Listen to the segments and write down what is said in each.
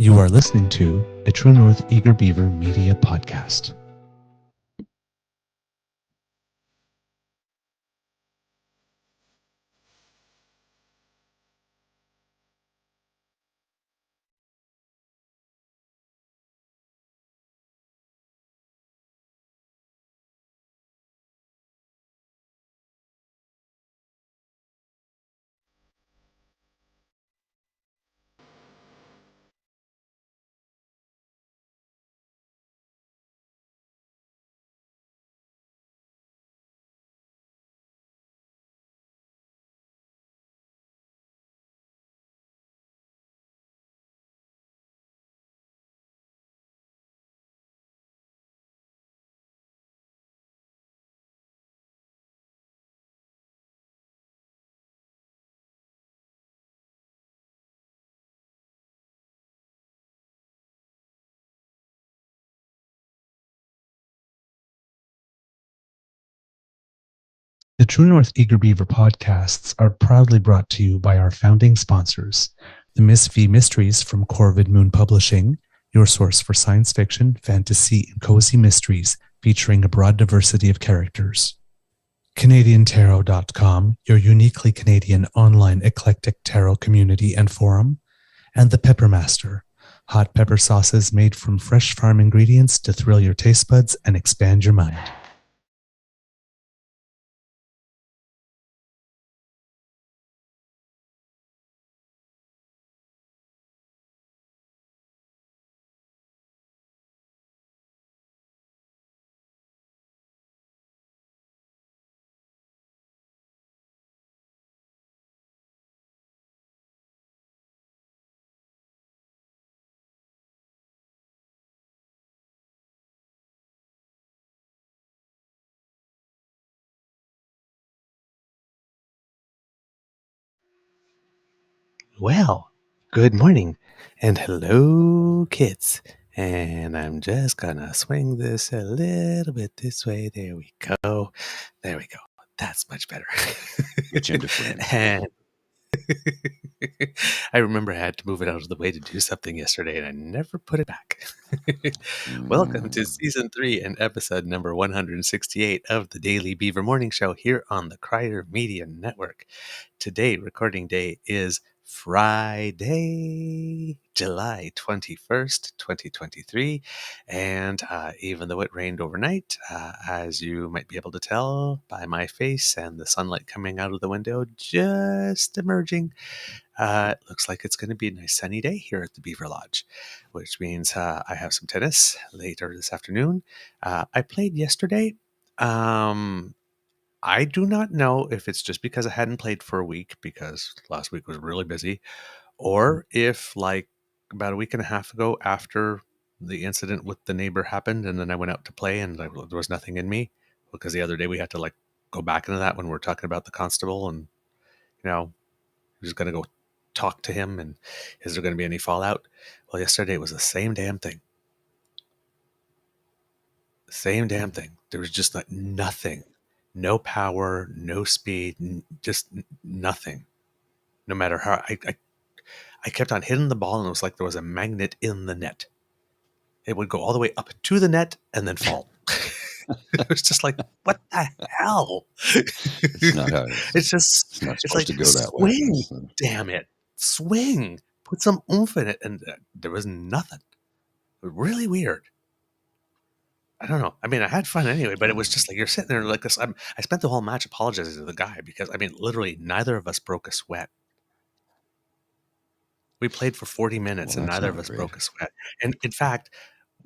You are listening to a True North Eager Beaver Media Podcast. The True North Eager Beaver podcasts are proudly brought to you by our founding sponsors, the Miss V Mysteries from Corvid Moon Publishing, your source for science fiction, fantasy, and cozy mysteries featuring a broad diversity of characters. CanadianTarot.com, your uniquely Canadian online eclectic tarot community and forum, and the Peppermaster, hot pepper sauces made from fresh farm ingredients to thrill your taste buds and expand your mind. Well, good morning and hello, kids. And I'm just gonna swing this a little bit this way. There we go. There we go. That's much better. Get you into frame. And I remember I had to move it out of the way to do something yesterday, and I never put it back. Welcome to Season 3 and Episode number 168 of the Daily Beaver Morning Show here on the Crier Media Network. Today, recording day, is Friday, July 21st, 2023. And even though it rained overnight, as you might be able to tell by my face and the sunlight coming out of the window just emerging, it looks like it's going to be a nice sunny day here at the Beaver Lodge, which means I have some tennis later this afternoon. I played yesterday. I do not know if it's just because I hadn't played for a week because last week was really busy, or if like about a week and a half ago after the incident with the neighbor happened and then I went out to play and there was nothing in me, because the other day we had to like go back into that when we were talking about the constable and, you know, who's going to go talk to him and is there going to be any fallout? Well, yesterday it was the same damn thing. Same damn thing. There was just like nothing. No power, no speed, just nothing. No matter how I kept on hitting the ball, and it was like there was a magnet in the net. It would go all the way up to the net and then fall. It was just like, what the hell? It's not how It's just, it's not it's supposed like, to go that way. swing, So, damn it. Swing. Put some oomph in it. And there was nothing. Really weird. I don't know. I mean, I had fun anyway, but it was just like you're sitting there like this. I spent the whole match apologizing to the guy because, I mean, literally neither of us broke a sweat. We played for 40 minutes well, and that's neither of not us great. broke a sweat. And in fact,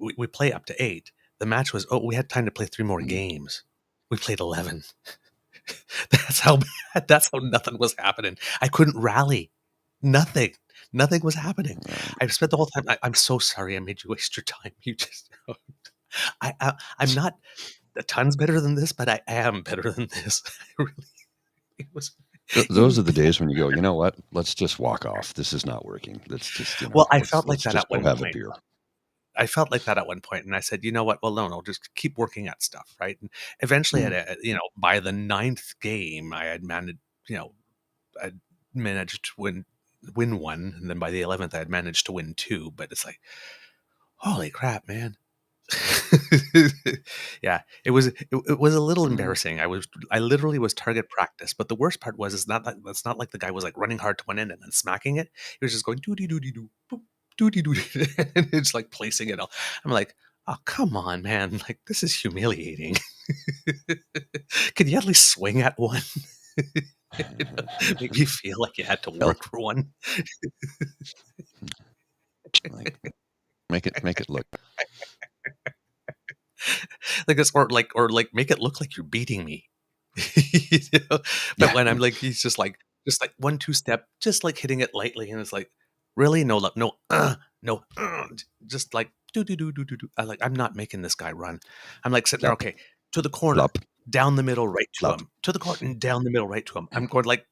we play up to 8. The match was, we had time to play 3 more games. We played 11. That's how bad, that's how nothing was happening. I couldn't rally. Nothing was happening. I spent the whole time. I'm so sorry I made you waste your time. You just, I'm not a tons better than this, but I am better than this. I really, it was. Those are the days when you go, you know what? Let's just walk off. This is not working. Let's just, Well, I felt like let's that just at go one have a point. beer. I felt like that at one point, and I said, you know what? Well, no, just keep working at stuff, right? And eventually, by the 9th game, I had managed, I managed to win win one, and then by the 11th I had managed to win two. But it's like, holy crap, man. Yeah, it was a little embarrassing. I literally was target practice, but the worst part was it's not like the guy was like running hard to one end and then smacking it. He was just going doody doody doo, boop, doody doody, and it's like placing it all. I'm like, oh come on, man! Like this is humiliating. Could you at least swing at one? You know, make me feel like you had to work for one. Like, make it look. Like this, or make it look like you're beating me. You know? But Yeah. when I'm like, he's just like 1-2 step, just like hitting it lightly, and it's like, really, no, just like do. I'm not making this guy run. I'm like sitting there, okay, to the corner, Flop. down the middle, right to Flop. him, to the corner, and down the middle, right to him. I'm going like,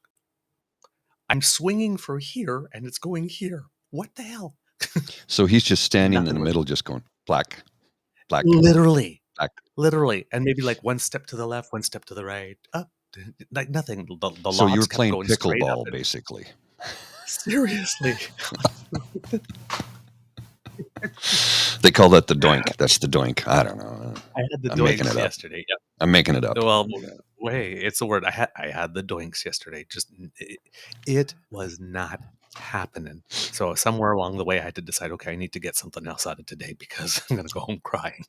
I'm swinging for here, and it's going here. What the hell? So he's just standing in Nothing the was- middle, just going black. Literally. Black. Literally, and maybe like one step to the left, one step to the right, up, like nothing. The So you lobs were kept playing going straight up pickleball, and- basically. Seriously, They call that the doink. That's the doink. I don't know. I had the I'm making it doinks up. yesterday. Yeah. I'm making it up. Well, it's the word. I had the doinks yesterday. Just it was not happening. So somewhere along the way, I had to decide. Okay, I need to get something else out of today because I'm going to go home crying.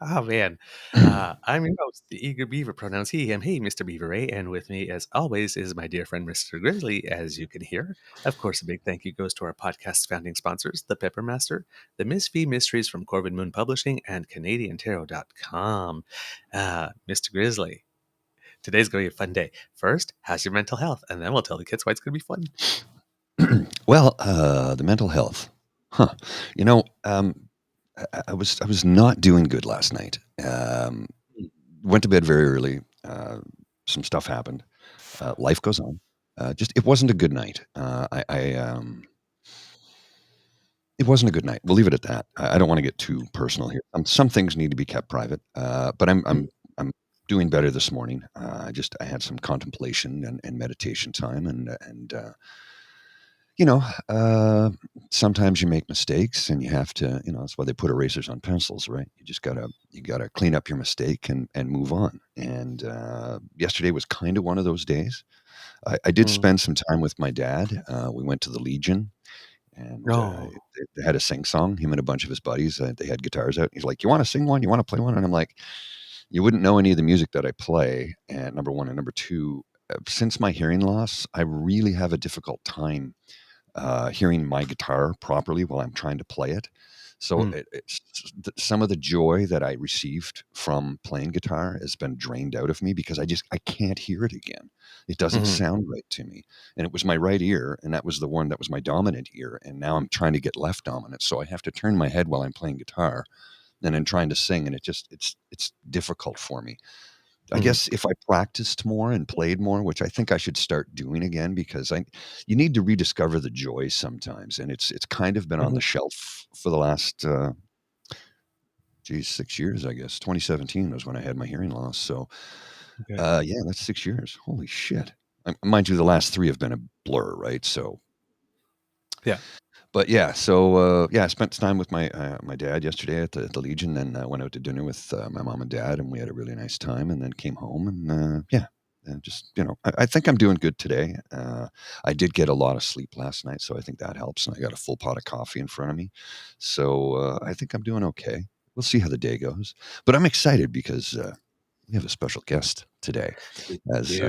Oh man, I'm your host, the eager beaver, pronouns he, him, he, Mr. Beaver, and with me, as always, is my dear friend, Mr. Grizzly, as you can hear. Of course, a big thank you goes to our podcast's founding sponsors, the Peppermaster, the Miss V Mysteries from Corvid Moon Publishing, and CanadianTarot.com. Mr. Grizzly, today's going to be a fun day. First, how's your mental health? And then we'll tell the kids why it's going to be fun. Well, the mental health. Huh. You know, I was not doing good last night. Went to bed very early. Some stuff happened. Life goes on. It wasn't a good night. It wasn't a good night. We'll leave it at that. I don't want to get too personal here. Some things need to be kept private. But I'm doing better this morning. I had some contemplation and meditation time, and you know, sometimes you make mistakes and you have to, you know, that's why they put erasers on pencils, right? You gotta clean up your mistake and move on. And yesterday was kind of one of those days. I did spend some time with my dad. We went to the Legion, and they had a sing song. Him and a bunch of his buddies. They had guitars out. He's like, "You want to sing one? You want to play one?" And I'm like, "You wouldn't know any of the music that I play." And number one, and number two, since my hearing loss, I really have a difficult time hearing my guitar properly while I'm trying to play it. So some of the joy that I received from playing guitar has been drained out of me because I can't hear it again. It doesn't sound right to me. And it was my right ear, and that was the one that was my dominant ear. And now I'm trying to get left dominant. So I have to turn my head while I'm playing guitar and then trying to sing. And it's difficult for me. I guess if I practiced more and played more, which I think I should start doing again, because you need to rediscover the joy sometimes, and it's kind of been on the shelf for the last 6 years, I guess. 2017 was when I had my hearing loss. So yeah, that's 6 years. Holy shit! Mind you, the last 3 have been a blur, right? So yeah. But yeah, so I spent time with my dad yesterday at the Legion, and went out to dinner with my mom and dad, and we had a really nice time, and then came home, and just, you know, I think I'm doing good today. I did get a lot of sleep last night, so I think that helps, and I got a full pot of coffee in front of me, so I think I'm doing okay. We'll see how the day goes, but I'm excited because we have a special guest today, as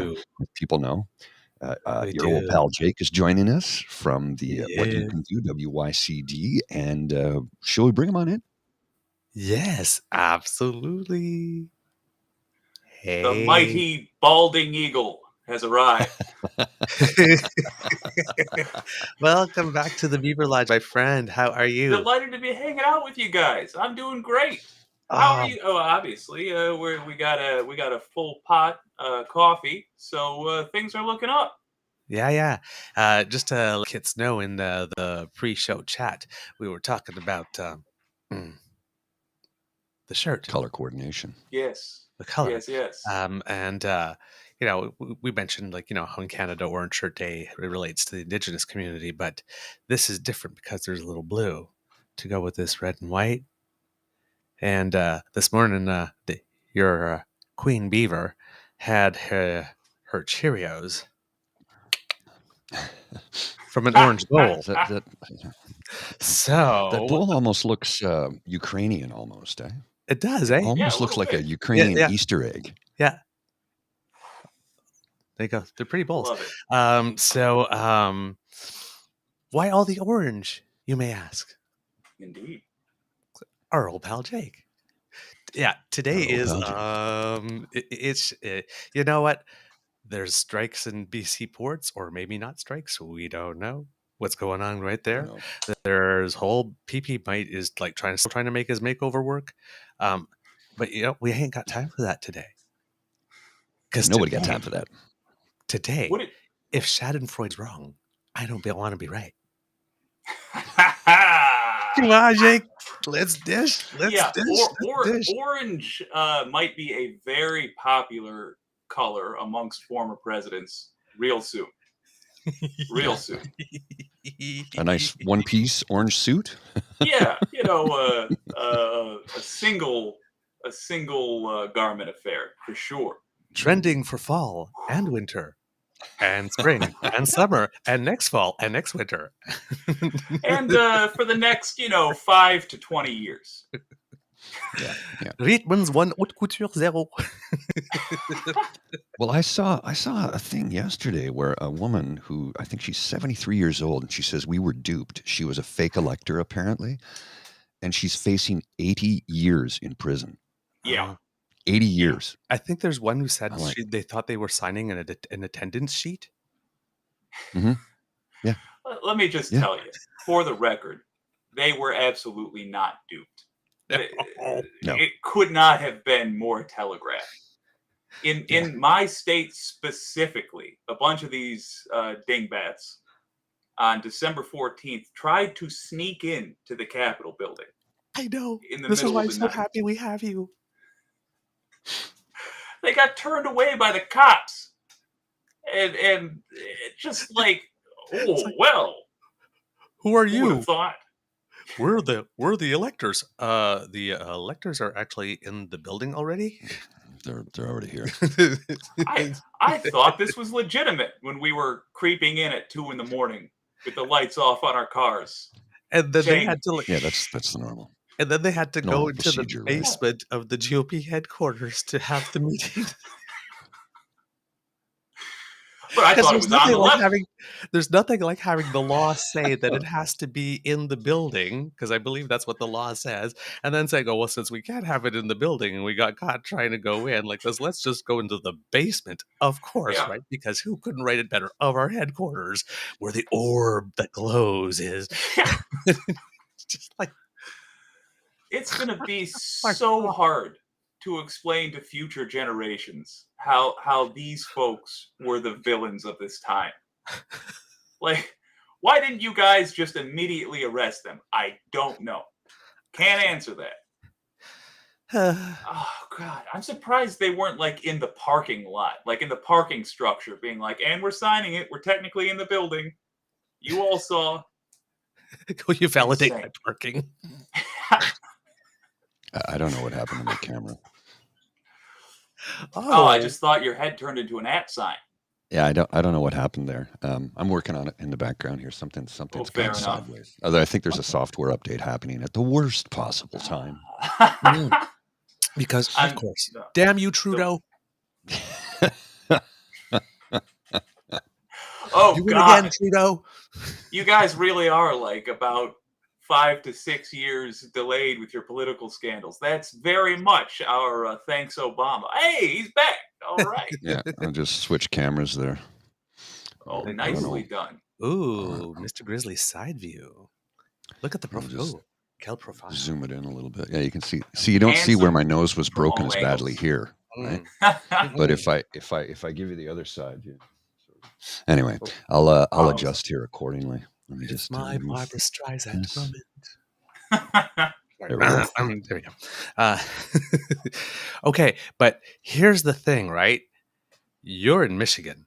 people know. Yer Ol Pal Jake is joining us from the What You Can Do, WYCD, and shall we bring him on in? Yes, absolutely. Hey. The mighty balding eagle has arrived. Welcome back to the Beaver Lodge, my friend. How are you? Delighted to be hanging out with you guys. I'm doing great. How are you? Oh, obviously, we got a full pot coffee, so things are looking up. Yeah. Just to let kids know, in the pre-show chat, we were talking about the shirt, color coordination. Yes. the color. Yes. And we mentioned how in Canada Orange Shirt Day relates to the Indigenous community, but this is different because there's a little blue to go with this red and white. And this morning, your Queen Beaver had her Cheerios from an orange bowl. That So bowl almost looks Ukrainian, almost. Eh? it does, It eh? almost looks like a Ukrainian Easter egg. Yeah. There you go. They're pretty bowls. Love it. Why all the orange, you may ask? Indeed. Yer Ol Pal Jake. Yeah, today Yer Ol is Pal Jake. it's you know what? There's strikes in BC ports, or maybe not strikes. We don't know what's going on right there. There's whole PP Might is trying to make his makeover work, but we ain't got time for that today. Because nobody got time for that. Today, if Schadenfreude's wrong, I don't want to be right. Come on, Jake. Let's dish. Orange might be a very popular color amongst former presidents real soon. Real soon. A nice one-piece orange suit. Yeah, a single garment affair for sure. Trending for fall and winter and spring and summer and next fall and next winter. And for the next, 5 to 20 years. Yeah. Rietmans 1 haute couture 0. Well, I saw a thing yesterday where a woman who, I think she's 73 years old, and she says we were duped. She was a fake elector, apparently, and she's facing 80 years in prison. Yeah. 80 years. I think there's one who said they thought they were signing an attendance sheet. Mm-hmm. Yeah. Let me just tell you, for the record, they were absolutely not duped. No. It could not have been more telegraphed. In my state specifically, a bunch of these dingbats on December 14th tried to sneak in to the Capitol building. I know. This is why I'm so happy we have you. They got turned away by the cops, and just well, who are who you? would have thought? We're the electors. The electors are actually in the building already. They're already here. I thought this was legitimate when we were creeping in at 2 a.m. with the lights off on our cars. And then they had to that's the normal. And then they had to go into procedure, the basement of the GOP headquarters to have the meeting. But I thought it was on the left. There's nothing like having the law say that it has to be in the building, because I believe that's what the law says, and then saying, well, since we can't have it in the building and we got caught trying to go in like this, let's just go into the basement, of course, right? Because who couldn't write it better? Of our headquarters, where the orb that glows is. Just like... It's going to be so hard to explain to future generations how these folks were the villains of this time. Like, why didn't you guys just immediately arrest them? I don't know. Can't answer that. Oh, God. I'm surprised they weren't, in the parking lot, in the parking structure, being like, and we're signing it. We're technically in the building. You all saw. Will you validate my parking? I don't know what happened to my camera. Oh, I just thought your head turned into an @ sign. Yeah, I don't know what happened there. I'm working on it in the background here. Something's gone sideways. Although I think there's a software update happening at the worst possible time. Because of course, damn you, Trudeau. Oh, you God. Again, Trudeau. You guys really are about 5 to 6 years delayed with your political scandals. That's very much our thanks, Obama. Hey, he's back. All right. Yeah, I'll just switch cameras there. Oh, nicely done. Ooh, Mr. Grizzly's side view. Look at the profile. Profile. Zoom it in a little bit. Yeah, you can see. See, you don't see where my nose was broken as badly here, right? But if I give you the other side, Anyway, I'll adjust here accordingly. Let me just my Barbara Streisand moment. There we go. There we go. Okay, but here's the thing, right? you're in Michigan,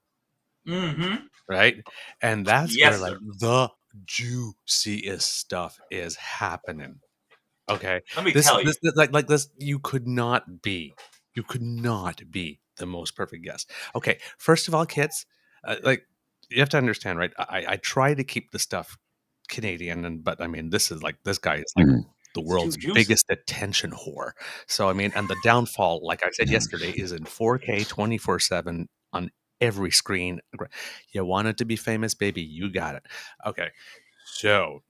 right? And that's Yes, where sir. the juiciest stuff is happening. Okay, Let me tell you. like this, you could not be the most perfect guest. Okay, first of all, kids, you have to understand, right? I try to keep the stuff Canadian, but I mean, this guy is like the world's biggest attention whore. So I mean, and the downfall, like I said yesterday, is in 4K 24/7 on every screen. You want it to be famous, baby? You got it. Okay, so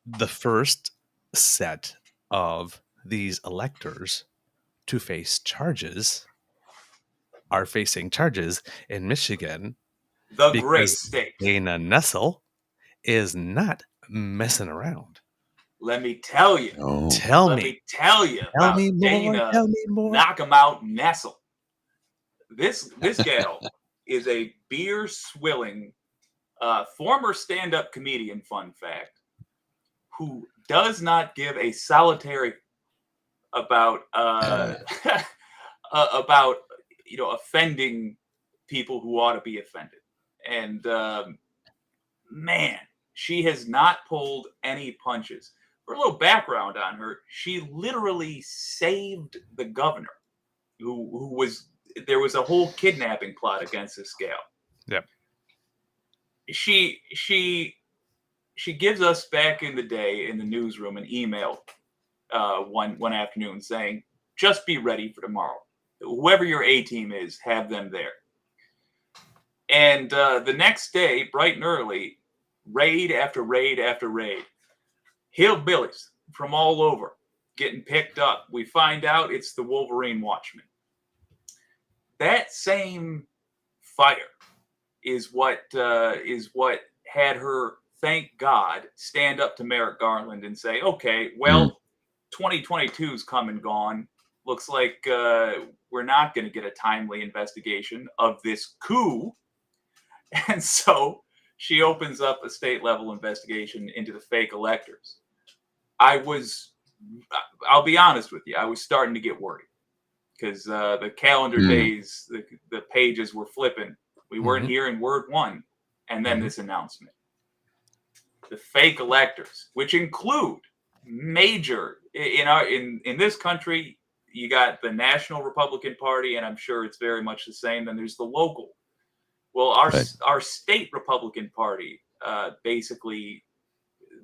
the first set of these electors to face charges are facing charges in Michigan The great because state. Dana Nessel is not messing around. Let me tell you. Tell me tell you about me more, Dana tell me more. Knock 'em out Nessel. This gal is a beer swilling former stand-up comedian, fun fact, who does not give a solitary about about offending people who ought to be offended. And man, she has not pulled any punches. For a little background on her, she literally saved the governor, who was there was a whole kidnapping plot against this gal. Yep. She gives us back in the day in the newsroom an email one afternoon saying, "Just be ready for tomorrow. Whoever your A team is, have them there." And the next day, bright and early, raid after raid after raid, hillbillies from all over getting picked up. We find out it's the Wolverine Watchmen. That same fire is what had her, thank God, stand up to Merrick Garland and say, "Okay, well, 2022's come and gone. Looks like we're not going to get a timely investigation of this coup." And so she opens up a state-level investigation into the fake electors. I'll be honest with you, I was starting to get worried because the calendar days, the pages were flipping. We weren't hearing word one. And then this announcement. The fake electors, which include major, in this country, you got the National Republican Party, and I'm sure it's very much the same. Then there's the local. Well, our state Republican Party, basically,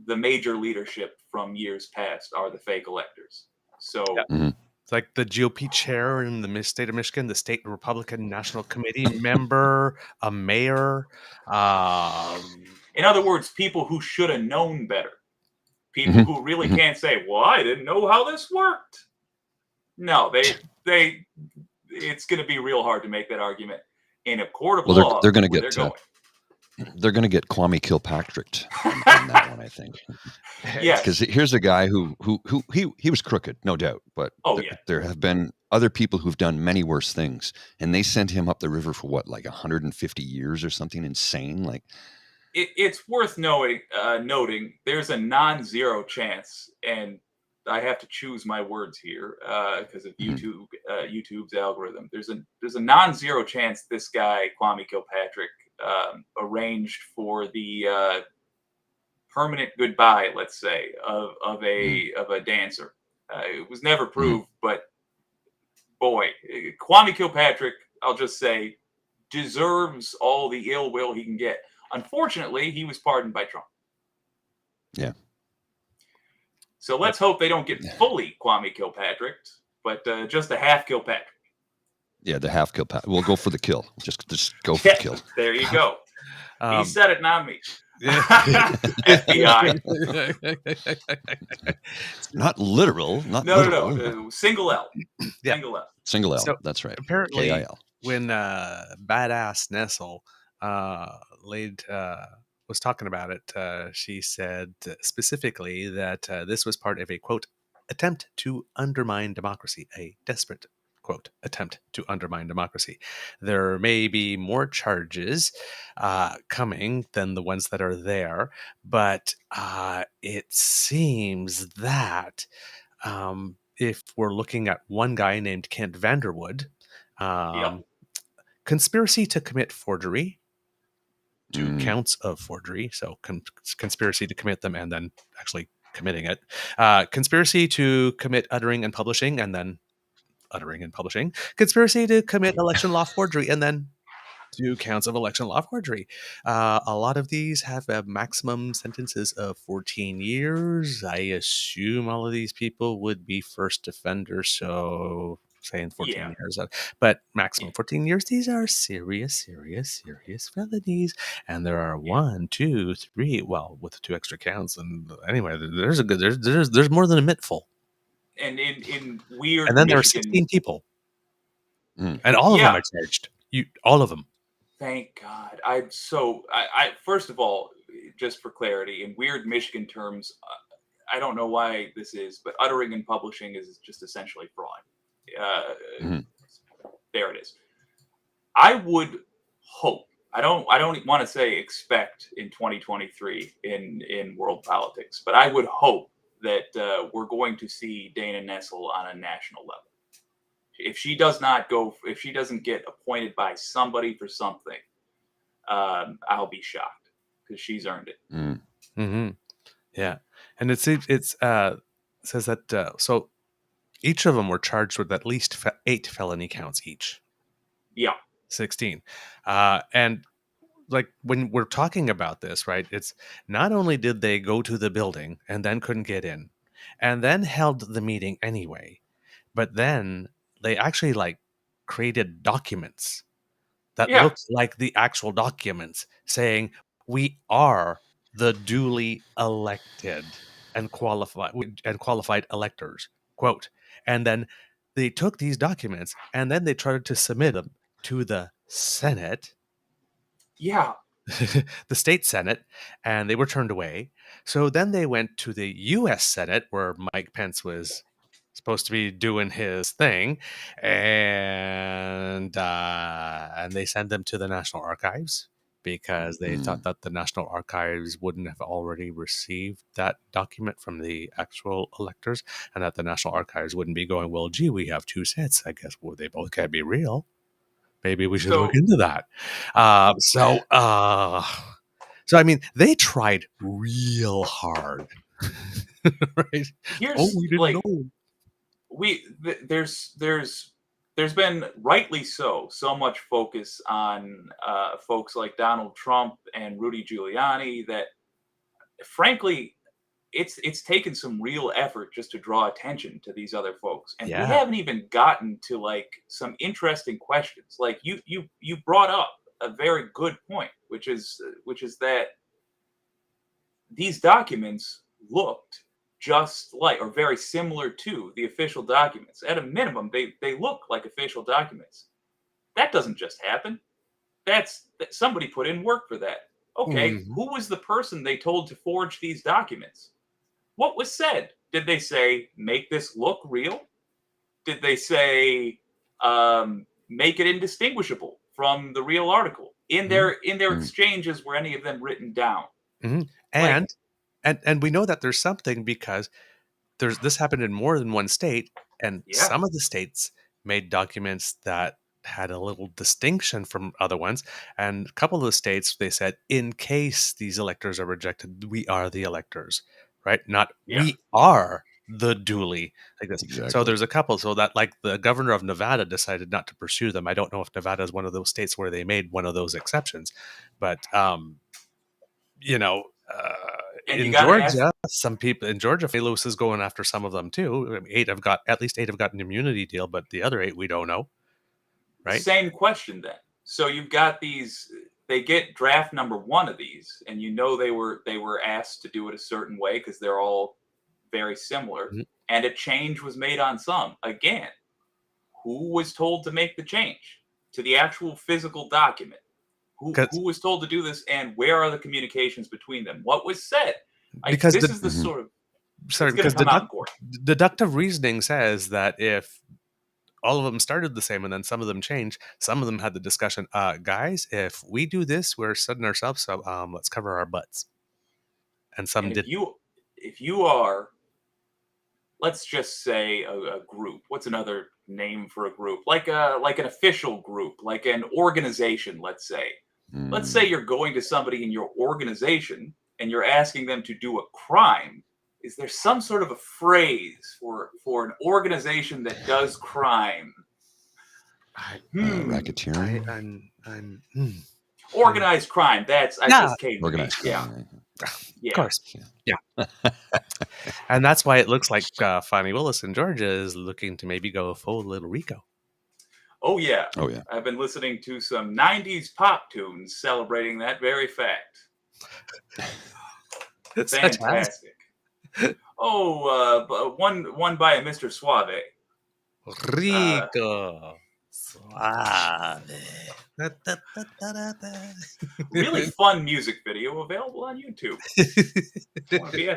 the major leadership from years past are the fake electors. So it's like the GOP chair in the state of Michigan, the state Republican National Committee member, a mayor. In other words, people who should have known better. People who really can't say, "Well, I didn't know how this worked." No, it's going to be real hard to make that argument in a court of law. They're going to get Kwame Kilpatricked on that one, I think. Yeah, because here's a guy who he was crooked, no doubt, but there have been other people who've done many worse things, and they sent him up the river for what, like 150 years or something insane. Like, it's worth noting there's a non-zero chance, and I have to choose my words here because of YouTube's algorithm. There's a non-zero chance this guy Kwame Kilpatrick arranged for the permanent goodbye, let's say, of a dancer. It was never proved, but boy, Kwame Kilpatrick, I'll just say, deserves all the ill will he can get. Unfortunately, he was pardoned by Trump. Yeah. So let's hope they don't get fully Kwame Kilpatrick, but just a half Kilpatrick. Yeah, the half Kilpatrick. We'll go for the kill. Just go for the kill. There you go. He said it, not me. FBI. Not literal. No. Single L. Yeah. Single L. So that's right. Apparently, K-I-L. When Badass Nessel was talking about it, she said specifically that this was part of a, quote, attempt to undermine democracy, a desperate, quote, attempt to undermine democracy. There may be more charges coming than the ones that are there, but it seems that if we're looking at one guy named Kent Vanderwood, Yep. conspiracy to commit forgery, 2 Mm. counts of forgery. So conspiracy to commit them and then actually committing it. Conspiracy to commit uttering and publishing and then uttering and publishing. Conspiracy to commit election law forgery and then 2 counts of election law forgery. A lot of these have maximum sentences of 14 years. I assume all of these people would be first offenders, so saying 14 Yeah. years. But maximum 14 years, these are serious felonies. And there are 1, 2, 3, well, with 2 extra counts. And anyway, there's more than a mittful. And in weird And then there are Michigan, 16 people. Mm. And all of Yeah. them are charged. All of them. thank God. I first of all, just for clarity, in weird Michigan terms, I don't know why this is, but uttering and publishing is just essentially fraud. Mhm. There it is. I would hope. I don't want to say expect in 2023 in world politics, but I would hope that we're going to see Dana Nessel on a national level. If she doesn't get appointed by somebody for something, I'll be shocked because she's earned it. Mm. Mm-hmm. Yeah, and it says that so each of them were charged with at least 8 felony counts each. Yeah, 16, and like when we're talking about this, right? It's not only did they go to the building and then couldn't get in, and then held the meeting anyway, but then they actually like created documents that Yeah. looked like the actual documents saying we are the duly elected and qualified electors, quote. And then they took these documents and then they tried to submit them to the Senate, Yeah. the state Senate, and they were turned away. So then they went to the US Senate where Mike Pence was supposed to be doing his thing, and they sent them to the National Archives because they thought that the National Archives wouldn't have already received that document from the actual electors, and that the National Archives wouldn't be going, well, gee, we have 2 sets. I guess they both can't be real. Maybe we should look into that. So I mean, they tried real hard. Right? Here's We didn't know. There's been rightly so much focus on folks like Donald Trump and Rudy Giuliani that frankly it's taken some real effort just to draw attention to these other folks, and we Yeah. haven't even gotten to like some interesting questions. Like you brought up a very good point, which is that these documents looked just like or very similar to the official documents. At a minimum, they look like official documents. That doesn't just happen. That somebody put in work for that. Okay, who was the person they told to forge these documents? What was said? Did they say make this look real? Did they say make it indistinguishable from the real article? In their exchanges, were any of them written down? Mm-hmm. And we know that there's something because this happened in more than one state, and some of the states made documents that had a little distinction from other ones, and a couple of the states they said in case these electors are rejected, we are the electors, right? Not we are the duly like this. Exactly. So there's a couple, so that like the governor of Nevada decided not to pursue them. I don't know if Nevada is one of those states where they made one of those exceptions, but you know, in Georgia, some people in Georgia, Lewis is going after some of them too. At least 8 have got an immunity deal, but the other 8 we don't know. Right? Same question then. So you've got these. They get draft number 1 of these, and you know they were asked to do it a certain way because they're all very similar, and a change was made on some. Again, who was told to make the change to the actual physical document? Who was told to do this, and where are the communications between them? What was said? Because this is the sort of because deductive reasoning says that if all of them started the same and then some of them changed, some of them had the discussion, guys, if we do this, we're setting ourselves up, let's cover our butts. And some did. If you are let's just say a group. What's another name for a group? Like an official group, like an organization, let's say. Let's say you're going to somebody in your organization and you're asking them to do a crime. Is there some sort of a phrase for an organization that does crime? Racketeering? Organized crime. That's I just came to Organized me. crime. Of course. Yeah. And that's why it looks like Fannie Willis in Georgia is looking to maybe go full Little Rico. Oh yeah. Oh yeah. I've been listening to some 90s pop tunes celebrating that very fact. Fantastic. Oh, one by a Mr. Suave. Rico. Suave. Really fun music video available on YouTube.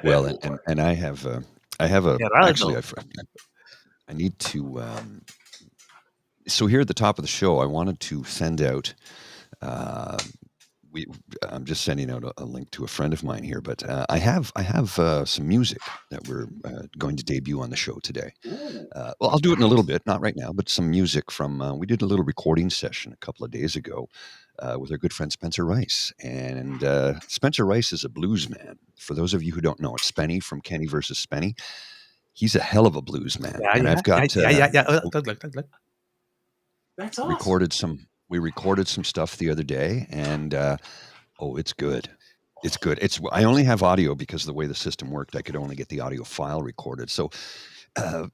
Well, and I have a actually I need to so here at the top of the show I wanted to send out I'm just sending out a link to a friend of mine here, but I have some music that we're going to debut on the show today. Well, I'll do it in a little bit, not right now, but some music from we did a little recording session a couple of days ago with our good friend Spencer Rice, and Spencer Rice is a blues man. For those of you who don't know, it's Spenny from Kenny versus Spenny. He's a hell of a blues man, and I've got Look. That's awesome. We recorded some stuff the other day, and it's good. It's good. I only have audio because of the way the system worked. I could only get the audio file recorded. So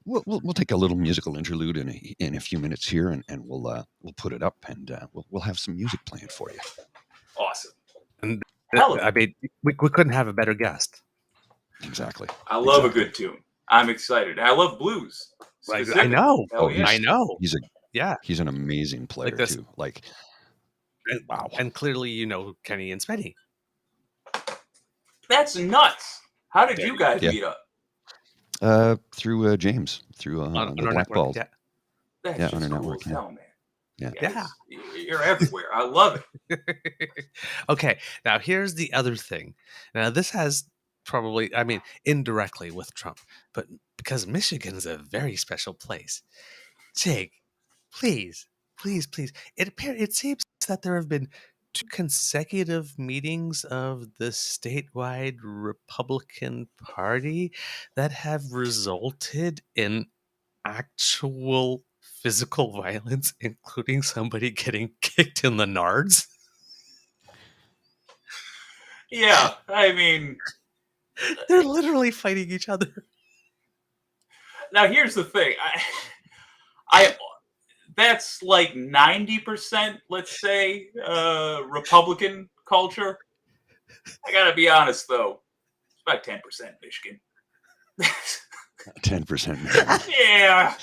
we'll take a little musical interlude in a few minutes here, and we'll put it up, and we'll have some music playing for you. Awesome. And I mean, we couldn't have a better guest. Exactly. I love a good tune. I'm excited. I love blues. I know. I know. He's an amazing player too. Wow. And clearly, you know Kenny and Spenny. That's nuts. How did you guys meet up? Through James, through on the our Black network. Balls. That's on just our cool network. as hell, man. Yeah. You're everywhere. I love it. Okay, now here's the other thing. Now this has probably, I mean, indirectly with Trump, but because Michigan is a very special place. Jake, please. It seems that there have been 2 consecutive meetings of the statewide Republican Party that have resulted in actual physical violence, including somebody getting kicked in the nards. Yeah, I mean, they're literally fighting each other. Now here's the thing. I that's like 90%, let's say, Republican culture. I gotta be honest though, it's about 10% Michigan. 10%. Yeah.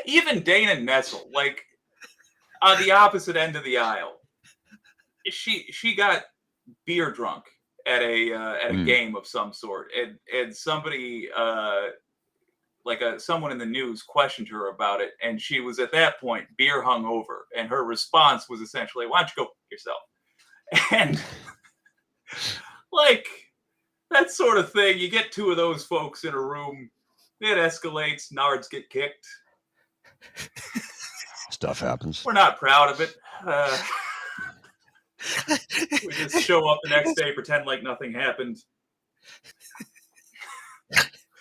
Even Dana Nessel, like on the opposite end of the aisle, she got beer drunk at a game of some sort, and somebody someone in the news questioned her about it, and she was at that point beer hungover, and her response was essentially, "Why don't you go yourself?" And like that sort of thing, you get 2 of those folks in a room, it escalates, nards get kicked. Stuff happens. We're not proud of it. We just show up the next day, pretend like nothing happened.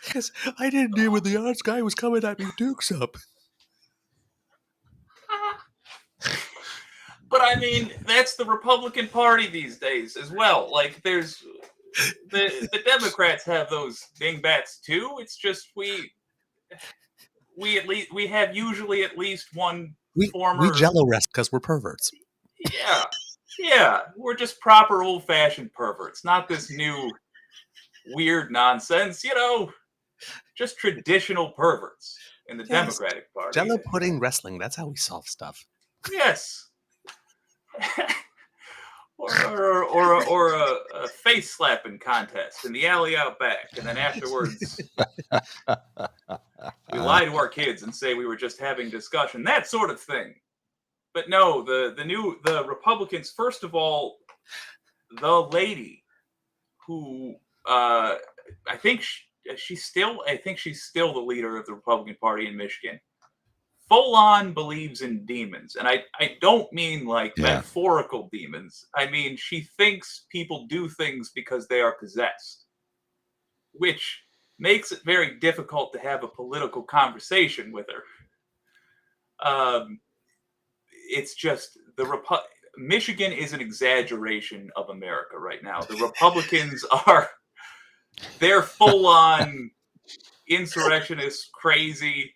Because I didn't know when the odds guy was coming at me dukes up. But I mean, that's the Republican Party these days as well. Like, there's the Democrats have those dingbats too. It's just we have usually at least one former. We jello rest because we're perverts. Yeah, we're just proper old-fashioned perverts, not this new weird nonsense. Just traditional perverts in the Democratic Party. Jello pudding wrestling. That's how we solve stuff. Yes. or a face slapping contest in the alley out back, and then afterwards we lie to our kids and say we were just having discussion, that sort of thing. But no, the Republicans, first of all, the lady who I think I think she's still the leader of the Republican Party in Michigan. Full on believes in demons. And I don't mean like metaphorical demons. I mean, she thinks people do things because they are possessed, which makes it very difficult to have a political conversation with her. It's just Michigan is an exaggeration of America right now. The Republicans they're full on insurrectionist crazy.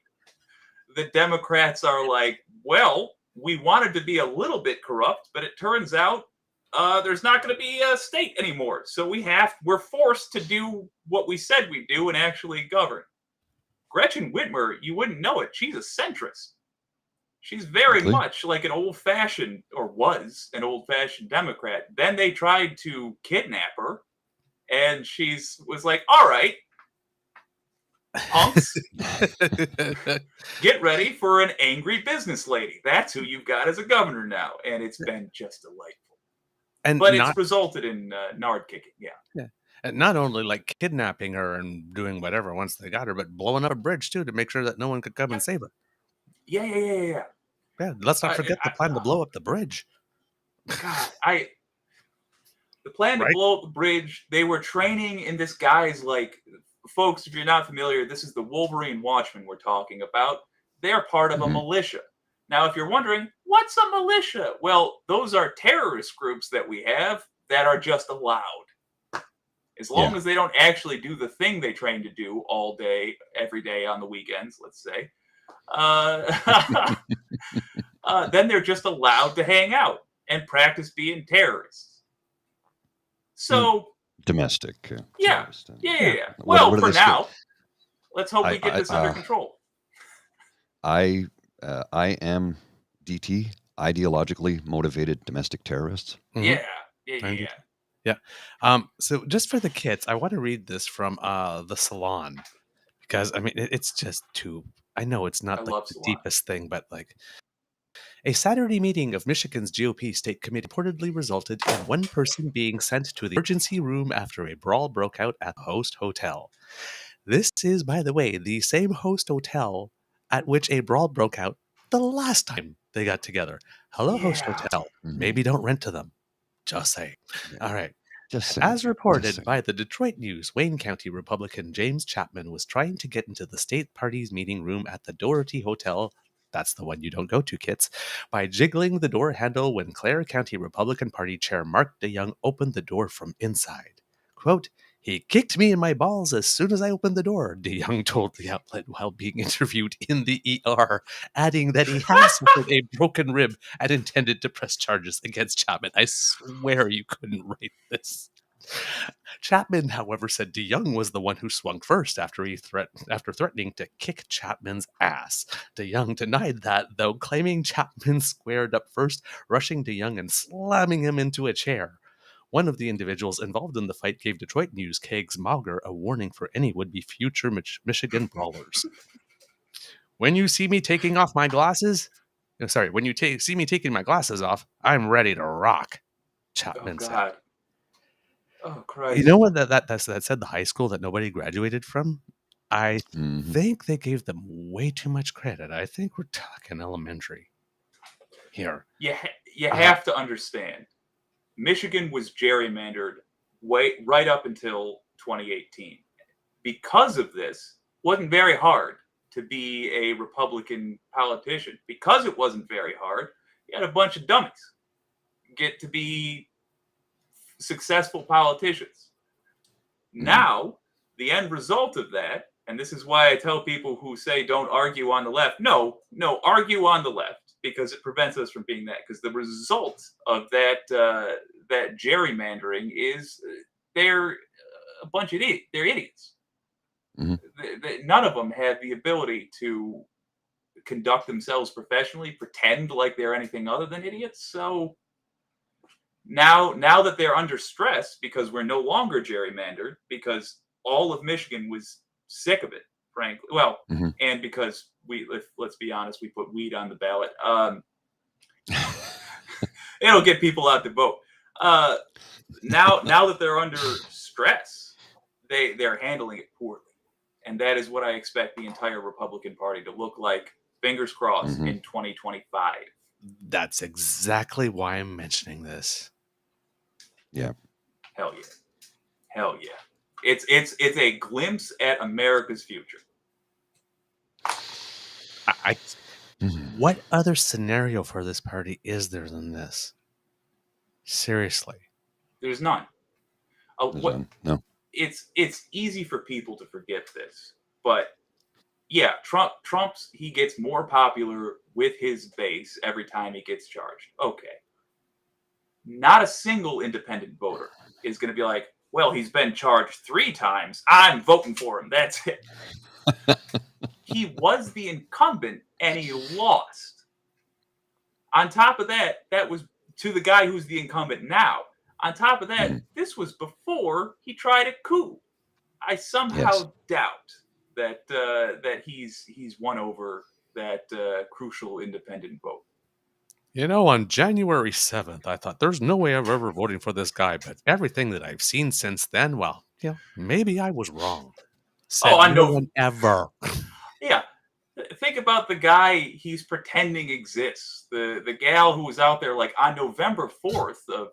The Democrats are like, well, we wanted to be a little bit corrupt, but it turns out there's not going to be a state anymore. So we're forced to do what we said we'd do and actually govern. Gretchen Whitmer, you wouldn't know it. She's a centrist. She's very much like an old-fashioned, or was an old-fashioned Democrat. Then they tried to kidnap her, and was like, all right, punks, get ready for an angry business lady. That's who you've got as a governor now. And it's been just delightful. But it's resulted in nard kicking, yeah. And not only like kidnapping her and doing whatever once they got her, but blowing up a bridge too to make sure that no one could come and save her. Yeah. Yeah, let's not forget the plan to blow up the bridge. God, the plan to blow up the bridge, they were training in this guy's, like, folks, if you're not familiar, this is the Wolverine Watchmen we're talking about. They're part of a militia. Now, if you're wondering, what's a militia? Well, those are terrorist groups that we have that are just allowed. As long as they don't actually do the thing they train to do all day, every day on the weekends, let's say, then they're just allowed to hang out and practice being terrorists. So domestic. Terrorist. Yeah. Well, for now, let's hope we get this under control. I am DT, ideologically motivated domestic terrorists. Yeah. So just for the kids, I want to read this from the Salon, because I mean it's just too. I know it's not like the deepest thing, but like a Saturday meeting of Michigan's GOP state committee reportedly resulted in one person being sent to the emergency room after a brawl broke out at the host hotel. This is, by the way, the same host hotel at which a brawl broke out the last time they got together. Hello, host hotel. Maybe don't rent to them. Just saying. All right. As reported by the Detroit News, Wayne County Republican James Chapman was trying to get into the state party's meeting room at the Doherty Hotel. That's the one you don't go to, kids. By jiggling the door handle when Clare County Republican Party Chair Mark DeYoung opened the door from inside. Quote, "He kicked me in my balls as soon as I opened the door," DeYoung told the outlet while being interviewed in the ER, adding that he had suffered a broken rib and intended to press charges against Chapman. I swear you couldn't write this. Chapman, however, said DeYoung was the one who swung first after threatening to kick Chapman's ass. DeYoung denied that, though, claiming Chapman squared up first, rushing DeYoung and slamming him into a chair. One of the individuals involved in the fight gave Detroit News' Kegs Mauger a warning for any would-be future Michigan brawlers. When you see me taking off my glasses, see me taking my glasses off, I'm ready to rock, Chapman said. Oh, Christ. You know what that said the high school that nobody graduated from? I think they gave them way too much credit. I think we're talking elementary here. You have to understand. Michigan was gerrymandered right up until 2018. Because of this, it wasn't very hard to be a Republican politician. Because it wasn't very hard, you had a bunch of dummies get to be successful politicians. Now, the end result of that, and this is why I tell people who say don't argue on the left, no, argue on the left, because it prevents us from being that. Because the result of that gerrymandering is they're a bunch of idiots. They're idiots. None of them have the ability to conduct themselves professionally, pretend like they're anything other than idiots. So now that they're under stress because we're no longer gerrymandered, because all of Michigan was sick of it, frankly. Well, and because let's be honest, we put weed on the ballot. It'll get people out to vote. Now that they're under stress, they're handling it poorly. And that is what I expect the entire Republican Party to look like, fingers crossed, in 2025. That's exactly why I'm mentioning this. Yeah. Hell yeah. Hell yeah. It's a glimpse at America's future. What other scenario for this party is there than this? Seriously. There's none. No. It's easy for people to forget this, but yeah, Trump's he gets more popular with his base every time he gets charged. Okay. Not a single independent voter is going to be like, well, he's been charged 3 times. I'm voting for him. That's it. He was the incumbent and he lost. On top of that, that was to the guy who's the incumbent now. On top of that, this was before he tried a coup. I somehow doubt that that he's won over that crucial independent vote. You know, on January 7th, I thought there's no way I'm ever voting for this guy, but everything that I've seen since then, well, yeah, maybe I was wrong. Said no one ever. Yeah. Think about the guy he's pretending exists. The gal who was out there like on November 4th of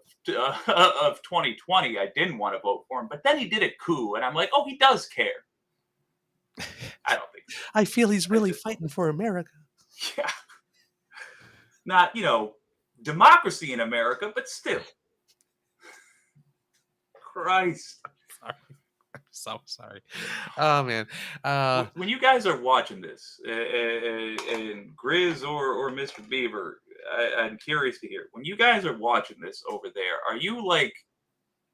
2020, I didn't want to vote for him, but then he did a coup, and I'm like, oh, he does care. I don't think so. I feel he's really fighting for America. Yeah. Not, democracy in America, but still. Christ. I'm so sorry. Oh, man. When you guys are watching this, and Grizz or Mr. Beaver, I'm curious to hear. When you guys are watching this over there, are you, like,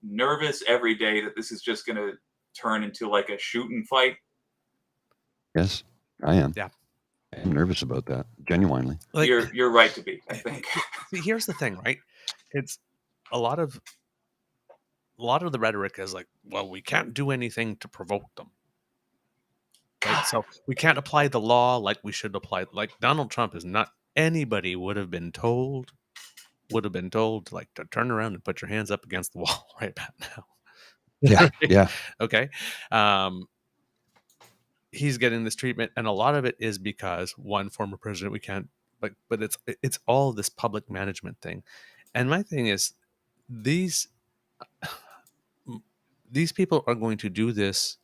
nervous every day that this is just going to turn into, like, a shooting fight? Yes, I am. Yeah. I'm nervous about that, genuinely. Like, you're right to be, I think. See, here's the thing, right? It's a lot of the rhetoric is like, well, we can't do anything to provoke them. Right? So we can't apply the law like we should apply. Like Donald Trump is not anybody would have been told like to turn around and put your hands up against the wall right about now. Yeah. Yeah. Okay. He's getting this treatment, and a lot of it is because one former president we can't, but it's all this public management thing. And my thing is, these people are going to do this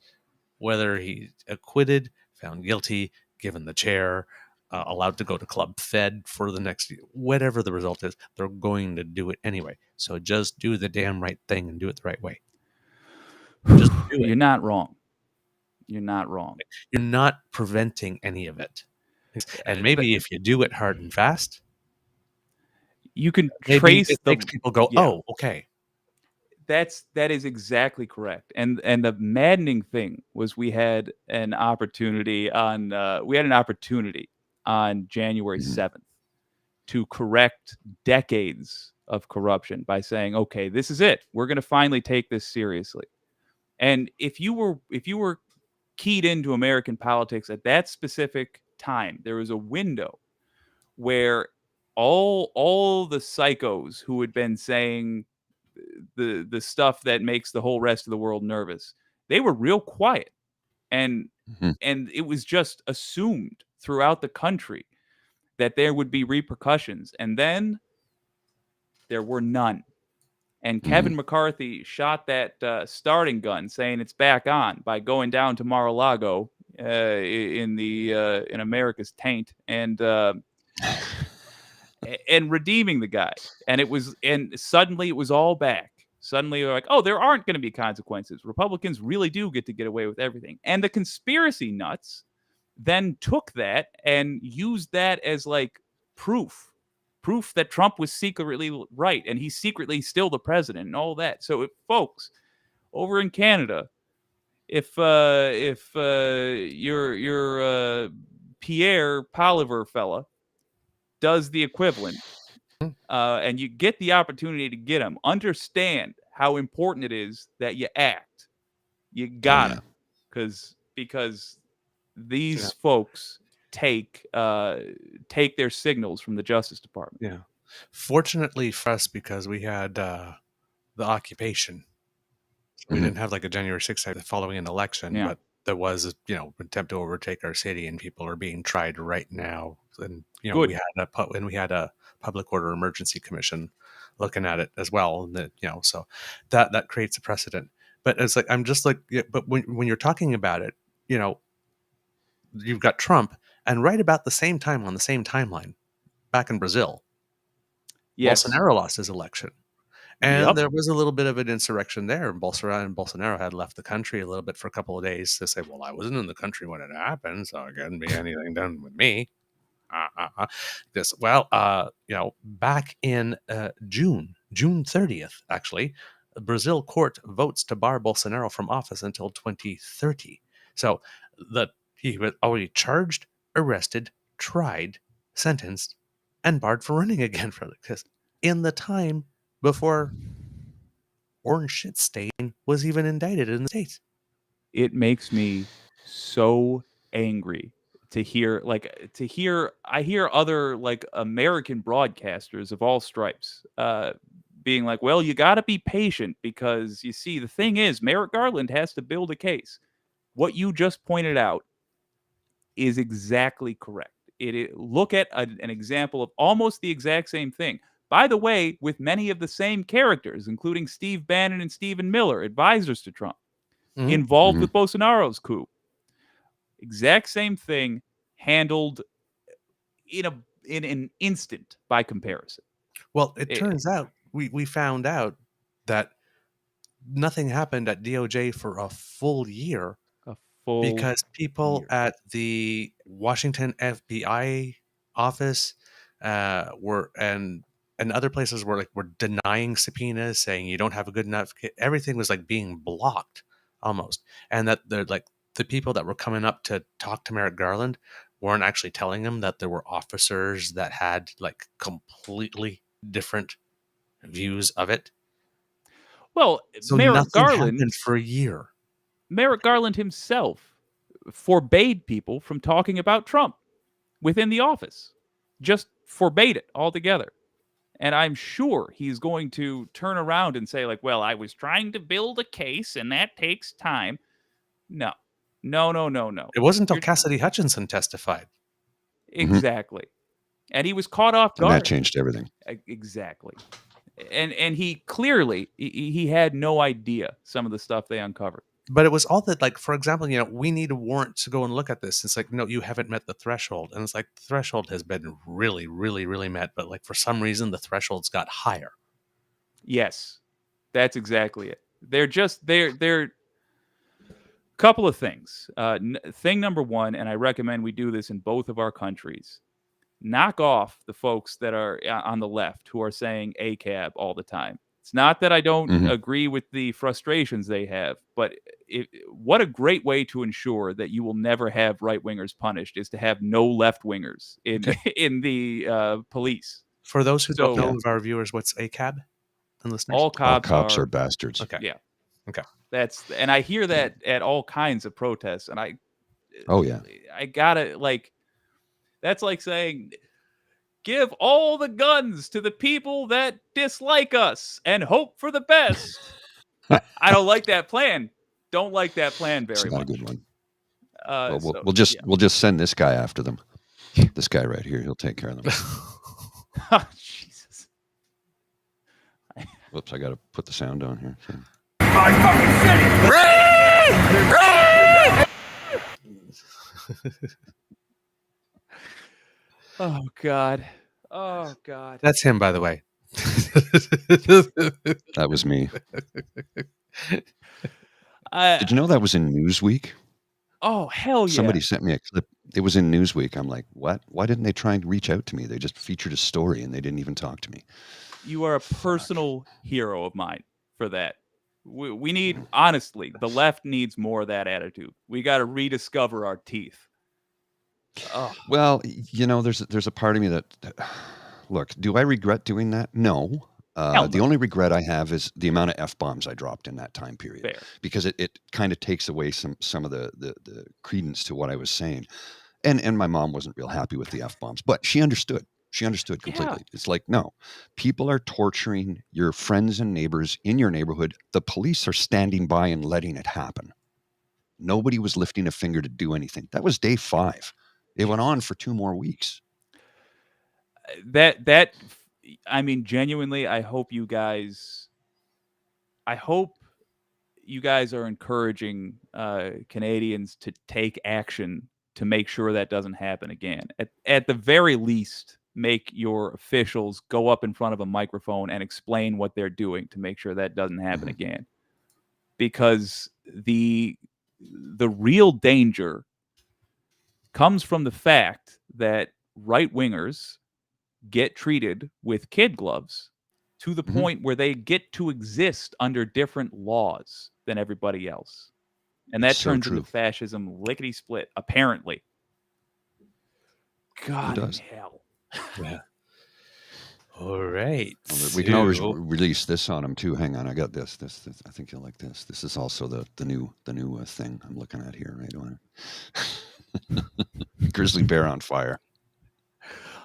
whether he's acquitted, found guilty, given the chair, allowed to go to Club Fed for the next, whatever the result is, they're going to do it anyway. So just do the damn right thing and do it the right way. Just do it. You're not wrong. You're not wrong. You're not preventing any of it. And maybe if you do it hard and fast, you can trace it makes people go, oh, okay. That is exactly correct. And the maddening thing was we had an opportunity on January 7th to correct decades of corruption by saying, okay, this is it. We're going to finally take this seriously. And if you were keyed into American politics at that specific time, there was a window where all the psychos who had been saying the stuff that makes the whole rest of the world nervous, they were real quiet, and it was just assumed throughout the country that there would be repercussions, and then there were none. And Kevin McCarthy shot that starting gun, saying it's back on, by going down to Mar-a-Lago in America's taint and redeeming the guy. And suddenly it was all back. Suddenly they're like, oh, there aren't going to be consequences. Republicans really do get to get away with everything. And the conspiracy nuts then took that and used that as like proof that Trump was secretly right and he's secretly still the president and all that. So if folks over in Canada, if your Pierre Poliver fella does the equivalent, and you get the opportunity to get him, understand how important it is that you act. You gotta, because these folks take their signals from the Justice Department. Yeah. Fortunately for us, because we had the occupation, we didn't have like a January 6th following an election, but there was a, attempt to overtake our city, and people are being tried right now. And Good. we had a public order emergency commission looking at it as well, and that so that creates a precedent. But it's like I'm just like, but when you're talking about it, you've got Trump, and right about the same time on the same timeline, back in Brazil, Yes. Bolsonaro lost his election. And Yep. there was a little bit of an insurrection there. Bolsonaro had left the country a little bit for a couple of days to say, well, I wasn't in the country when it happened, so it couldn't be anything done with me. Back in June 30th, actually, the Brazil court votes to bar Bolsonaro from office until 2030. So he was already charged, arrested, tried, sentenced, and barred for running again for because in the time before orange shit stain was even indicted in the States. It makes me so angry to hear I hear other like American broadcasters of all stripes being like, well, you got to be patient because you see, the thing is, Merrick Garland has to build a case. What you just pointed out is exactly correct. Look at an example of almost the exact same thing. By the way, with many of the same characters, including Steve Bannon and Stephen Miller, advisors to Trump, involved with Bolsonaro's coup. Exact same thing, handled in an instant by comparison. Well, it turns out we found out that nothing happened at DOJ for a full year. Because people at the Washington FBI office were and other places were denying subpoenas, saying you don't have a good enough. Everything was like being blocked almost, and that the people that were coming up to talk to Merrick Garland weren't actually telling him that there were officers that had like completely different views of it. Well, so Merrick Garland happened for a year. Merrick Garland himself forbade people from talking about Trump within the office. Just forbade it altogether. And I'm sure he's going to turn around and say, like, well, I was trying to build a case and that takes time. No. It wasn't until Cassidy Hutchinson testified. Exactly. And he was caught off guard. And that changed everything. Exactly. And he clearly, he had no idea some of the stuff they uncovered. But it was all that, like, for example, we need a warrant to go and look at this. It's like, no, you haven't met the threshold. And it's like, the threshold has been really, really, really met. But like, for some reason, the thresholds got higher. Yes, that's exactly it. They're couple of things. Thing number one, and I recommend we do this in both of our countries, knock off the folks that are on the left who are saying ACAB all the time. It's not that I don't agree with the frustrations they have, but what a great way to ensure that you will never have right-wingers punished is to have no left-wingers in the police. For those who don't know of our viewers, what's ACAB and listeners? All cops are bastards. Okay. Yeah. Okay. And I hear that at all kinds of protests, and I gotta, that's like saying, give all the guns to the people that dislike us and hope for the best. I don't like that plan. Don't like that plan very much. It's not a good one. We'll just send this guy after them. This guy right here, he'll take care of them. Oh, Jesus. Whoops, I got to put the sound on here. So. Oh, God. Oh, God. That's him, by the way. That was me. Did you know that was in Newsweek? Oh, hell yeah. Somebody sent me a clip. It was in Newsweek. I'm like, what? Why didn't they try and reach out to me? They just featured a story and they didn't even talk to me. You are a personal hero of mine for that. We need, honestly, the left needs more of that attitude. We got to rediscover our teeth. Oh. Well, there's a part of me that, look, do I regret doing that? No. The only regret I have is the amount of F-bombs I dropped in that time period. Fair. Because it kind of takes away some of the credence to what I was saying. And my mom wasn't real happy with the F-bombs, but she understood. She understood completely. Yeah. It's like, no, people are torturing your friends and neighbors in your neighborhood. The police are standing by and letting it happen. Nobody was lifting a finger to do anything. That was day 5. It went on for 2 more weeks. I mean, genuinely, I hope you guys are encouraging Canadians to take action to make sure that doesn't happen again. At the very least, make your officials go up in front of a microphone and explain what they're doing to make sure that doesn't happen again. Because the real danger comes from the fact that right-wingers get treated with kid gloves to the point where they get to exist under different laws than everybody else. And that turns into fascism lickety-split, apparently. God in hell. Yeah. All right. We can always release this on them too. Hang on, I got this. This I think you'll like this. This is also the new thing I'm looking at here. Right on it. Grizzly bear on fire.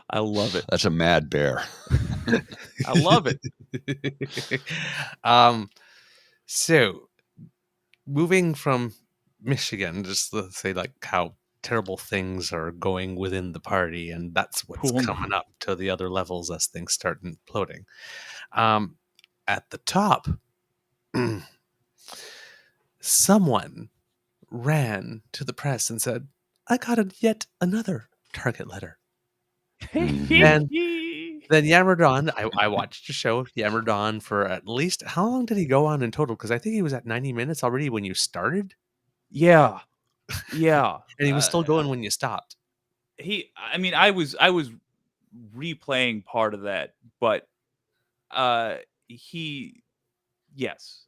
I love it. That's a mad bear. I love it. So moving from Michigan, just to say like how terrible things are going within the party, and that's what's coming up to the other levels as things start imploding. At the top, someone ran to the press and said, "I got yet another target letter." And then yammered on. I watched the show, yammered on for at least, how long did he go on in total? Because I think he was at 90 minutes already when you started. Yeah. And he was still going when you stopped. I was replaying part of that, but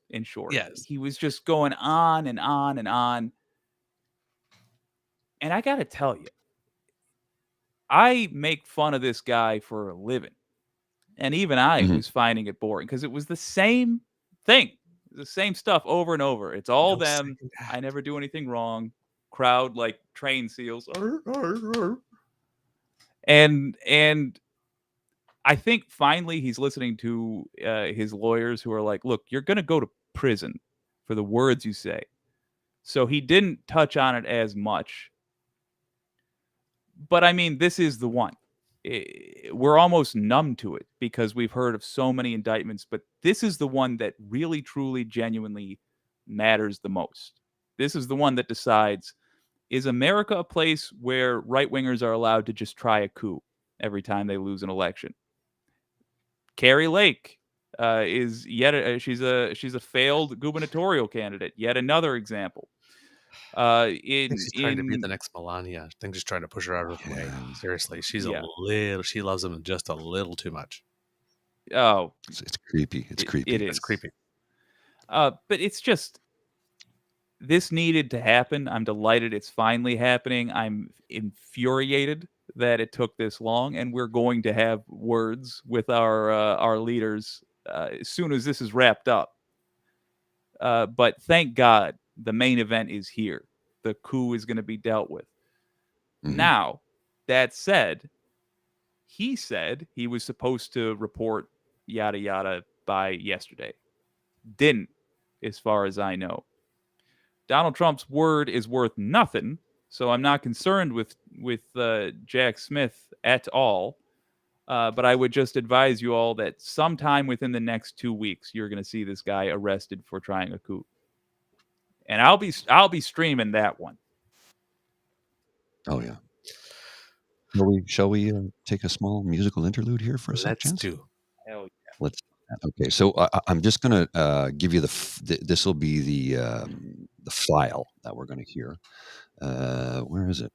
in short, he was just going on and on and on. And I got to tell you, I make fun of this guy for a living. And even I was finding it boring because it was the same thing, the same stuff over and over. It's all them. I never do anything wrong. Crowd like train seals. And I think finally he's listening to his lawyers who are like, look, you're going to go to prison for the words you say. So he didn't touch on it as much. But I mean, this is the one. We're almost numb to it because we've heard of so many indictments, but this is the one that really, truly, genuinely matters the most. This is the one that decides, is America a place where right-wingers are allowed to just try a coup every time they lose an election? Carrie Lake is she's a failed gubernatorial candidate. Yet another example. She's trying to be the next Melania. I think she's trying to push her out of the way. Seriously, she loves him just a little too much. Oh, it's creepy. It's creepy. It is. It's creepy. But it's just, this needed to happen. I'm delighted it's finally happening. I'm infuriated that it took this long, and we're going to have words with our leaders as soon as this is wrapped up. But thank God the main event is here. The coup is going to be dealt with. Now, that said, he said he was supposed to report yada yada by yesterday. Didn't, as far as I know. Donald Trump's word is worth nothing, so I'm not concerned with Jack Smith at all. But I would just advise you all that sometime within the next 2 weeks, you're going to see this guy arrested for trying a coup. And I'll be streaming that one. Oh yeah. Shall we take a small musical interlude here for a second? Let's do. Hell yeah. Let's. Okay, so I'm just gonna give you this will be the file that we're gonna hear. Where is it?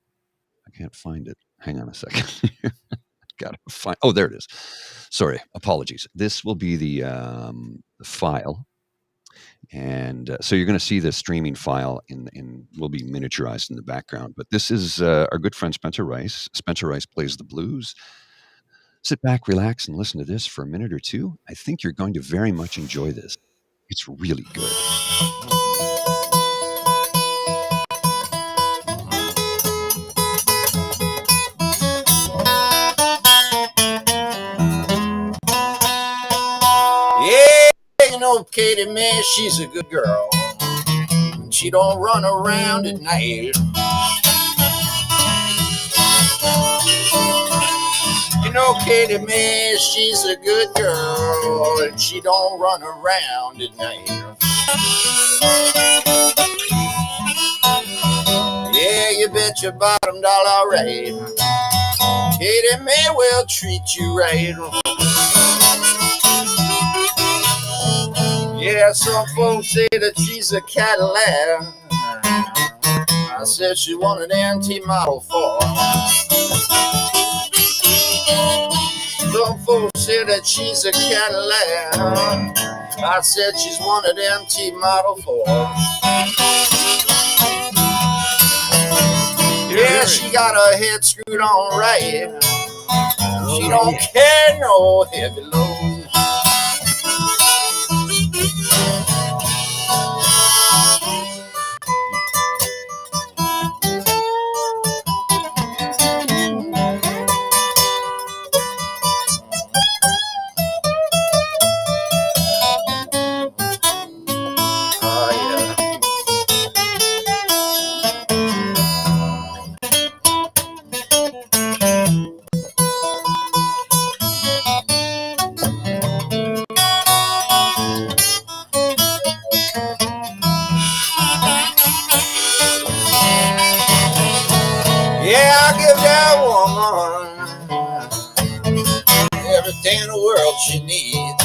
I can't find it. Hang on a second. Gotta find. Oh, there it is. Sorry, apologies. This will be the file. And so you're going to see the streaming file will be miniaturized in the background. But this is our good friend Spencer Rice. Spencer Rice plays the blues. Sit back, relax, and listen to this for a minute or two. I think you're going to very much enjoy this. It's really good. Katie, man, she's a good girl. she don't run around at night. You know, Katie Mae, she's a good girl, and she don't run around at night. Yeah, you bet your bottom dollar right. Katie Mae will treat you right. Yeah, some folks say that she's a Cadillac. I said she wanted an antique Model 4. Some folks say that she's a Cadillac. I said she's wanted an antique Model 4. Yeah, she got her head screwed on right. She don't care no heavy load. Yeah, I give that woman everything in the world she needs.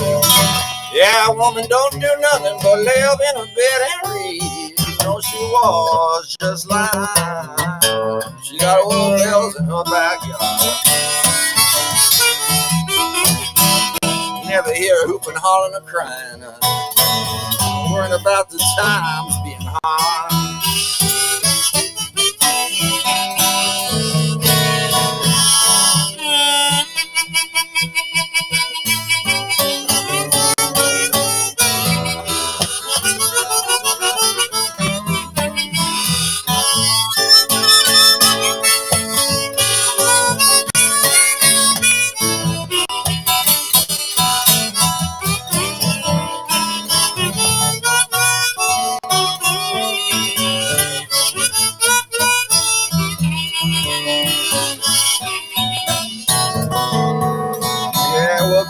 Yeah, a woman don't do nothing but lay up in her bed and read. You know she was just like she got old bells in her backyard. You never hear her hooping, hollering, or crying, worrying about the times being hard.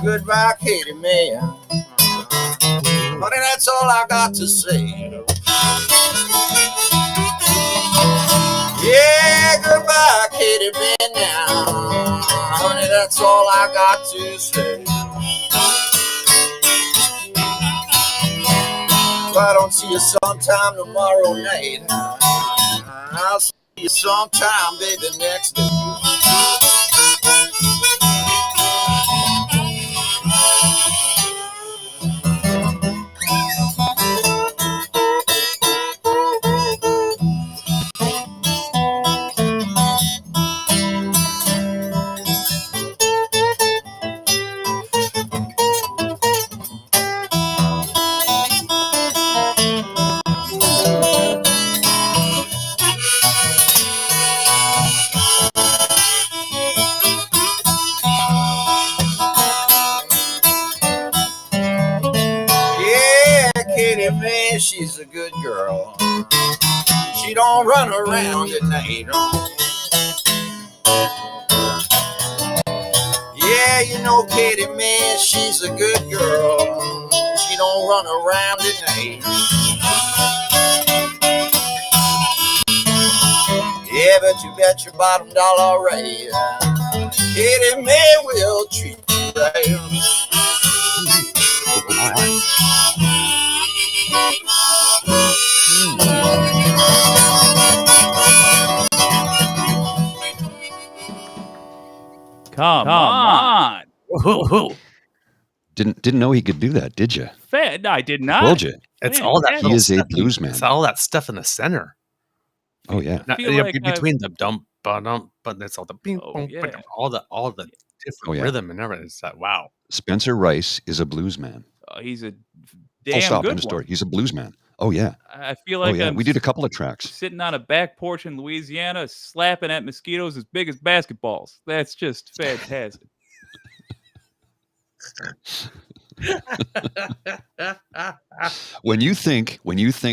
Goodbye, Katie Mae. Honey, that's all I got to say. Yeah, goodbye, Katie Mae now. Honey, that's all I got to say. If I don't see you sometime tomorrow night, I'll see you sometime, baby, next day. She's a good girl. She don't run around at night. Yeah, you know Katie Mae, she's a good girl. She don't run around at night. Yeah, but you bet your bottom dollar right. Katie Mae will treat you right. Come on. Whoa. Didn't know he could do that, did you? No, I did not. Told you. It's all that. He is a stuff, blues man. It's all that stuff in the center. Oh yeah. I feel like between the dump, but it's all the bing, yeah. all the different rhythm and everything. It's like, wow. Spencer Rice is a blues man. He's a Full damn stop good in the story. one. He's a blues man. Oh yeah. I feel like we did a couple of tracks. Sitting on a back porch in Louisiana, slapping at mosquitoes as big as basketballs. That's just fantastic. When you think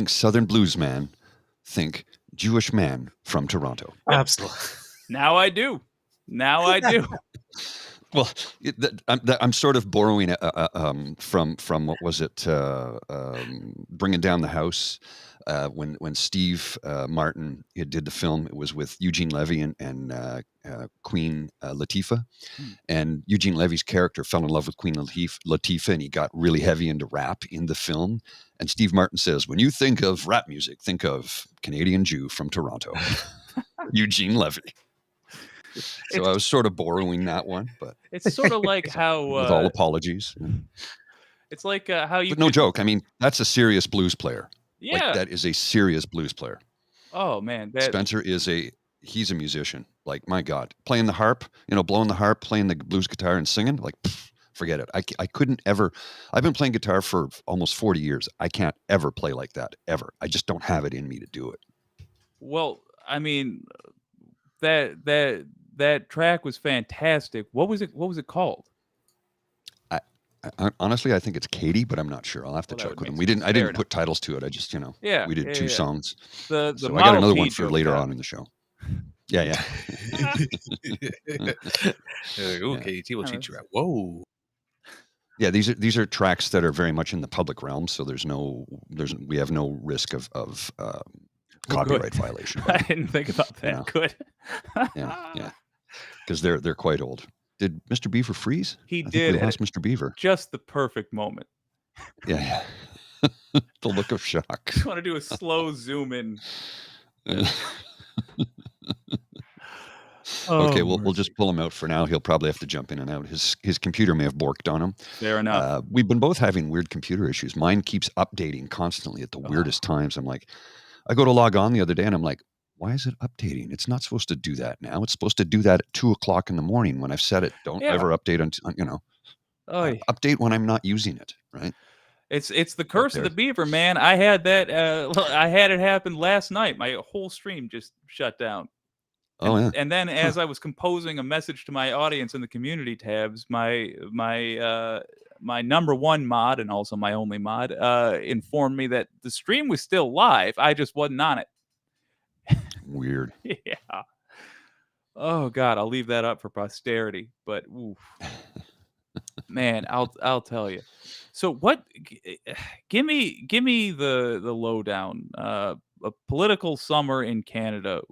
Southern blues man, think Jewish man from Toronto? Absolutely. Now I do. Well, I'm sort of borrowing from what was it? Bringing Down the House. When Steve Martin did the film, it was with Eugene Levy and Queen Latifah. And Eugene Levy's character fell in love with Queen Latifah, and he got really heavy into rap in the film. And Steve Martin says, when you think of rap music, think of Canadian Jew from Toronto, Eugene Levy. So I was sort of borrowing that one, but it's sort of like how with all apologies. It's like how you. But no joke. I mean, that's a serious blues player. Yeah, like, that is a serious blues player. Oh man, Spencer he's a musician. Like, my God, playing the harp, blowing the harp, playing the blues guitar and singing. Like, forget it. I couldn't ever. I've been playing guitar for almost 40 years. I can't ever play like that ever. I just don't have it in me to do it. Well, I mean, that track was fantastic. What was it called? Honestly, I think it's Katie, but I'm not sure. I'll have to check with him. I didn't put titles to it. I just, we did two songs. So I got another one for later on in the show. Yeah. Ooh, Katie will teach you out. Whoa. Yeah, these are tracks that are very much in the public realm, so we have no risk of copyright violation. I didn't think about that. Good. Yeah. Because they're quite old. Did Mr. Beaver freeze? He did. We lost Mr. Beaver. Just the perfect moment. Yeah. The look of shock. Just want to do a slow zoom in. Okay, we'll just pull him out for now. He'll probably have to jump in and out. His computer may have borked on him. Fair enough. We've been both having weird computer issues. Mine keeps updating constantly at the weirdest times. I'm like, I go to log on the other day and I'm like, why is it updating? It's not supposed to do that now. It's supposed to do that at 2:00 in the morning when I've set it. Don't ever update update when I'm not using it. Right. It's the curse of the Beaver, man. I had that. I had it happen last night. My whole stream just shut down. And then as I was composing a message to my audience in the community tabs, my number one mod and also my only mod informed me that the stream was still live. I just wasn't on it. Weird. Yeah. Oh God, I'll leave that up for posterity. But oof. Man, I'll tell you. So what? Give me the lowdown. A political summer in Canada.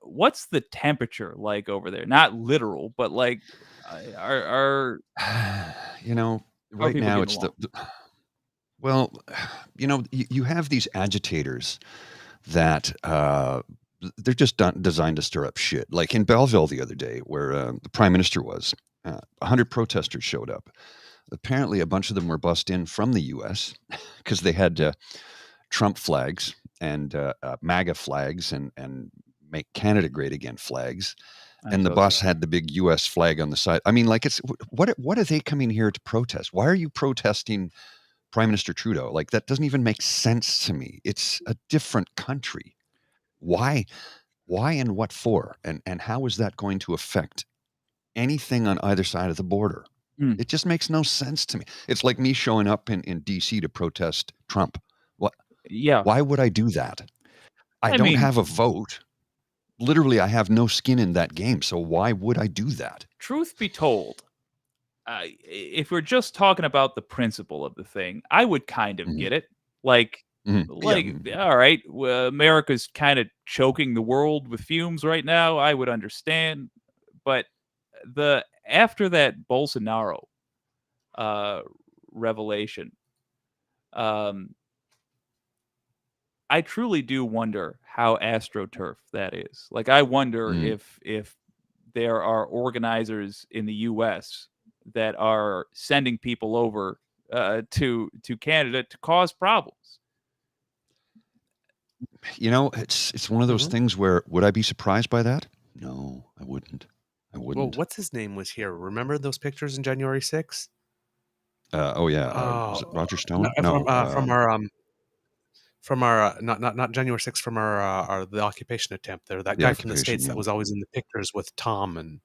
What's the temperature like over there? Not literal, but like, are right now it's you have these agitators that they're just designed to stir up shit. Like in Belleville the other day, where the prime minister was, 100 protesters showed up. Apparently, a bunch of them were bussed in from the U.S. because they had Trump flags and MAGA flags and Make Canada Great Again flags. And the bus had the big U.S. flag on the side. I mean, like, it's what are they coming here to protest? Why are you protesting Prime Minister Trudeau? Like, that doesn't even make sense to me. It's a different country. Why and what for? And how is that going to affect anything on either side of the border? It just makes no sense to me. It's like me showing up in D.C. to protest Trump. What? Yeah. Why would I do that? I don't have a vote. Literally, I have no skin in that game. So why would I do that? Truth be told, if we're just talking about the principle of the thing, I would kind of get it. Like, all right, America's kind of choking the world with fumes right now. I would understand. But after that Bolsonaro revelation, I truly do wonder how AstroTurf that is. Like, I wonder if there are organizers in the U.S. that are sending people over to Canada to cause problems. It's one of those things where, would I be surprised by that? No, I wouldn't. Well, what's his name was here? Remember those pictures in January 6th? Was it Roger Stone? From our not January 6th, from our the occupation attempt there. That guy from the States that was always in the pictures with Tom and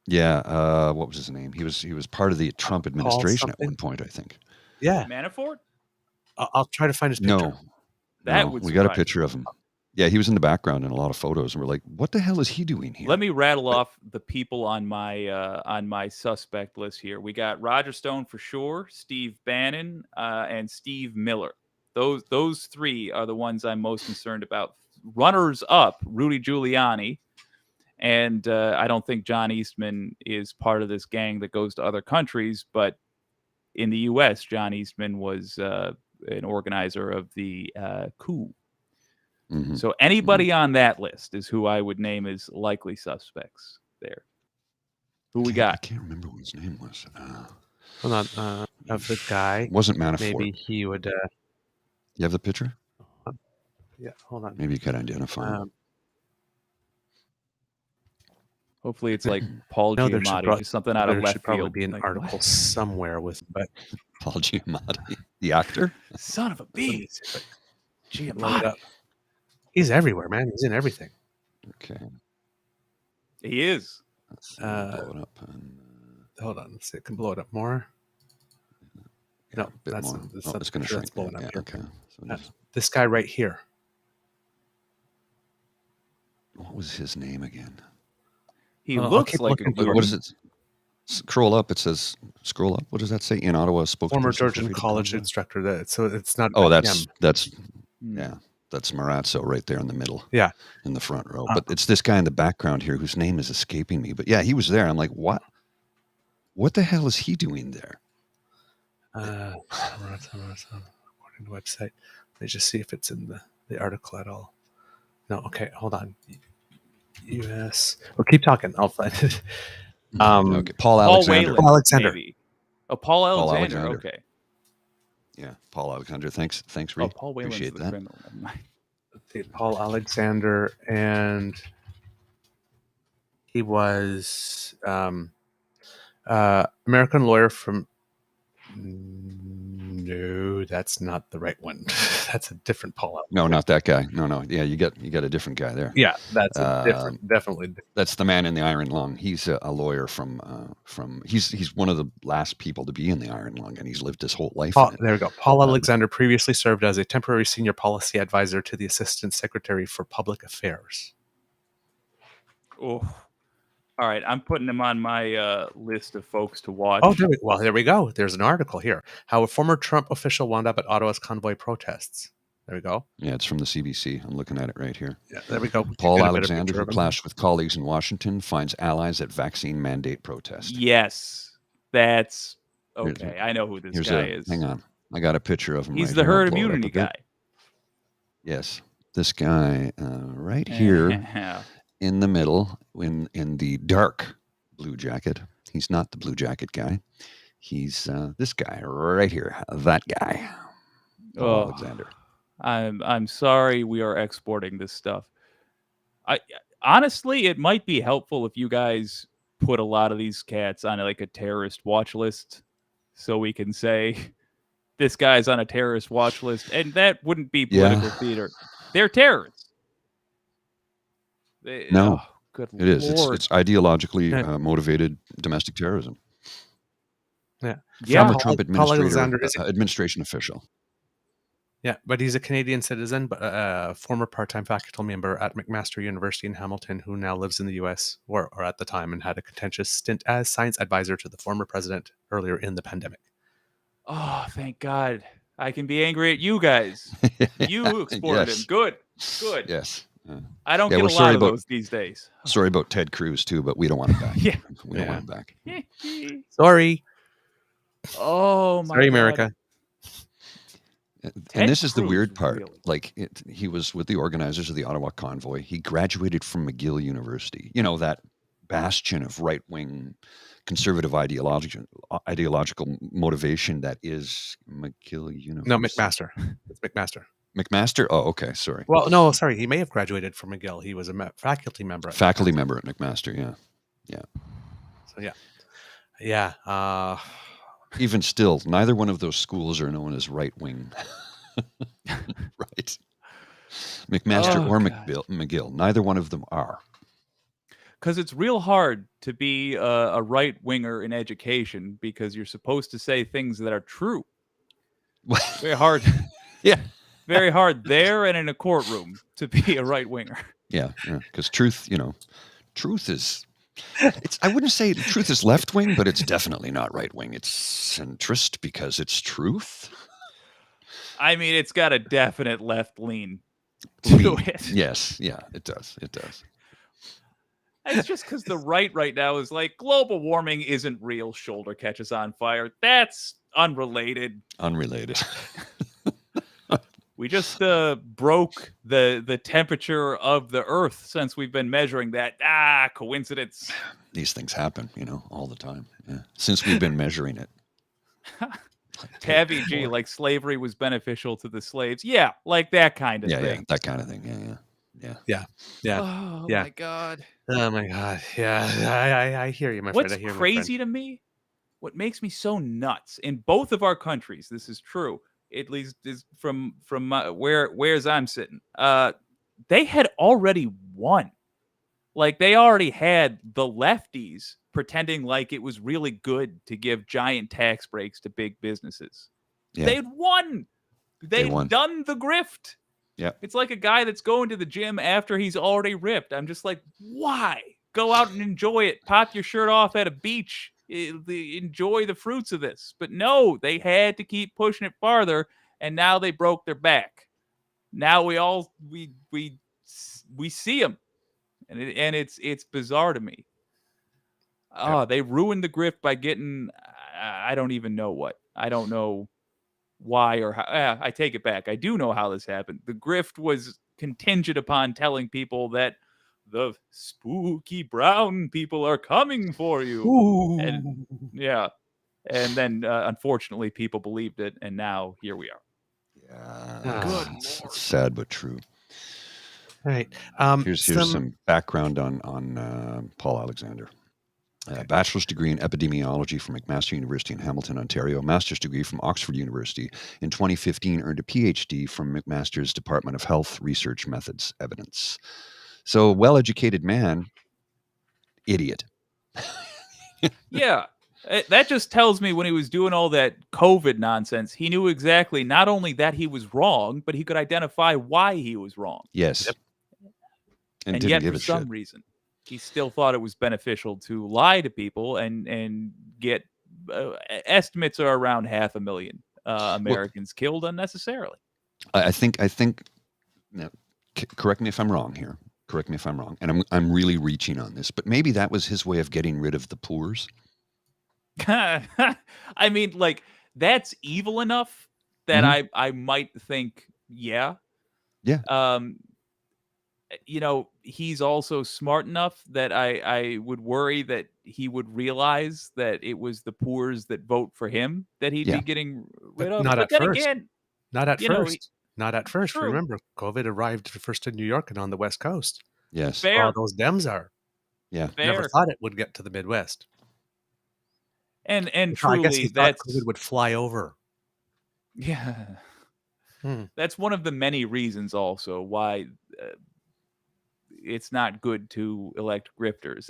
what was his name? He was part of the Trump administration at one point, I think. Yeah, Manafort. I'll try to find his picture. That No, would we got a surprise picture me. of him. Yeah, he was in the background in a lot of photos, and we're like, what the hell is he doing here? Let me rattle off the people on my suspect list here. We got Roger Stone for sure, Steve Bannon, and Steve Miller. Those three are the ones I'm most concerned about. Runners up, Rudy Giuliani, and I don't think John Eastman is part of this gang that goes to other countries, but in the U.S., John Eastman was an organizer of the coup. Mhm. So anybody on that list is who I would name as likely suspects there. Who we I got? can't remember what his name was. Hold on. Of the guy, Wasn't Manafort. maybe he would. You have the picture? Yeah, hold on. Maybe you could identify him. Hopefully it's like Paul No, there should Giamatti, prob- just something out of there left should probably field. be an Like, article somewhere with, but Paul Giamatti, the actor. Son of a let me bee. see if I can Giamatti. load it up. He's everywhere, man. He's in everything. Okay. He is. Let's blow it up. And, Hold on, let's see. I can blow it up more. yeah, No, a bit that's more. not- that's Oh, not it's going to sure shrink. that's blowing up Yeah, here. okay. So Uh, just- This guy right here. what was his name again? He I'll looks keep like a looking for good. What is it? Scroll up. It says, scroll up. What does that say? In Ottawa, spokesperson Former for Georgian freedom college convoy? instructor. So it's not. Oh, him. that's Hmm. yeah, that's Marazzo right there in the middle. Yeah. In the front row. But it's this guy in the background here whose name is escaping me. But yeah, he was there. I'm like, what? What the hell is he doing there? According to the website. Let me just see if it's in the article at all. No, okay, hold on. U.S. Well, keep talking. I'll find it. Okay, Paul Paul Alexander. Whelan. Paul Alexander. Maybe. Oh, Paul Alexander. Alexander. Okay. Yeah, Paul Alexander. Thanks, Oh, Reed. Paul Whelan's Appreciate the that. criminal. Never mind. Let's see, Paul Alexander, and he was American lawyer from. No, that's not the right one. That's a different Paul Alexander. No, not that guy. No. Yeah, you got a different guy there. Yeah, that's a different, definitely. That's the man in the iron lung. He's a lawyer from he's one of the last people to be in the iron lung, and he's lived his whole life. Paul, in it. there we go. Paul Alexander previously served as a temporary senior policy advisor to the Assistant Secretary for Public Affairs. Oh. All right, I'm putting him on my list of folks to watch. Oh, there we go. There's an article here. How a former Trump official wound up at Ottawa's convoy protests. There we go. Yeah, it's from the CBC. I'm looking at it right here. Yeah, there we go. Paul Get a better Alexander, picture who of him. clashed with colleagues in Washington, finds allies at vaccine mandate protest. Yes, that's Here's okay. I know who this Here's guy a is. hang on. I got a picture of him. He's right the here. I'll herd blow it up immunity a bit. guy. Yes, this guy right here in the middle, in the dark blue jacket. He's not the blue jacket guy. He's this guy right here. That guy. Paul Alexander. I'm sorry we are exporting this stuff. I honestly, it might be helpful if you guys put a lot of these cats on like a terrorist watch list, so we can say this guy's on a terrorist watch list, and that wouldn't be political theater. They're terrorists. No. Good It is. Lord. It's ideologically motivated domestic terrorism. Yeah. From Paul- a Trump Paul Alexander administration official. Yeah, but he's a Canadian citizen, but a former part-time faculty member at McMaster University in Hamilton, who now lives in the U.S. or at the time, and had a contentious stint as science advisor to the former president earlier in the pandemic. Oh, thank God. I can be angry at you guys. You exported him. Good. Yes. I don't Yeah, get we're a sorry lot of about- those these days. Sorry about Ted Cruz too, but we don't want him back. Yeah. We don't want him back. Sorry. Oh, my Sorry, God. America. And Ted this is the Cruz, weird part. really? Like he was with the organizers of the Ottawa convoy. He graduated from McGill University. You know, that bastion of right-wing conservative ideological motivation that is McGill University. No, McMaster. It's McMaster. McMaster? Oh, okay. Sorry. Well, no, sorry. He may have graduated from McGill. He was a faculty member. Faculty member at McMaster, yeah. So, yeah. Yeah. Even still, neither one of those schools are known as right-wing. Right. McMaster or God. McGill. Neither one of them are. Because it's real hard to be a right winger in education because you're supposed to say things that are true. Very hard. Yeah. very hard there and in a courtroom to be a right winger. Yeah, because truth is. I wouldn't say truth is left wing, but it's definitely not right wing. It's centrist because it's truth. I mean, it's got a definite left lean to it. Yes, yeah, it does. It does. It's just because the right now is like, global warming isn't real. Shoulder catches on fire. That's unrelated. Unrelated. We just broke the temperature of the Earth since we've been measuring that. Coincidence. These things happen, all the time. Yeah. Since we've been measuring it. Tabby G, like slavery was beneficial to the slaves. Yeah, like that kind of thing. Yeah, that kind of thing. Yeah. Oh Yeah. my God. Oh my God. Yeah, I hear you, my friend. What's I hear you, my crazy to me, what makes me so nuts in both of our countries, this is true, at least is from where's I'm sitting. They had already won. Like they already had the lefties pretending like it was really good to give giant tax breaks to big businesses. Yeah. They'd won. They'd won. done the grift. Yeah. It's like a guy that's going to the gym after he's already ripped. I'm just like, why? Go out and enjoy it. Pop your shirt off at a beach. Enjoy the fruits of this. But no, they had to keep pushing it farther, and now they broke their back. Now we see them, and it's bizarre to me. Oh, they ruined the grift by getting I don't even know what. I don't know why or how. I take it back. I do know how this happened. The grift was contingent upon telling people that the spooky brown people are coming for you. Ooh. And yeah. And then unfortunately people believed it, and now here we are. Yeah. Good. It's sad but true. Right. Here's some background on Paul Alexander. Bachelor's degree in epidemiology from McMaster University in Hamilton, Ontario. Master's degree from Oxford University. In 2015, earned a PhD from McMaster's Department of Health Research Methods Evidence. So, well-educated man, idiot. Yeah. That just tells me when he was doing all that COVID nonsense, he knew exactly not only that he was wrong, but he could identify why he was wrong. Yes. Yep. And yet, give for a some shit. reason, he still thought it was beneficial to lie to people and get estimates are around 500,000 Americans killed unnecessarily. I think. Now, correct me if I'm wrong here. Correct me if I'm wrong, and I'm really reaching on this, but maybe that was his way of getting rid of the poors. I mean, like that's evil enough that I might think, yeah. He's also smart enough that I would worry that he would realize that it was the poors that vote for him that he'd be getting rid of. Not But at then first. again, Not at first. Not at first. True. Remember, COVID arrived first in New York and on the West Coast. Yes. fair. All those Dems are. Yeah. Fair. Never thought it would get to the Midwest. And I guess truly, he thought that's COVID would fly over. yeah. Hmm. That's one of the many reasons also why it's not good to elect grifters,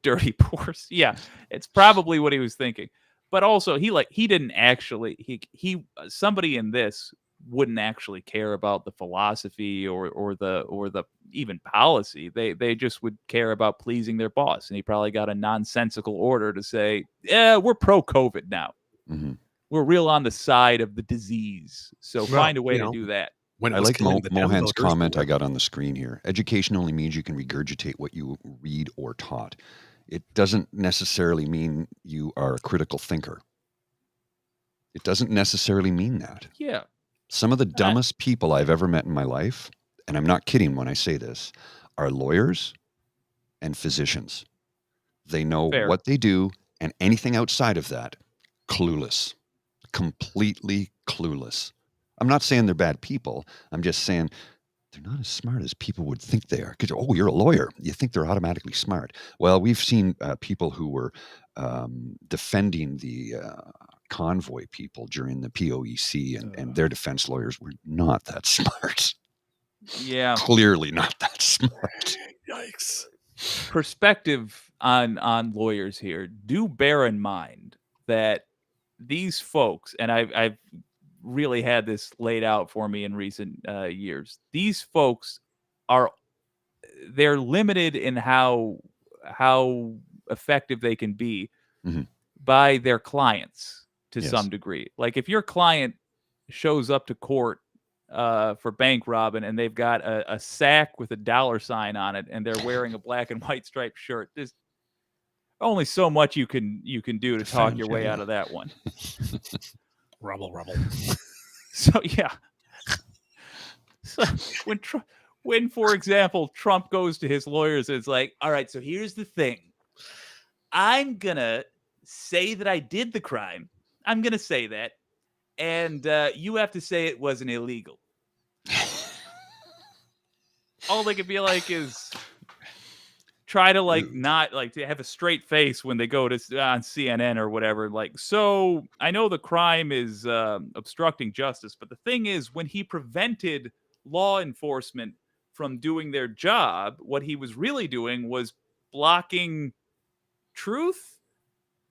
dirty poors. Yeah, it's probably what he was thinking. But also, he didn't actually he somebody in this wouldn't actually care about the philosophy or the even policy. They just would care about pleasing their boss, and he probably got a nonsensical order to say, "Yeah, we're pro COVID now. Mm-hmm. We're real on the side of the disease. So find a way to do that." When it I was like killing the Dem Mohan's voters, comment I got on the screen here. Education only means you can regurgitate what you read or taught. It doesn't necessarily mean you are a critical thinker. It doesn't necessarily mean that. Yeah. Some of the dumbest people I've ever met in my life, and I'm not kidding when I say this, are lawyers and physicians. They know what they do, and anything outside of that, clueless. Completely clueless. I'm not saying they're bad people. I'm just saying they're not as smart as people would think they are. Because, you're a lawyer. You think they're automatically smart. Well, we've seen people who were defending the convoy people during the POEC, and their defense lawyers were not that smart. Yeah. Clearly not that smart. Yikes. Perspective on lawyers here. Do bear in mind that these folks, and I've really had this laid out for me in recent years. These folks they're limited in how effective they can be by their clients to some degree. Like if your client shows up to court for bank robbing and they've got a sack with a $ on it and they're wearing a black and white striped shirt, there's only so much you can do to talk your way out of that one. Rubble. So yeah. So when, for example, Trump goes to his lawyers and it's like, all right, so here's the thing. I'm going to say that I did the crime. I'm going to say that. And you have to say it wasn't illegal. All they could be like is try to not to have a straight face when they go to on CNN or whatever. Like, so I know the crime is obstructing justice, but the thing is, when he prevented law enforcement from doing their job, what he was really doing was blocking truth,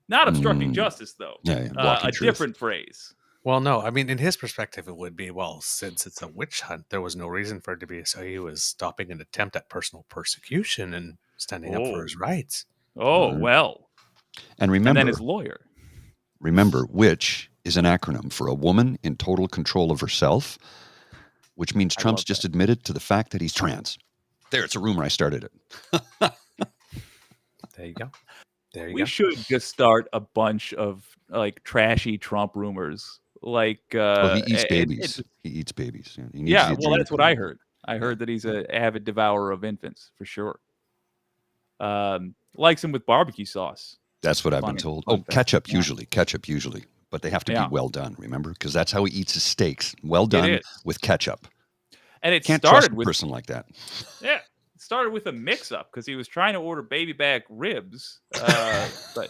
not obstructing justice, though. A truth. different phrase. Well, no, I mean, in his perspective, it would be, well, since it's a witch hunt, there was no reason for it to be. So he was stopping an attempt at personal persecution and standing up for his rights. Oh, well. And remember, then his lawyer. Remember, witch is an acronym for a woman in total control of herself, which means Trump's just admitted to the fact that he's trans. There, it's a rumor. I started it. There you go. We should just start a bunch of trashy Trump rumors. Like, well, he eats babies. He eats babies. Yeah, well, that's what I heard. I heard that he's an avid devourer of infants, for sure. Likes them with barbecue sauce. That's what I've been told. Oh, ketchup usually. But they have to be well done, remember? Because that's how he eats his steaks. Well done with ketchup. And it Can't started trust with a person like that. Yeah. It started with a mix-up because he was trying to order baby back ribs. But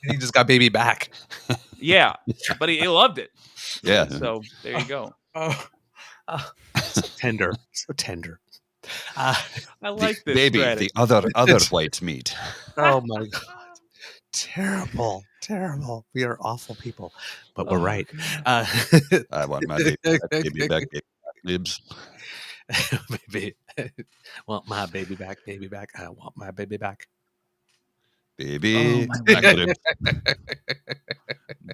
he just got baby back. Yeah, but he loved it. Yeah. So there you go. So tender. So tender. I like this baby, strategy. the other white meat. Oh my God. Terrible. We are awful people, but we're right. I want my baby back ribs. Baby, want my baby back. I want my baby back. Baby.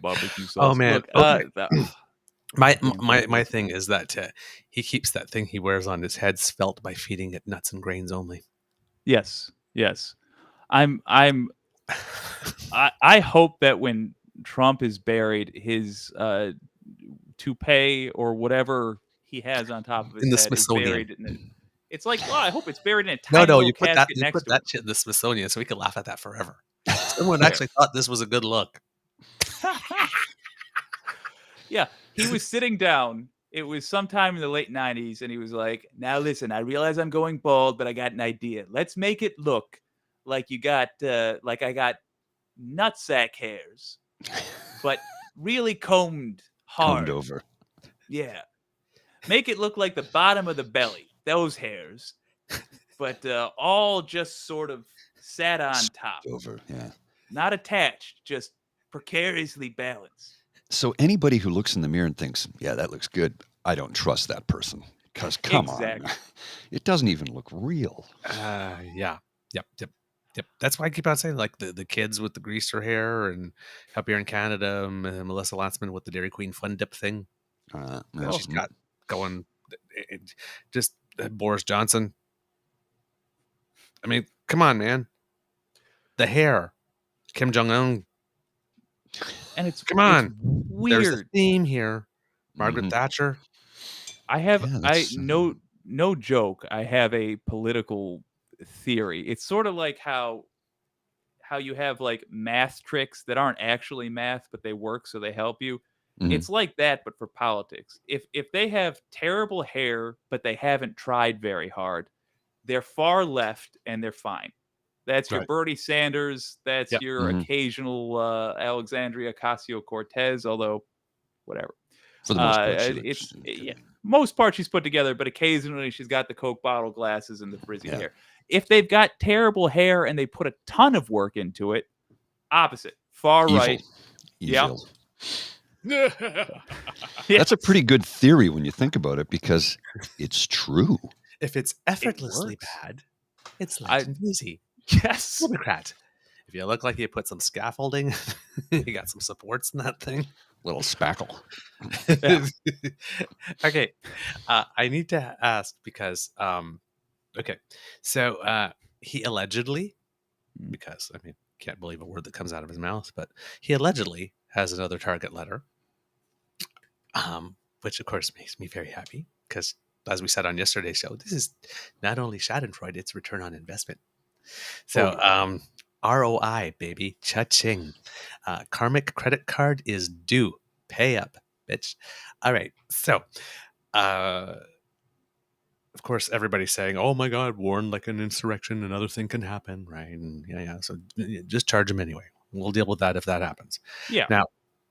Barbecue sauce. Oh man. Look, My thing is that he keeps that thing he wears on his head svelte by feeding it nuts and grains only. Yes. I hope that when Trump is buried, his toupee or whatever he has on top of his in the head Smithsonian. is buried in it. It's like, I hope it's buried in a tiny No, little you put casket next to that it. shit in the Smithsonian so we could laugh at that forever. Someone actually thought this was a good look. Yeah, he was sitting down. It was sometime in the late 90s, and he was like, now listen, I realize I'm going bald, but I got an idea. Let's make it look like you got, like I got nutsack hairs, but really combed hard. Combed over. Yeah. Make it look like the bottom of the belly, those hairs, but all just sort of sat on top. Over, yeah. Not attached, just precariously balanced. So anybody who looks in the mirror and thinks, yeah, that looks good, I don't trust that person. Because come on. It doesn't even look real. Yeah. Yep. That's why I keep on saying, like, the kids with the greaser hair, and up here in Canada, Melissa Lantzman with the Dairy Queen Fun Dip thing. She's got going. Just Boris Johnson. I mean, come on, man. The hair. Kim Jong-un. And it's come on. Weird. There's a theme here. Margaret Thatcher. I have no joke. I have a political theory. It's sort of like how you have like math tricks that aren't actually math, but they work, so they help you. Mm-hmm. It's like that, but for politics. If they have terrible hair, but they haven't tried very hard, they're far left and they're fine. That's your Bernie Sanders. That's your occasional Alexandria Ocasio-Cortez, although whatever. For the most part, most part she's put together, but occasionally she's got the Coke bottle glasses and the frizzy hair. If they've got terrible hair and they put a ton of work into it, opposite, far right. Yeah. That's a pretty good theory when you think about it, because it's true. If it's effortlessly works. bad, it's light and easy. Yes. Democrat. If you look like you put some scaffolding, you got some supports in that thing. Little spackle. Okay. I need to ask because, okay. So he allegedly, because I mean, can't believe a word that comes out of his mouth, but he allegedly has another target letter, which of course makes me very happy because, as we said on yesterday's show, this is not only Schadenfreude, it's return on investment. So, ROI, baby, cha-ching. Karmic credit card is due. Pay up, bitch. All right. So, of course, everybody's saying, oh my God, warn like an insurrection, another thing can happen, right? And yeah. So just charge them anyway. We'll deal with that if that happens. Yeah. Now,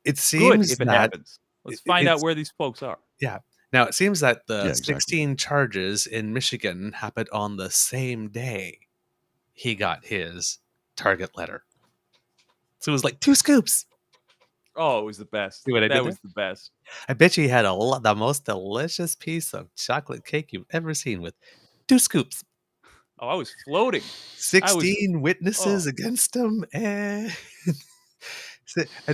it seems Good if it that happens. Let's find out where these folks are. Yeah. Now, it seems that the exactly. 16 charges in Michigan happened on the same day he got his target letter. So it was like 2 scoops. Oh, it was the best. See what I did That was there? the best. I bet you he had the most delicious piece of chocolate cake you've ever seen with 2 scoops. Oh, I was floating. 16 witnesses against him. And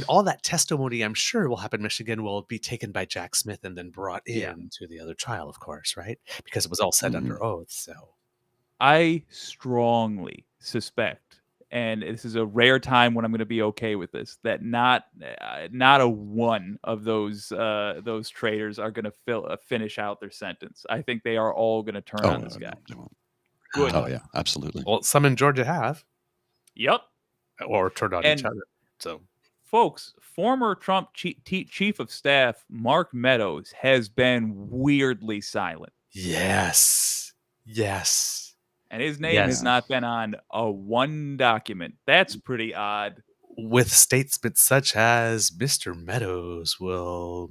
all that testimony, I'm sure, will happen in Michigan, will be taken by Jack Smith and then brought in to the other trial, of course, right? Because it was all said under oath. So I strongly suspect, and this is a rare time when I'm going to be okay with this, that not a one of those traitors are going to finish out their sentence. I think they are all going to turn on this guy. No, Good. Oh yeah, absolutely. Well, some in Georgia have. Yep. Or turned on each other. So, folks, former Trump chief of staff Mark Meadows has been weirdly silent. Yes. And his name has not been on a one document. That's pretty odd. With statements such as Mr. Meadows will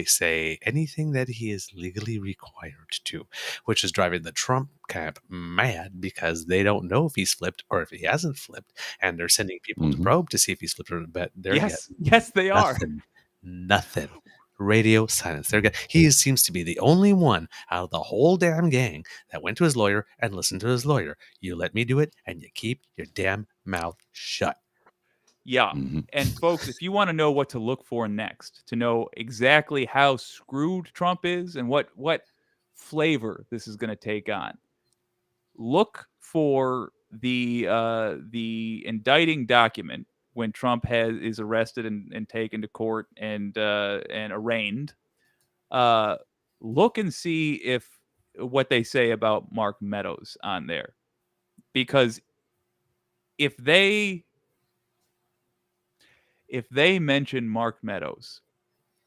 say anything that he is legally required to, which is driving the Trump camp mad because they don't know if he's flipped or if he hasn't flipped. And they're sending people to probe to see if he's flipped or not. Yes, they are. Nothing. Radio silence. He seems to be the only one out of the whole damn gang that went to his lawyer and listened to his lawyer. You let me do it and you keep your damn mouth shut. Yeah. And folks, if you want to know what to look for next, to know exactly how screwed Trump is and what flavor this is going to take on, look for the indicting document when Trump is arrested and taken to court and arraigned. Look and see if what they say about Mark Meadows on there, because if they mention Mark Meadows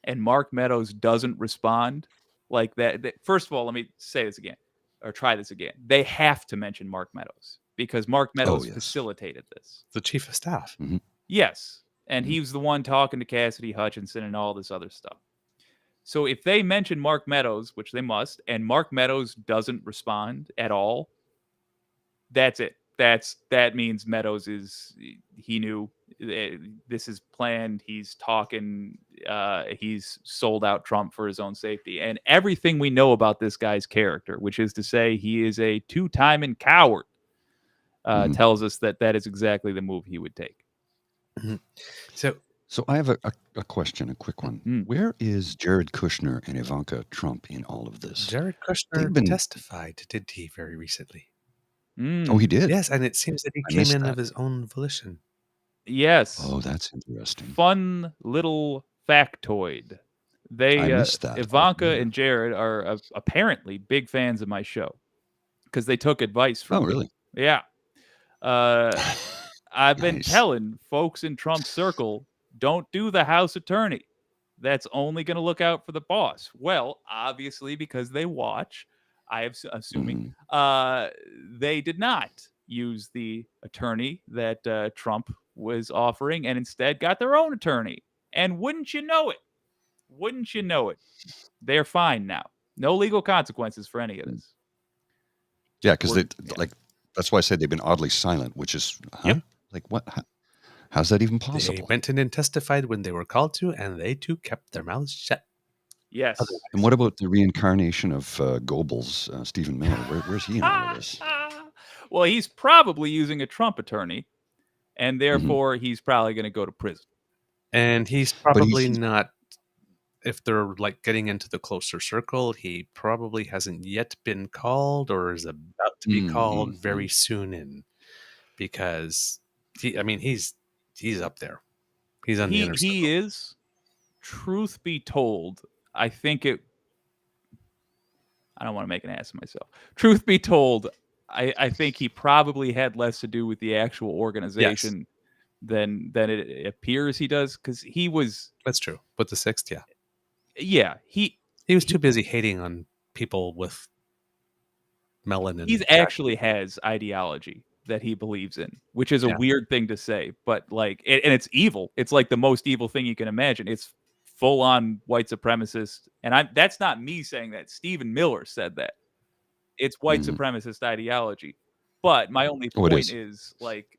and Mark Meadows doesn't respond like that, first of all, let me say this again or try this again. They have to mention Mark Meadows because Mark Meadows facilitated this. The chief of staff. Yes. And he was the one talking to Cassidy Hutchinson and all this other stuff. So if they mention Mark Meadows, which they must, and Mark Meadows doesn't respond at all, that's it. That means Meadows he knew this is planned. He's talking. He's sold out Trump for his own safety. And everything we know about this guy's character, which is to say he is a two-timing coward, tells us that is exactly the move he would take. So I have a question, a quick one. Where is Jared Kushner and Ivanka Trump in all of this? Jared Kushner testified, did he, very recently? Oh, he did? Yes, and it seems that he came in of his own volition. Yes. Oh, that's interesting. Fun little factoid. I missed that. Ivanka and Jared are apparently big fans of my show because they took advice from me. Really? Yeah. I've been telling folks in Trump's circle, don't do the House attorney. That's only going to look out for the boss. Well, obviously, because they watch, I am assuming, they did not use the attorney that Trump was offering and instead got their own attorney. And wouldn't you know it, they're fine now. No legal consequences for any of this. Yeah, because that's why I said they've been oddly silent, which is, like what? How's that even They possible? went in and testified when they were called to, and they too kept their mouths shut. Yes. And what about the reincarnation of Goebbels, Stephen Miller? Where's he in all of this? Well, he's probably using a Trump attorney, and Mm-hmm. therefore he's probably going to go to prison. And he's probably not, if they're like getting into the closer circle, he probably hasn't yet been called or is about to be called very soon in, because he's up there. He's on the inner circle. He is. Truth be told, I don't want to make an ass of myself. Truth be told, I think he probably had less to do with the actual organization than it appears he does, because he was. That's true. With the 6th, yeah. Yeah, he was too busy hating on people with melanin. He actually has ideology that he believes in, which is a weird thing to say, but like, and it's evil. It's like the most evil thing you can imagine. It's full on white supremacist, and that's not me saying that. Stephen Miller said that. It's white supremacist ideology. But my only point is like,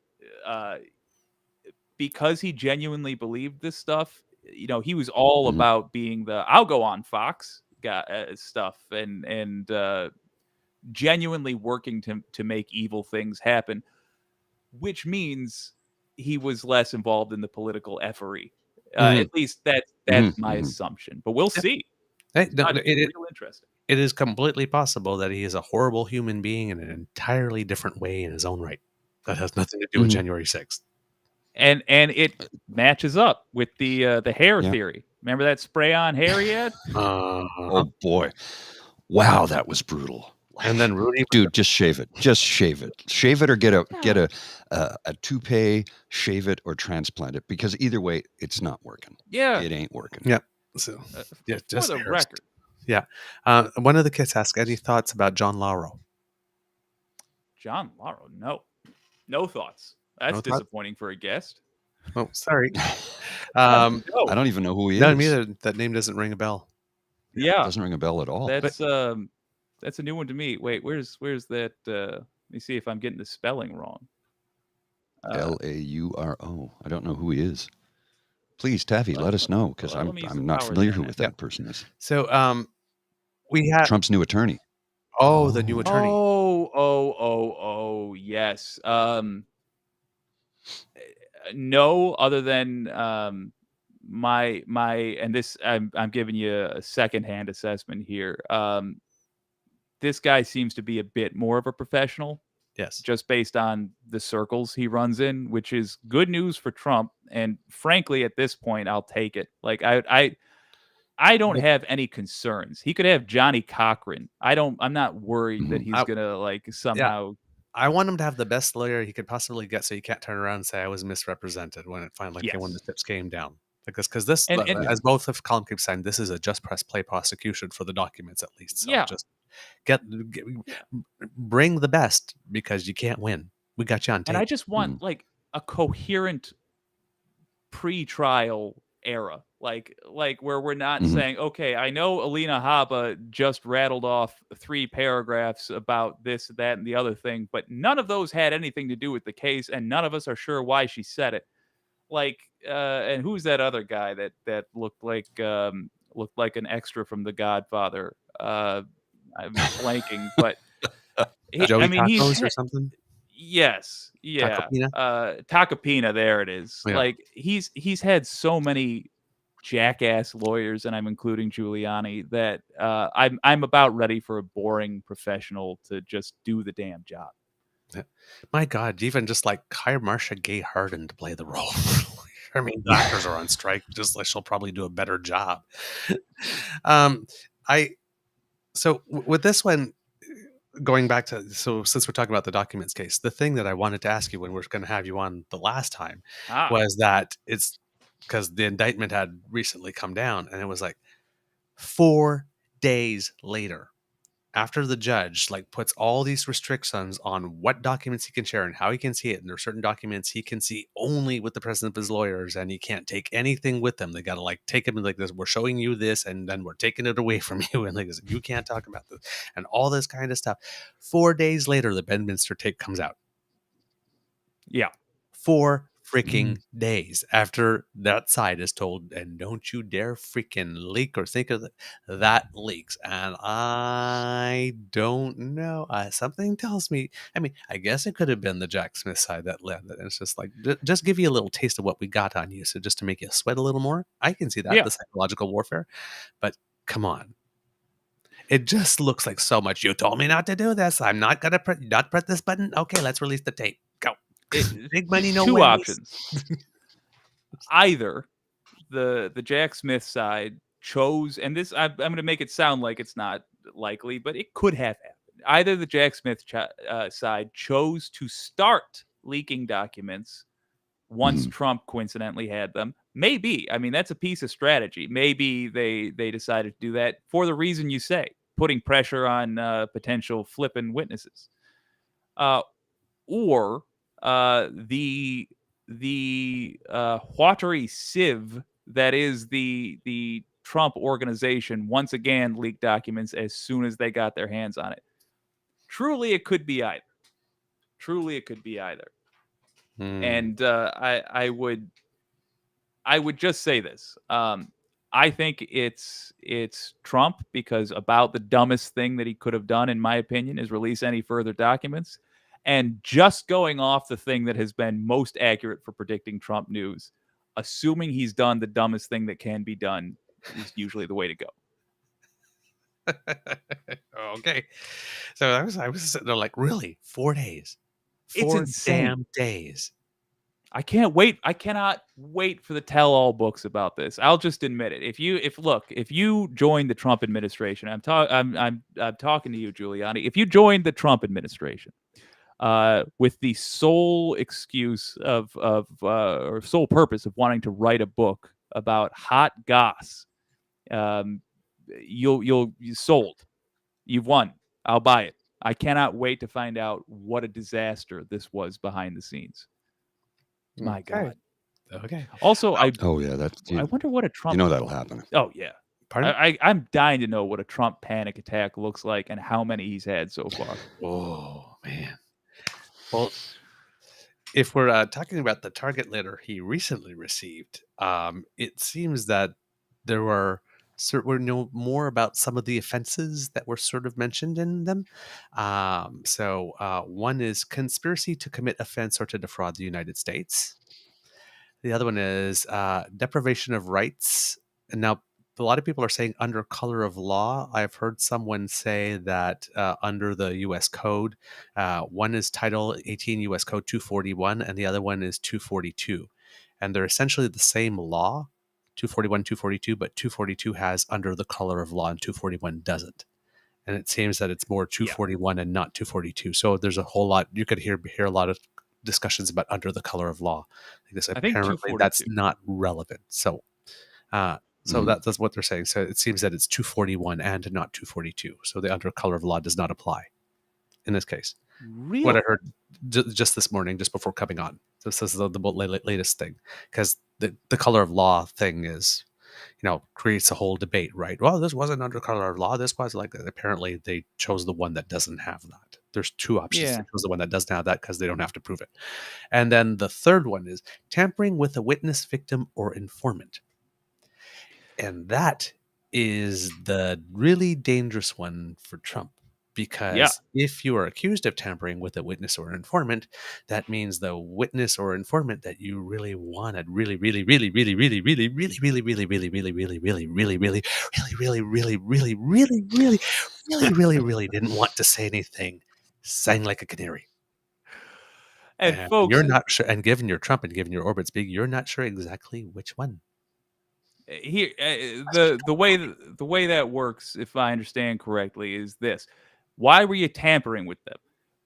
because he genuinely believed this stuff, he was all about being I'll go on Fox stuff and genuinely working to make evil things happen, which means he was less involved in the political effery. At least that's my assumption, but we'll see. It's real interesting. It is completely possible that he is a horrible human being in an entirely different way in his own right. That has nothing to do with January 6th. And it matches up with the hair theory. Remember that spray on hair he had? Oh boy. Wow, that was brutal. And then Rudy, dude, just shave it. Just shave it. Shave it, or get a toupee, shave it, or transplant it, because either way, it's not working. Yeah, it ain't working. Yeah. So just for the record. Yeah. One of the kids asked, any thoughts about John Lauro? John Lauro, no thoughts. That's disappointing for a guest. Oh, sorry. I don't even know who he is. No, me either. That name doesn't ring a bell. Yeah, it doesn't ring a bell at all. That's a new one to me. Wait, where's that? Let me see if I'm getting the spelling wrong. Lauro. I don't know who he is. Please, Taffy, let us know, because I'm not familiar with that person is. So we have Trump's new attorney. Oh, the new attorney. Oh, yes. No, other than my and this I'm giving you a secondhand assessment here. This guy seems to be a bit more of a professional. Yes. Just based on the circles he runs in, which is good news for Trump. And frankly, at this point, I'll take it. Like I don't have any concerns. He could have Johnny Cochran. I'm not worried that he's gonna like somehow. Yeah. I want him to have the best lawyer he could possibly get, so he can't turn around and say I was misrepresented when it finally came, when the chips came down. Because this, as both of column keeps saying, this is a just press play prosecution for the documents, at least. So just bring the best, because you can't win. We got you on tape. And I just want like a coherent pre-trial era, like where we're not saying, okay, I know Alina Habba just rattled off 3 paragraphs about this, that, and the other thing, but none of those had anything to do with the case, and none of us are sure why she said it. Like, and who's that other guy that looked like an extra from The Godfather? I'm blanking, but Joey Tacos or something. Yes, yeah, Tacopina. There it is. Yeah. Like he's had so many jackass lawyers, and I'm including Giuliani, that I'm about ready for a boring professional to just do the damn job. Yeah. My God, even just like hire Marcia Gay Harden to play the role. I mean, doctors are on strike. Just like she'll probably do a better job. So with this one, going back to, since we're talking about the documents case, the thing that I wanted to ask you when we're going to have you on the last time was that it's because the indictment had recently come down, and it was like 4 days later, after the judge like puts all these restrictions on what documents he can share and how he can see it, and there are certain documents he can see only with the presence of his lawyers, and he can't take anything with them. They got to like take him like this. We're showing you this, and then we're taking it away from you, and like this, you can't talk about this, and all this kind of stuff. 4 days later, the Bedminster tape comes out. Yeah, 4 freaking days after that side is told, and don't you dare freaking leak or think of that leaks. And I don't know. Something tells me, I mean, I guess it could have been the Jack Smith side that led it. It's just like, just give you a little taste of what we got on you. So just to make you sweat a little more. I can see that, Yeah. the psychological warfare. But come on. It just looks like so much. You told me not to do this. I'm not going to not press this button. Okay, let's release the tape. Go. Big money, no Two whammies. options. Either the Jack Smith side chose, and this I'm going to make it sound like it's not likely, but it could have happened. Either the Jack Smith side chose to start leaking documents once Trump coincidentally had them. Maybe. I mean, that's a piece of strategy. Maybe they decided to do that for the reason you say, putting pressure on potential flipping witnesses. Or the watery sieve that is the Trump organization once again leaked documents as soon as they got their hands on it. Truly, it could be either. And I would just say this. I think it's Trump, because about the dumbest thing that he could have done, in my opinion, is release any further documents. And just going off the thing that has been most accurate for predicting Trump news, assuming he's done the dumbest thing that can be done is usually the way to go. Okay. So I was sitting there like, really? 4 days? It's 4 insane. damn days. I can't wait. I cannot wait for the tell-all books about this. I'll just admit it. If you join the Trump administration, I'm talking to you, Giuliani. If you joined the Trump administration with the sole excuse or sole purpose of wanting to write a book about hot goss, you sold. You've won. I'll buy it. I cannot wait to find out what a disaster this was behind the scenes. My God. Okay. Also, I wonder what a Trump. That'll happen. Oh yeah. Pardon? I'm dying to know what a Trump panic attack looks like and how many he's had so far. Oh man. Well, if we're talking about the target letter he recently received, it seems that there were more about some of the offenses that were sort of mentioned in them. So one is conspiracy to commit offense or to defraud the United States. The other one is deprivation of rights. And now a lot of people are saying under color of law. I've heard someone say that under the U.S. Code, one is Title 18 U.S. Code 241, and the other one is 242. And they're essentially the same law, 241, 242, but 242 has under the color of law and 241 doesn't. And it seems that it's more 241 and not 242. So there's a whole lot. You could hear a lot of discussions about under the color of law. Because apparently that's not relevant. So that's what they're saying. So it seems that it's 241 and not 242. So the under color of law does not apply in this case. Really? What I heard just this morning, just before coming on. This is the latest thing, because the color of law thing is, creates a whole debate, right? Well, this wasn't under color of law. This was like that. Apparently, they chose the one that doesn't have that. There's two options. Yeah. They chose the one that doesn't have that because they don't have to prove it. And then the third one is tampering with a witness, victim, or informant. And that is the really dangerous one for Trump. Because if you are accused of tampering with a witness or an informant, that means the witness or informant that you really wanted really didn't want to say anything, sang like a canary. And folks, you're not sure. And given your Trump and given your orbit's big, you're not sure exactly which one. Here, the way that works, if I understand correctly, is this. Why were you tampering with them?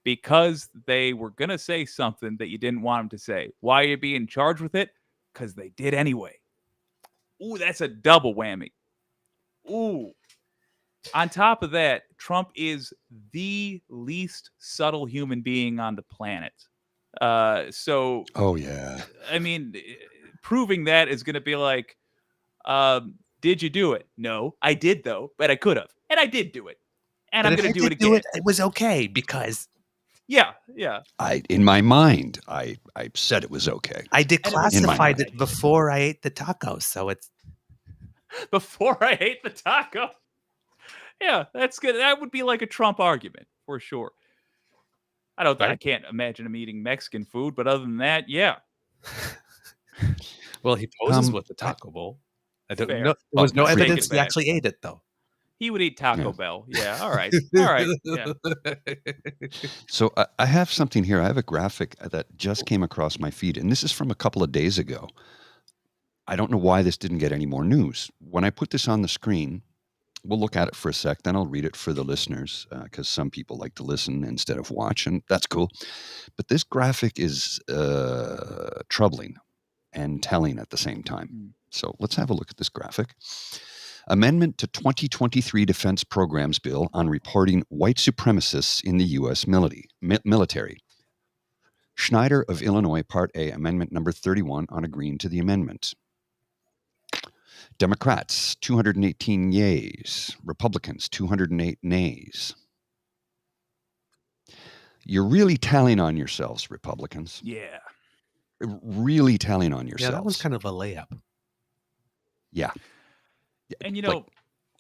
Because they were going to say something that you didn't want them to say. Why are you being charged with it? Because they did anyway. Ooh, that's a double whammy. Ooh. On top of that, Trump is the least subtle human being on the planet. So, oh, yeah. I mean, proving that is going to be like, did you do it? No, I did, though, but I could have. And I did do it. And I'm going to do it again. It was okay because Yeah. In my mind, I said it was okay. I was in my declassified mind. it before I ate the tacos, so it's Before I ate the taco. Yeah, that's good. That would be like a Trump argument for sure. I Right. can't imagine him eating Mexican food, but other than that, yeah. well, he poses with the taco bowl. I don't know. There was no I'll take evidence it he back. actually ate it, though. He would eat Taco Yeah. Bell. Yeah, all right. All right. Yeah. So I have something here. I have a graphic that just came across my feed, and this is from a couple of days ago. I don't know why this didn't get any more news. When I put this on the screen, we'll look at it for a sec, then I'll read it for the listeners, because some people like to listen instead of watch, and that's cool. But this graphic is troubling and telling at the same time. So let's have a look at this graphic. Amendment to 2023 Defense Programs Bill on reporting white supremacists in the U.S. military. Schneider of Illinois, Part A, Amendment number 31 on agreeing to the amendment. Democrats, 218 yeas. Republicans, 208 nays. You're really telling on yourselves, Republicans. Yeah. Really telling on yourselves. Yeah, that was kind of a layup. Yeah. And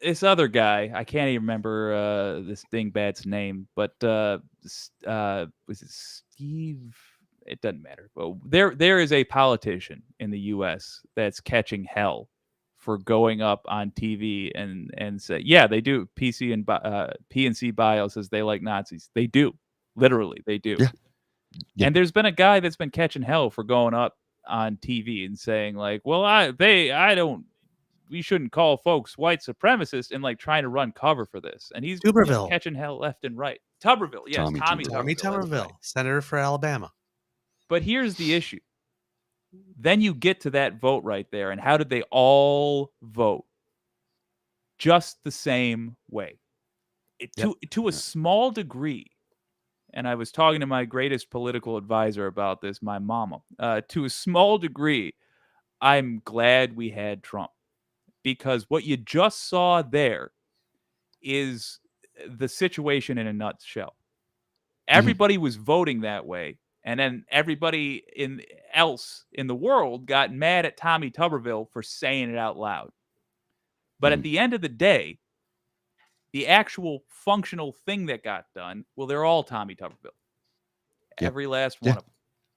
this other guy, I can't even remember this dingbat's name, but was it Steve? It doesn't matter. Well, there is a politician in the U.S. that's catching hell for going up on TV and say, yeah, they do. PNC Bio says they like Nazis. They do. Literally, they do. Yeah. Yeah. And there's been a guy that's been catching hell for going up on TV and saying like, well, we shouldn't call folks white supremacists, and like trying to run cover for this. And he's Tuberville. catching hell left and right. Tuberville, yes, Tommy Tommy Tuberville, Tuberville. Senator for Alabama. But here's the issue. Then you get to that vote right there, and how did they all vote? Just the same way. To a small degree, and I was talking to my greatest political advisor about this, my mama. To a small degree, I'm glad we had Trump. Because what you just saw there is the situation in a nutshell. Everybody was voting that way, and then everybody else in the world got mad at Tommy Tuberville for saying it out loud. But at the end of the day, the actual functional thing that got done, well, they're all Tommy Tuberville. Yep. Every last one of them.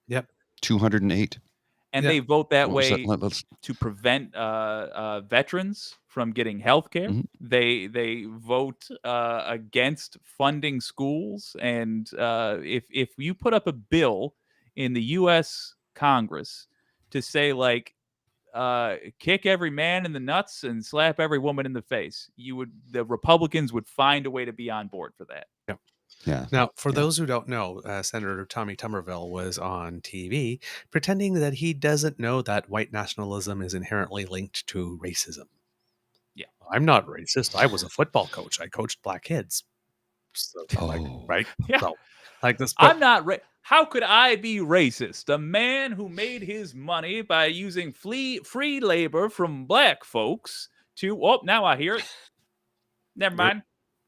Yep. 208. And they vote that way Let's to prevent veterans from getting health care. They vote against funding schools. And if you put up a bill in the U.S. Congress to say, like, kick every man in the nuts and slap every woman in the face, the Republicans would find a way to be on board for that. Yep. Yeah. Now, for those who don't know, Senator Tommy Tuberville was on TV pretending that he doesn't know that white nationalism is inherently linked to racism. Yeah. I'm not racist. I was a football coach. I coached black kids. So, right? Yeah. So, like this. I'm not how could I be racist? A man who made his money by using free labor from black folks to, now I hear it. Never mind.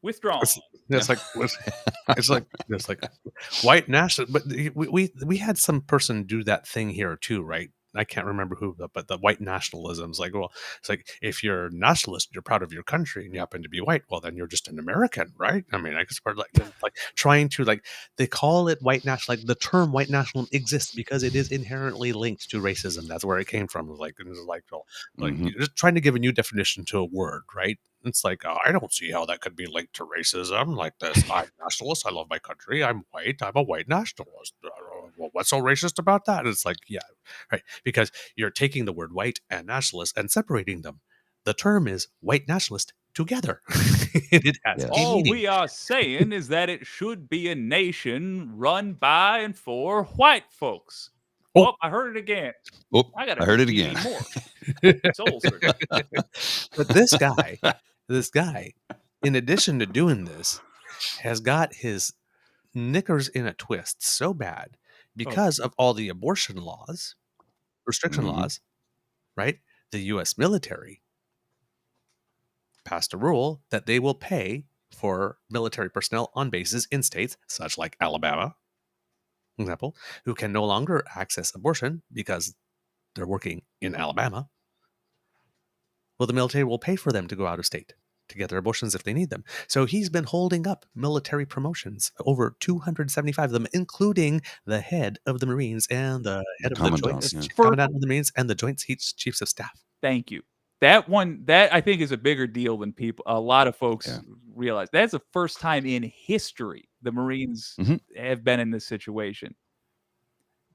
Withdrawn. It's like white national, but we had some person do that thing here too, right? I can't remember who, but the white nationalism is like, well, it's like if you're a nationalist, you're proud of your country, and you happen to be white, well, then you're just an American, right? I mean, I guess we're like trying to they call it white national, like the term white nationalism exists because it is inherently linked to racism. That's where it came from. You're just trying to give a new definition to a word, right? It's like, I don't see how that could be linked to racism like this. I'm a nationalist. I love my country. I'm white. I'm a white nationalist. Well, what's so racist about that? It's like, yeah, right. Because you're taking the word white and nationalist and separating them. The term is white nationalist together. It has all we are saying is that it should be a nation run by and for white folks. Oh, I heard it again. Oh, I heard it again. More. Soul searching. But this guy, in addition to doing this, has got his knickers in a twist so bad because of all the abortion laws, restriction laws, right? The U.S. military passed a rule that they will pay for military personnel on bases in states such like Alabama, example, who can no longer access abortion because they're working in Alabama, well, the military will pay for them to go out of state to get their abortions if they need them. So he's been holding up military promotions, over 275 of them, including the head of the Marines and the head of the commandant, Joint yeah. Commandant of the Marines and the Joint Chiefs of Staff. Thank you. That I think is a bigger deal than a lot of folks realize. That's the first time in history the Marines have been in this situation.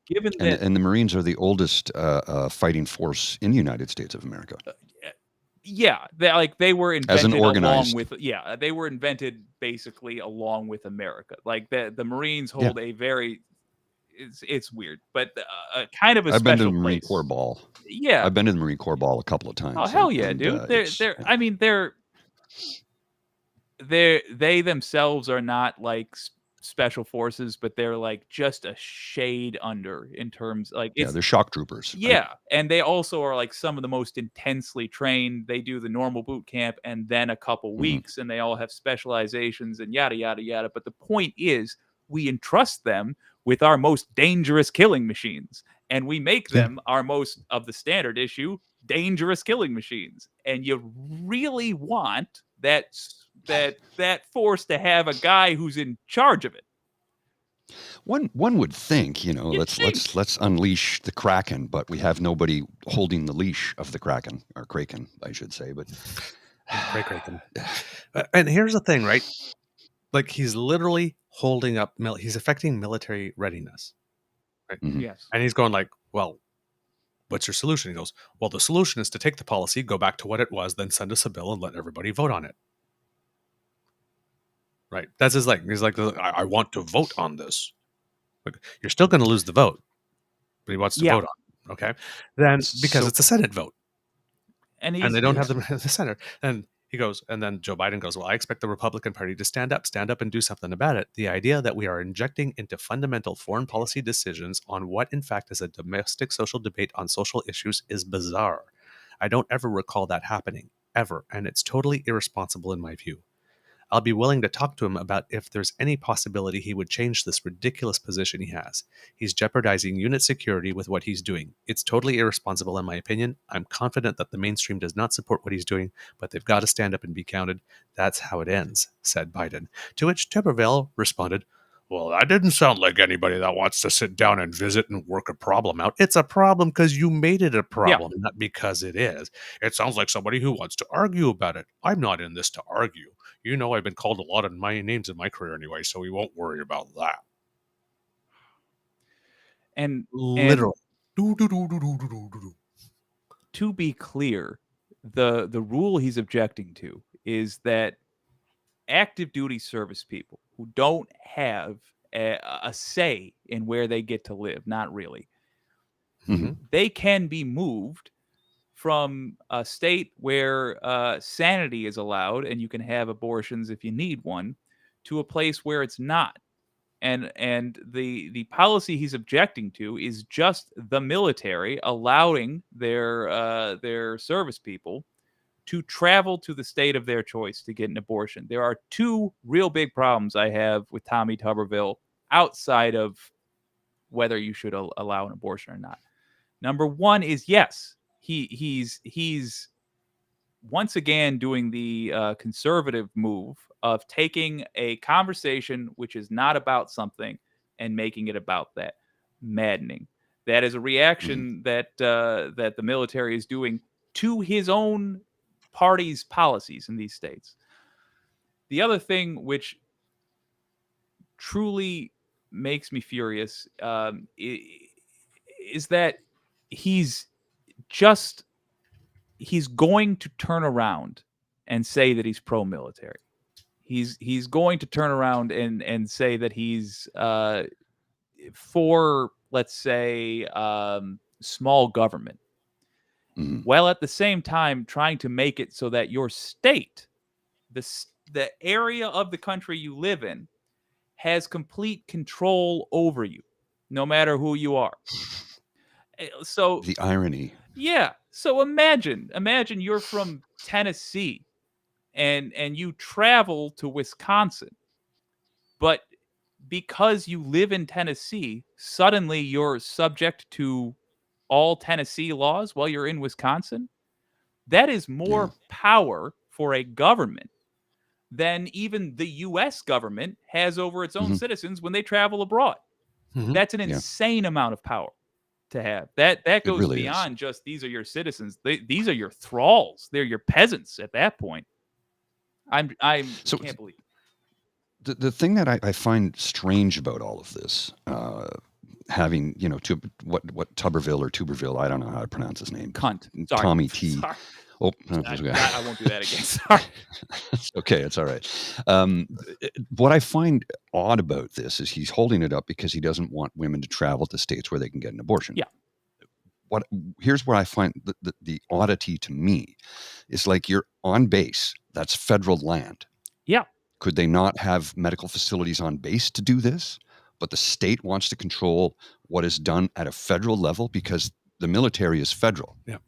Given that, and the Marines are the oldest fighting force in the United States of America. Yeah, they were invented as an organized, along with they were invented basically along with America. Like the Marines hold a very it's weird, but kind of a I've been to special the Marine place. Corps Ball. Yeah, I've been to the Marine Corps Ball a couple of times. Oh hell yeah, dude! I mean, they themselves are not like special forces, but they're like just a shade under in terms like they're shock troopers. Yeah, right? And they also are like some of the most intensely trained. They do the normal boot camp and then a couple weeks, and they all have specializations and yada yada yada. But the point is, we entrust them with our most dangerous killing machines, and we make them our most of the standard issue dangerous killing machines. And you really want that force to have a guy who's in charge of it. One would think, let's unleash the Kraken, but we have nobody holding the leash of the Kraken, or Kraken, I should say. But Kraken. And here's the thing, right? Like he's literally holding up. He's affecting military readiness, right? Yes. And he's going like, well, what's your solution? He goes, well, the solution is to take the policy, go back to what it was, then send us a bill and let everybody vote on it. Right. That's his like. He's like, I want to vote on this. Like, you're still going to lose the vote, but he wants to vote on it. Okay. Then because it's a Senate vote, and they don't have them in the Senate. And he goes, and then Joe Biden goes, well, I expect the Republican Party to stand up and do something about it. The idea that we are injecting into fundamental foreign policy decisions on what, in fact, is a domestic social debate on social issues is bizarre. I don't ever recall that happening, ever, and it's totally irresponsible in my view. I'll be willing to talk to him about if there's any possibility he would change this ridiculous position he has. He's jeopardizing unit security with what he's doing. It's totally irresponsible in my opinion. I'm confident that the mainstream does not support what he's doing, but they've got to stand up and be counted. That's how it ends, said Biden. To which Tuberville responded, well, that didn't sound like anybody that wants to sit down and visit and work a problem out. It's a problem because you made it a problem, not because it is. It sounds like somebody who wants to argue about it. I'm not in this to argue. You know, I've been called a lot of my names in my career anyway, so we won't worry about that. And literally. To be clear, the rule he's objecting to is that active duty service people who don't have a say in where they get to live, not really, they can be moved from a state where sanity is allowed and you can have abortions if you need one, to a place where it's not. And the policy he's objecting to is just the military allowing their service people to travel to the state of their choice to get an abortion. There are two real big problems I have with Tommy Tuberville outside of whether you should allow an abortion or not. Number one is, yes, he's once again doing the conservative move of taking a conversation which is not about something and making it about that. Maddening. That is a reaction that the military is doing to his own party's policies in these states. The other thing which truly makes me furious is that he's going to turn around and say that he's pro-military. He's going to turn around and say that he's for, let's say, small government. While at the same time trying to make it so that your state, the area of the country you live in, has complete control over you, no matter who you are. So the irony. Yeah. So imagine you're from Tennessee and you travel to Wisconsin, but because you live in Tennessee, suddenly you're subject to all Tennessee laws while you're in Wisconsin. That is more power for a government than even the U.S. government has over its own citizens when they travel abroad. That's an insane amount of power to have. That goes really beyond just these are your citizens. These are your thralls. They're your peasants at that point. I So can't believe. the thing that I find strange about all of this, having, to what Tuberville or Tuberville, I don't know how to pronounce his name. Cunt. Sorry. Tommy T. Sorry. Oh, I won't do that again. Sorry. Okay, it's all right. What I find odd about this is he's holding it up because he doesn't want women to travel to states where they can get an abortion. Yeah. Here's where I find the oddity to me is, like, you're on base. That's federal land. Yeah. Could they not have medical facilities on base to do this? But the state wants to control what is done at a federal level because the military is federal. Yeah.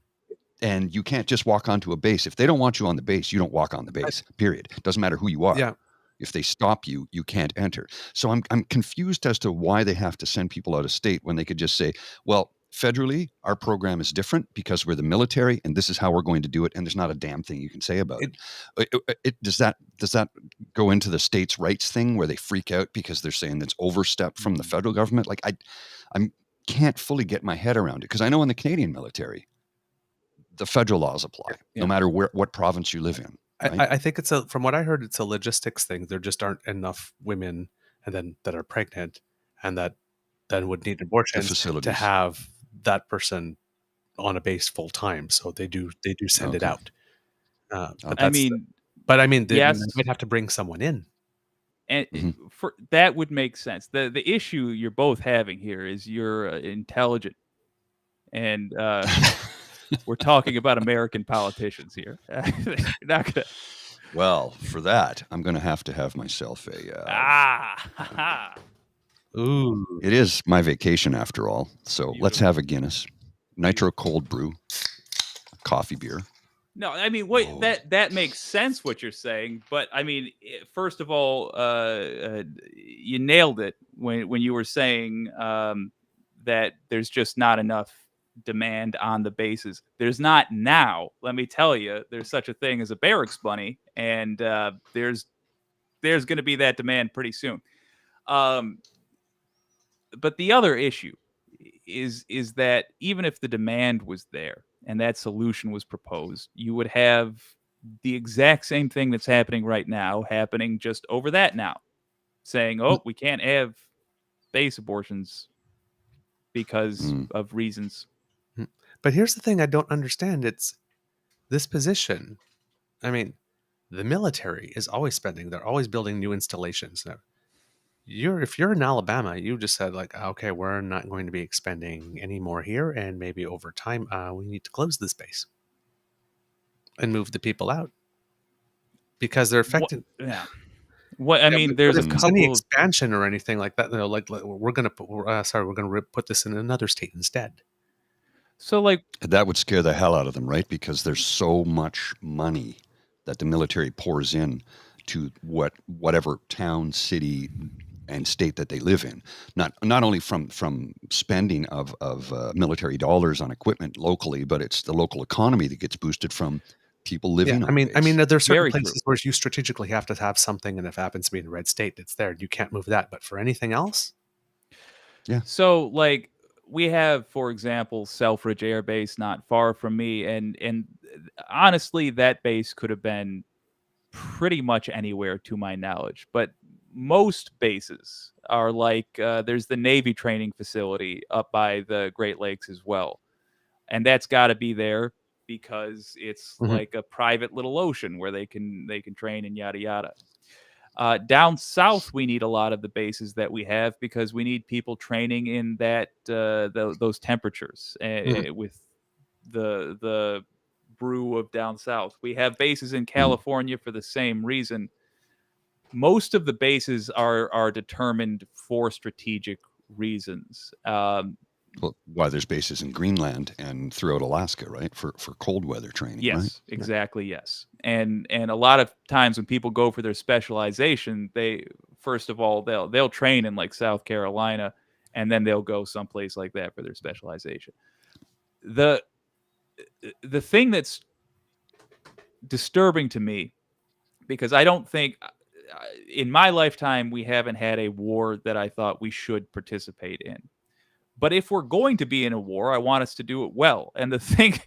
And you can't just walk onto a base. If they don't want you on the base, you don't walk on the base, period. It doesn't matter who you are. Yeah. If they stop you, you can't enter. So I'm confused as to why they have to send people out of state when they could just say, well, federally, our program is different because we're the military and this is how we're going to do it. And there's not a damn thing you can say about it. Does that go into the states' rights thing where they freak out because they're saying that's overstepped from the federal government? Like, I can't fully get my head around it because I know in the Canadian military, the federal laws apply no matter what province you live in. Right? I think from what I heard, it's a logistics thing. There just aren't enough women that are pregnant and that then would need abortions to have that person on a base full time. So they do send it out. But they yes, might have to bring someone in. And for that would make sense. The issue you're both having here is you're intelligent, and we're talking about American politicians here. You're not gonna... Well, for that, I'm going to have myself a. Ooh! It is my vacation after all, so let's have a Guinness, nitro cold brew, coffee beer. No, I mean, wait, that makes sense what you're saying, but I mean, first of all, you nailed it when you were saying that there's just not enough demand on the bases. There's not now. Let me tell you, there's such a thing as a barracks bunny, and there's going to be that demand pretty soon. But the other issue is that even if the demand was there and that solution was proposed, you would have the exact same thing that's happening right now happening just over that now, saying, "Oh, we can't have base abortions because of reasons." But here's the thing I don't understand. It's this position. I mean, the military is always spending. They're always building new installations. Now, if you're in Alabama, you just said, like, okay, we're not going to be expending any more here, and maybe over time we need to close this base and move the people out because they're affected. What I mean, there's any expansion or anything like that. Like we're going to put this in another state instead. So, like, that would scare the hell out of them, right? Because there's so much money that the military pours in to whatever town, city, and state that they live in. Not only from spending of military dollars on equipment locally, but it's the local economy that gets boosted from people living. I mean, there's certain places where you strategically have to have something, and if it happens to be in a red state, it's there. You can't move that. But for anything else, So, like, we have, for example, Selfridge Air Base not far from me, and honestly, that base could have been pretty much anywhere to my knowledge. But most bases are like, there's the Navy training facility up by the Great Lakes as well, and that's got to be there because it's like a private little ocean where they can train and yada yada. Down south, we need a lot of the bases that we have because we need people training in that those temperatures with the brew of down south. We have bases in California for the same reason. Most of the bases are determined for strategic reasons. Well, why there's bases in Greenland and throughout Alaska, right? For cold weather training, Yes, right? exactly. Yes, and a lot of times when people go for their specialization, they first of all they'll train in like South Carolina, and then they'll go someplace like that for their specialization. The thing that's disturbing to me, because I don't think in my lifetime we haven't had a war that I thought we should participate in. But if we're going to be in a war, I want us to do it well. And the thing,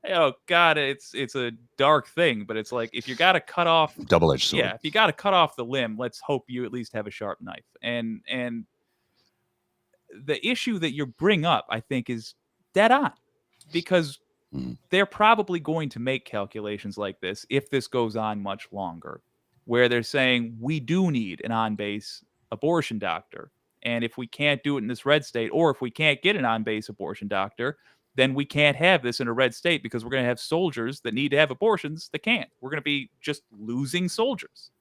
oh God, it's a dark thing, but it's like if you got to cut off, Double-edged sword. yeah, if you got to cut off the limb, let's hope you at least have a sharp knife. And the issue that you bring up, I think, is dead on, because they're probably going to make calculations like this if this goes on much longer, where they're saying we do need an on-base abortion doctor. And if we can't do it in this red state, or if we can't get an on-base abortion doctor, then we can't have this in a red state, because we're going to have soldiers that need to have abortions that can't. We're going to be just losing soldiers.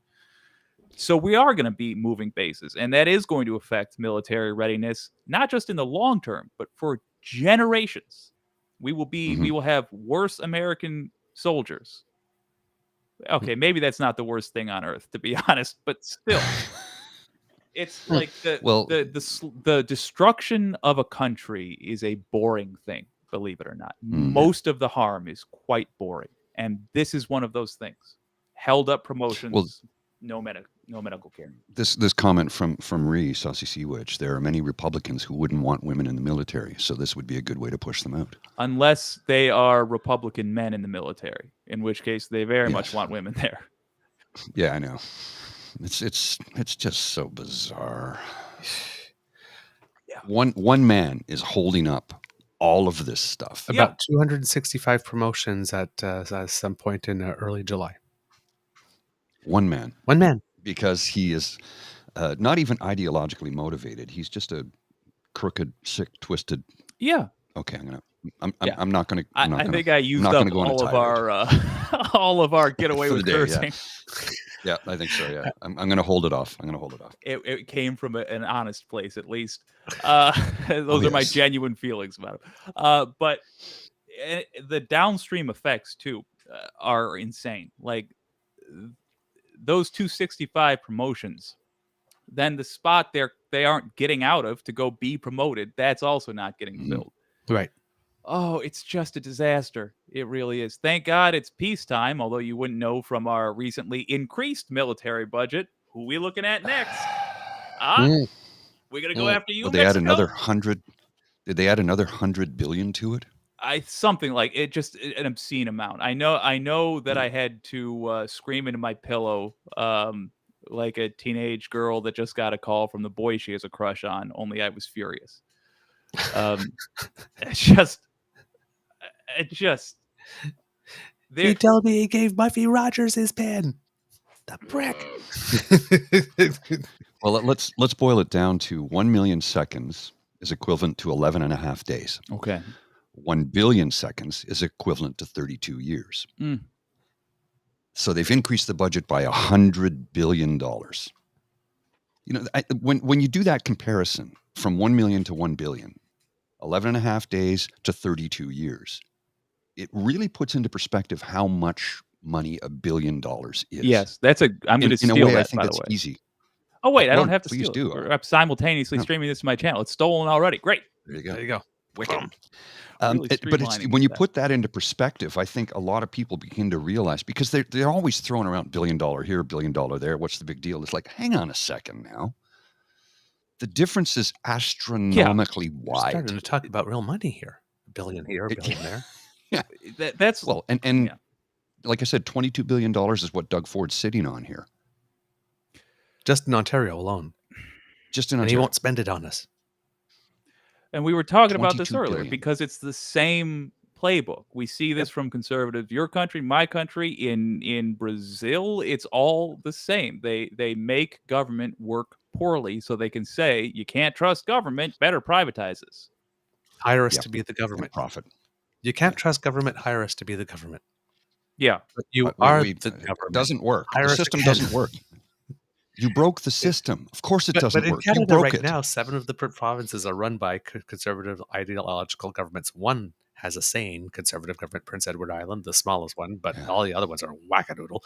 So we are going to be moving bases, and that is going to affect military readiness, not just in the long term, but for generations. We will have worse American soldiers. Okay, maybe that's not the worst thing on earth, to be honest, but still. It's like the destruction of a country is a boring thing, believe it or not. Most of the harm is quite boring, and this is one of those things. Held up promotions, no medical care. This comment from Ree, Saucy Sea Witch, there are many Republicans who wouldn't want women in the military, so this would be a good way to push them out. Unless they are Republican men in the military, in which case they very much want women there. Yeah, I know. It's just so bizarre. Yeah. One man is holding up all of this stuff. About 265 promotions at some point in early July. One man. Because he is not even ideologically motivated. He's just a crooked, sick, twisted. Yeah. Okay, I'm not going to. I think I used up all of our get away with cursing. Yeah, I think so. Yeah, I'm going to hold it off. It came from an honest place, at least. Those are my genuine feelings about it. But the downstream effects too are insane. Like those 265 promotions, then the spot they aren't getting out of to go be promoted, that's also not getting filled. Right. Oh, it's just a disaster. It really is. Thank God it's peacetime, although you wouldn't know from our recently increased military budget who we looking at next. We're going to go after you, Mexico? They add another 100. Did they add another 100 billion to it? Something like it, just an obscene amount. I know that I had to scream into my pillow like a teenage girl that just got a call from the boy she has a crush on, only I was furious. He told me he gave Buffy Rogers his pen. The prick. Well, let's boil it down to 1 million seconds is equivalent to 11.5 days. Okay. 1 billion seconds is equivalent to 32 years. So they've increased the budget by $100 billion. You know, when you do that comparison from 1 million to 1 billion, 11.5 days to 32 years, it really puts into perspective how much money $1 billion is. Yes, I'm going to steal in a way, that, I think by that's the way. easy. Oh, wait, I don't have to please steal do. it. I'm simultaneously streaming this to my channel. It's stolen already. Great. There you go. Wicked. Really But when you put that into perspective, I think a lot of people begin to realize, because they're always throwing around $1 billion here, $1 billion there. What's the big deal? It's like, hang on a second now. The difference is astronomically wide. We're starting to talk about real money here. $1 billion here, $1 billion there. Yeah, that's well, and like I said, $22 billion is what Doug Ford's sitting on here, just in Ontario alone. And he won't spend it on us. And we were talking about this earlier because it's the same playbook. We see this from conservative, your country, my country, in Brazil. It's all the same. They make government work poorly so they can say you can't trust government, better privatize this. Hire us to be the government. Profit. You can't trust government, hire us to be the government. Yeah. But you are the government. It doesn't work. The system doesn't work. You broke the system. Of course it doesn't But in work. You Canada broke right it. now, 7 of the provinces are run by conservative ideological governments. One has a sane conservative government, Prince Edward Island, the smallest one, but all the other ones are wackadoodle.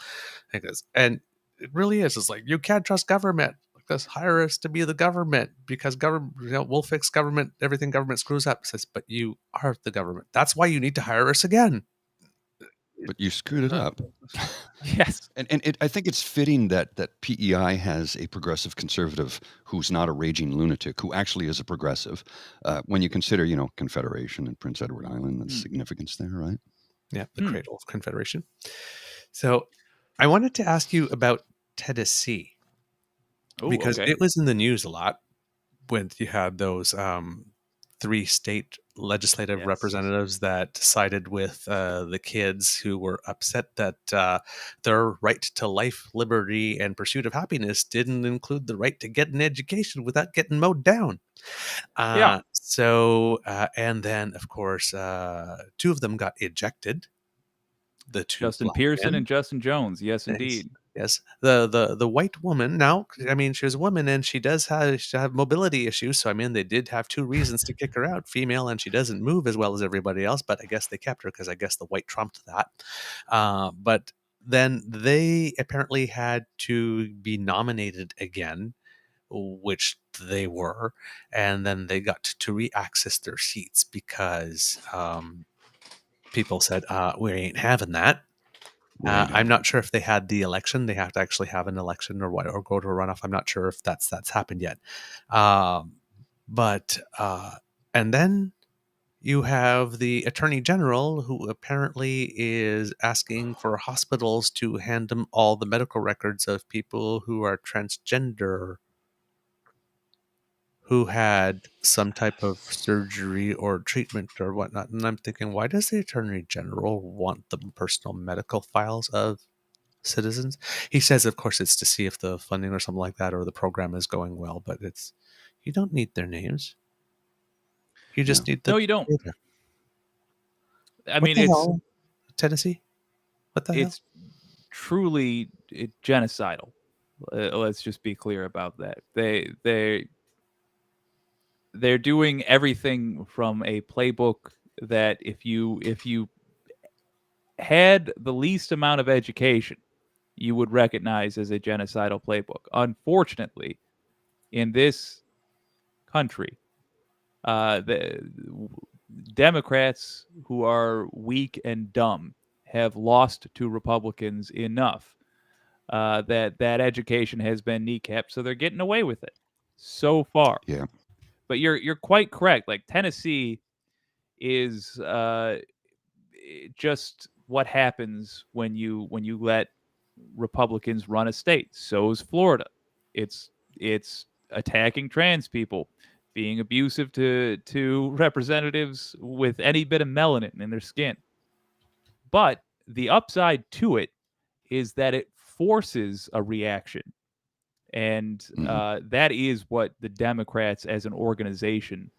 And it really is. It's like, you can't trust government. Just hire us to be the government because government, we'll fix government. Everything government screws up. It says, but you are the government. That's why you need to hire us again. But you screwed it up. Yes. And I think it's fitting that PEI has a progressive conservative who's not a raging lunatic, who actually is a progressive. When you consider, Confederation and Prince Edward Island, the significance there, right? Yeah, the cradle of Confederation. So I wanted to ask you about Tennessee. Because it was in the news a lot when you had those 3 state legislative representatives that sided with the kids who were upset that their right to life, liberty, and pursuit of happiness didn't include the right to get an education without getting mowed down. So, and then, of course, 2 of them got ejected. The 2 Justin Pearson and Justin Jones. Yes, indeed. Yes. The white woman, now, I mean, she was a woman and she does have mobility issues. So, I mean, they did have 2 reasons to kick her out, female, and she doesn't move as well as everybody else. But I guess they kept her because I guess the white trumped that. But then they apparently had to be nominated again, which they were. And then they got to re-access their seats because people said, we ain't having that. I'm not sure if they had the election. They have to actually have an election or go to a runoff. I'm not sure if that's happened yet. But and then you have the Attorney General, who apparently is asking for hospitals to hand them all the medical records of people who are transgender, who had some type of surgery or treatment or whatnot. And I'm thinking, why does the Attorney General want the personal medical files of citizens? He says, of course, it's to see if the funding or something like that or the program is going well, but you don't need their names. You just need the... No, you don't. data. I mean, it's Tennessee. What the hell? It's truly genocidal. Let's just be clear about that. They're doing everything from a playbook that if you had the least amount of education, you would recognize as a genocidal playbook. Unfortunately, in this country, the Democrats who are weak and dumb have lost to Republicans enough that education has been kneecapped, so they're getting away with it so far. Yeah. But you're quite correct. Like, Tennessee is just what happens when you let Republicans run a state. So is Florida. It's attacking trans people, being abusive to representatives with any bit of melanin in their skin. But the upside to it is that it forces a reaction. And that is what the Democrats as an organization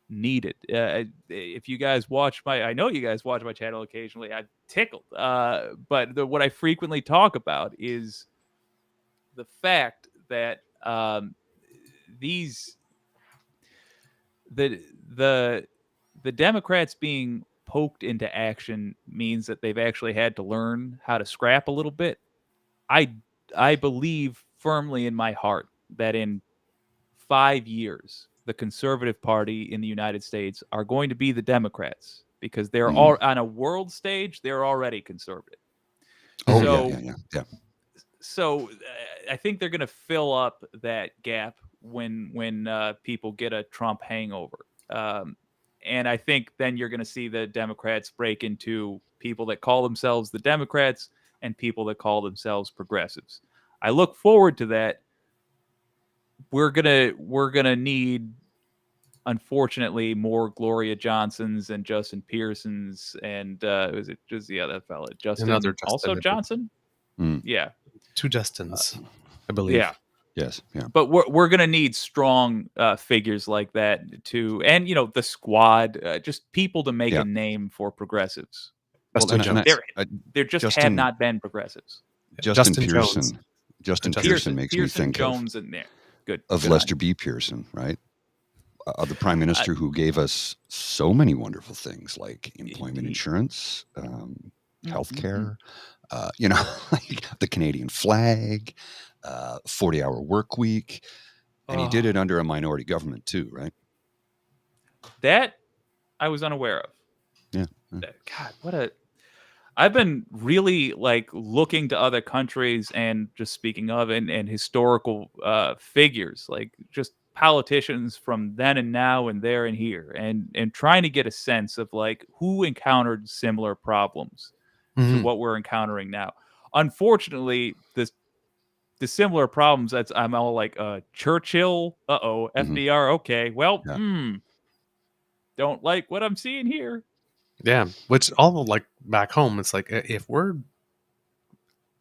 needed. If you guys watch I know you guys watch my channel occasionally, I'm tickled. But what I frequently talk about is the fact that the Democrats being poked into action means that they've actually had to learn how to scrap a little bit. I believe firmly in my heart that in 5 years, the Conservative Party in the United States are going to be the Democrats, because they're all on a world stage. They're already conservative. Yeah. So I think they're going to fill up that gap when people get a Trump hangover. And I think then you're going to see the Democrats break into people that call themselves the Democrats and people that call themselves progressives. I look forward to that. We're gonna need, unfortunately, more Gloria Johnsons and Justin Pearsons and was it just the other fella, Justin? Another Justin, also Johnson. Yeah, 2 Justins, I believe. Yeah. Yes. Yeah. But we're gonna need strong figures like that too, and the squad, just people to make a name for progressives. There just have not been progressives. Justin Justin Pearson. Jones. Justin Justin Pearson makes me Pearson, think Jones, and there. Good. of Good Lester on B. Pearson, right? The prime minister who gave us so many wonderful things like employment Indeed. insurance, you. healthcare, like the Canadian flag, 40-hour work week. And he did it under a minority government too, right? That I was unaware of. Yeah. God, what a... I've been really like looking to other countries and just speaking of and historical figures, like just politicians from then and now and there and here, and trying to get a sense of like who encountered similar problems to what we're encountering now. Unfortunately, the similar problems, I'm all like Churchill, FDR, okay, well, Yeah. don't like what I'm seeing here. Yeah, which all like back home, it's like if we're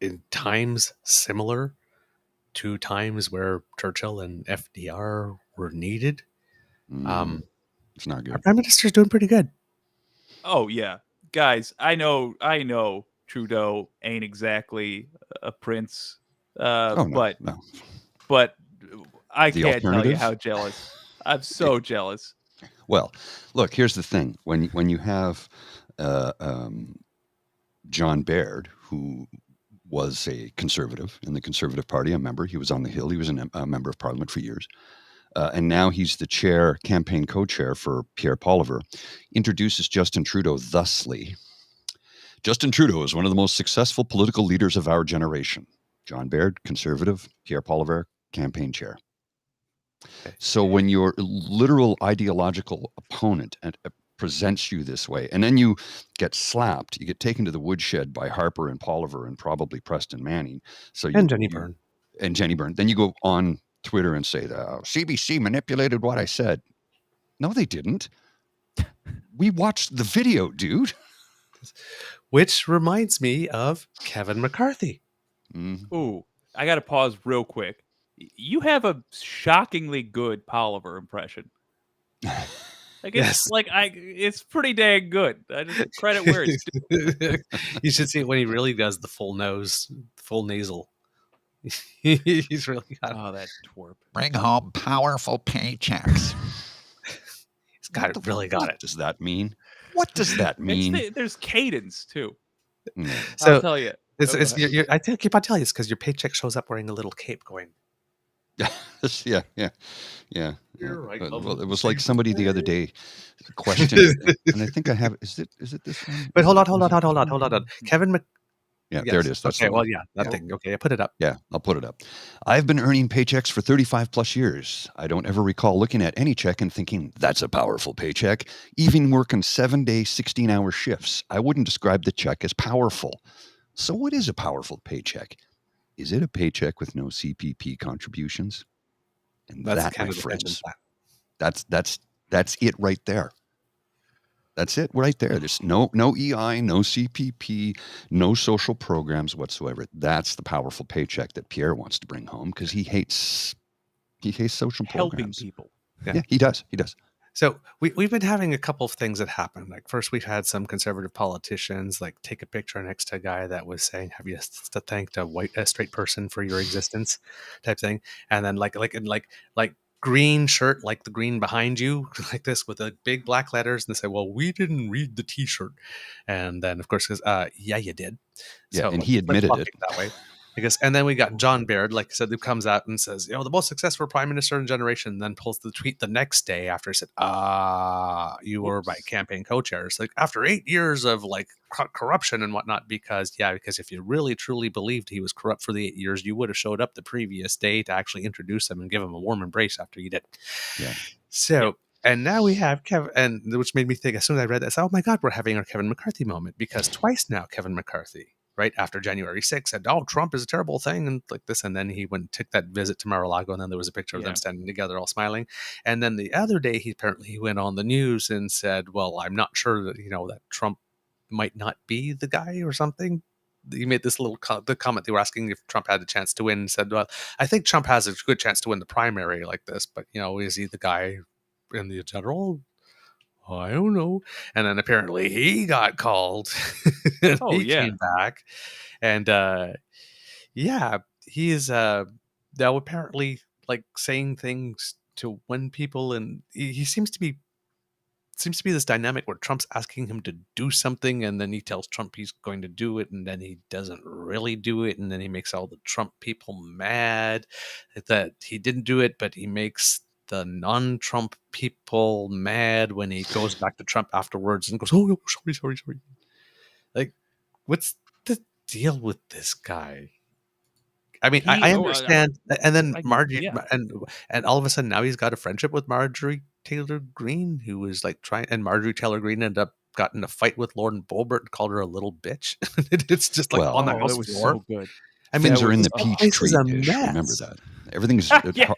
in times similar to times where Churchill and FDR were needed, It's not our good. prime minister's doing pretty good. Oh yeah, guys, I know Trudeau ain't exactly a prince, Oh, no. but I The can't tell you alternative? how jealous. I'm so jealous. Well, look, here's the thing. When you have John Baird, who was a conservative in the Conservative Party, a member, he was on the Hill, he was a member of Parliament for years, and now he's the campaign co-chair for Pierre Poilievre, introduces Justin Trudeau thusly. Justin Trudeau is one of the most successful political leaders of our generation. John Baird, conservative, Pierre Poilievre, campaign chair. So when your literal ideological opponent presents you this way, and then you get slapped, you get taken to the woodshed by Harper and Poilievre and probably Preston Manning. And Jenny Byrne. And Jenny Byrne. Then you go on Twitter and say, CBC manipulated what I said. No, they didn't. We watched the video, dude. Which reminds me of Kevin McCarthy. Ooh, I got to pause real quick. You have a shockingly good Poilievre impression. Like it's pretty dang good. I just credit where it's due. You should see it when he really does the full nasal. He's really got that twerp. Bring home powerful paychecks. He's really got it. What does that mean? What does that mean? There's cadence too. So I'll tell you. I keep on telling you, it's because your paycheck shows up wearing a little cape going. Yeah. Right, well, it was like somebody the other day questioned, and I think I have. Is it this one? But hold on. Kevin Yeah, yes. There it is. That's okay. Well, yeah, that thing. Okay, I put it up. Yeah, I'll put it up. I've been earning paychecks for 35 plus years. I don't ever recall looking at any check and thinking that's a powerful paycheck. Even working 7-day, 16-hour shifts, I wouldn't describe the check as powerful. So, what is a powerful paycheck? Is it a paycheck with no CPP contributions? And That's my friends, that's it right there. That's it right there. There's no EI, no CPP, no social programs whatsoever. That's the powerful paycheck that Pierre wants to bring home because he hates social programs. Helping people. Yeah, he does. So we've been having a couple of things that happen. Like first, we've had some conservative politicians like take a picture next to a guy that was saying, "Have you thanked a straight person for your existence?" type thing, and then like green shirt, like the green behind you, like this with the big black letters, and they say, "Well, we didn't read the T-shirt," and then of course goes, "Yeah, you did." Yeah, So and he admitted it that way. And then we got John Baird, like I said, who comes out and says, the most successful prime minister in a generation, and then pulls the tweet the next day after he said, you were my campaign co-chairs. Like after 8 years of like corruption and whatnot, because if you really truly believed he was corrupt for the 8 years, you would have showed up the previous day to actually introduce him and give him a warm embrace after you did. Yeah. So, and now we have Kevin, and which made me think as soon as I read this, oh my God, we're having our Kevin McCarthy moment, because twice now Kevin McCarthy, right after January 6th, said, Trump is a terrible thing, and like this, and then he went and took that visit to Mar-a-Lago, and then there was a picture of them standing together all smiling. And then the other day he went on the news and said, well, I'm not sure that that Trump might not be the guy or something. He made this little the comment, they were asking if Trump had a chance to win, and said, well, I think Trump has a good chance to win the primary like this, but is he the guy in the general? I don't know. And then apparently he got called. Came back. And he is now apparently like saying things to win people, and he seems to be this dynamic where Trump's asking him to do something, and then he tells Trump he's going to do it, and then he doesn't really do it, and then he makes all the Trump people mad that he didn't do it, but he makes the non-Trump people mad when he goes back to Trump afterwards and goes, "Oh, no, sorry." Like, what's the deal with this guy? I mean, I understand. And then Marjorie, and all of a sudden now he's got a friendship with Marjorie Taylor Greene, who was like and Marjorie Taylor Greene ended up got in a fight with Lauren Boebert and called her a little bitch. It's just like on the house floor. So good. I mean, things are in the peach tree dish. Remember that. Everything's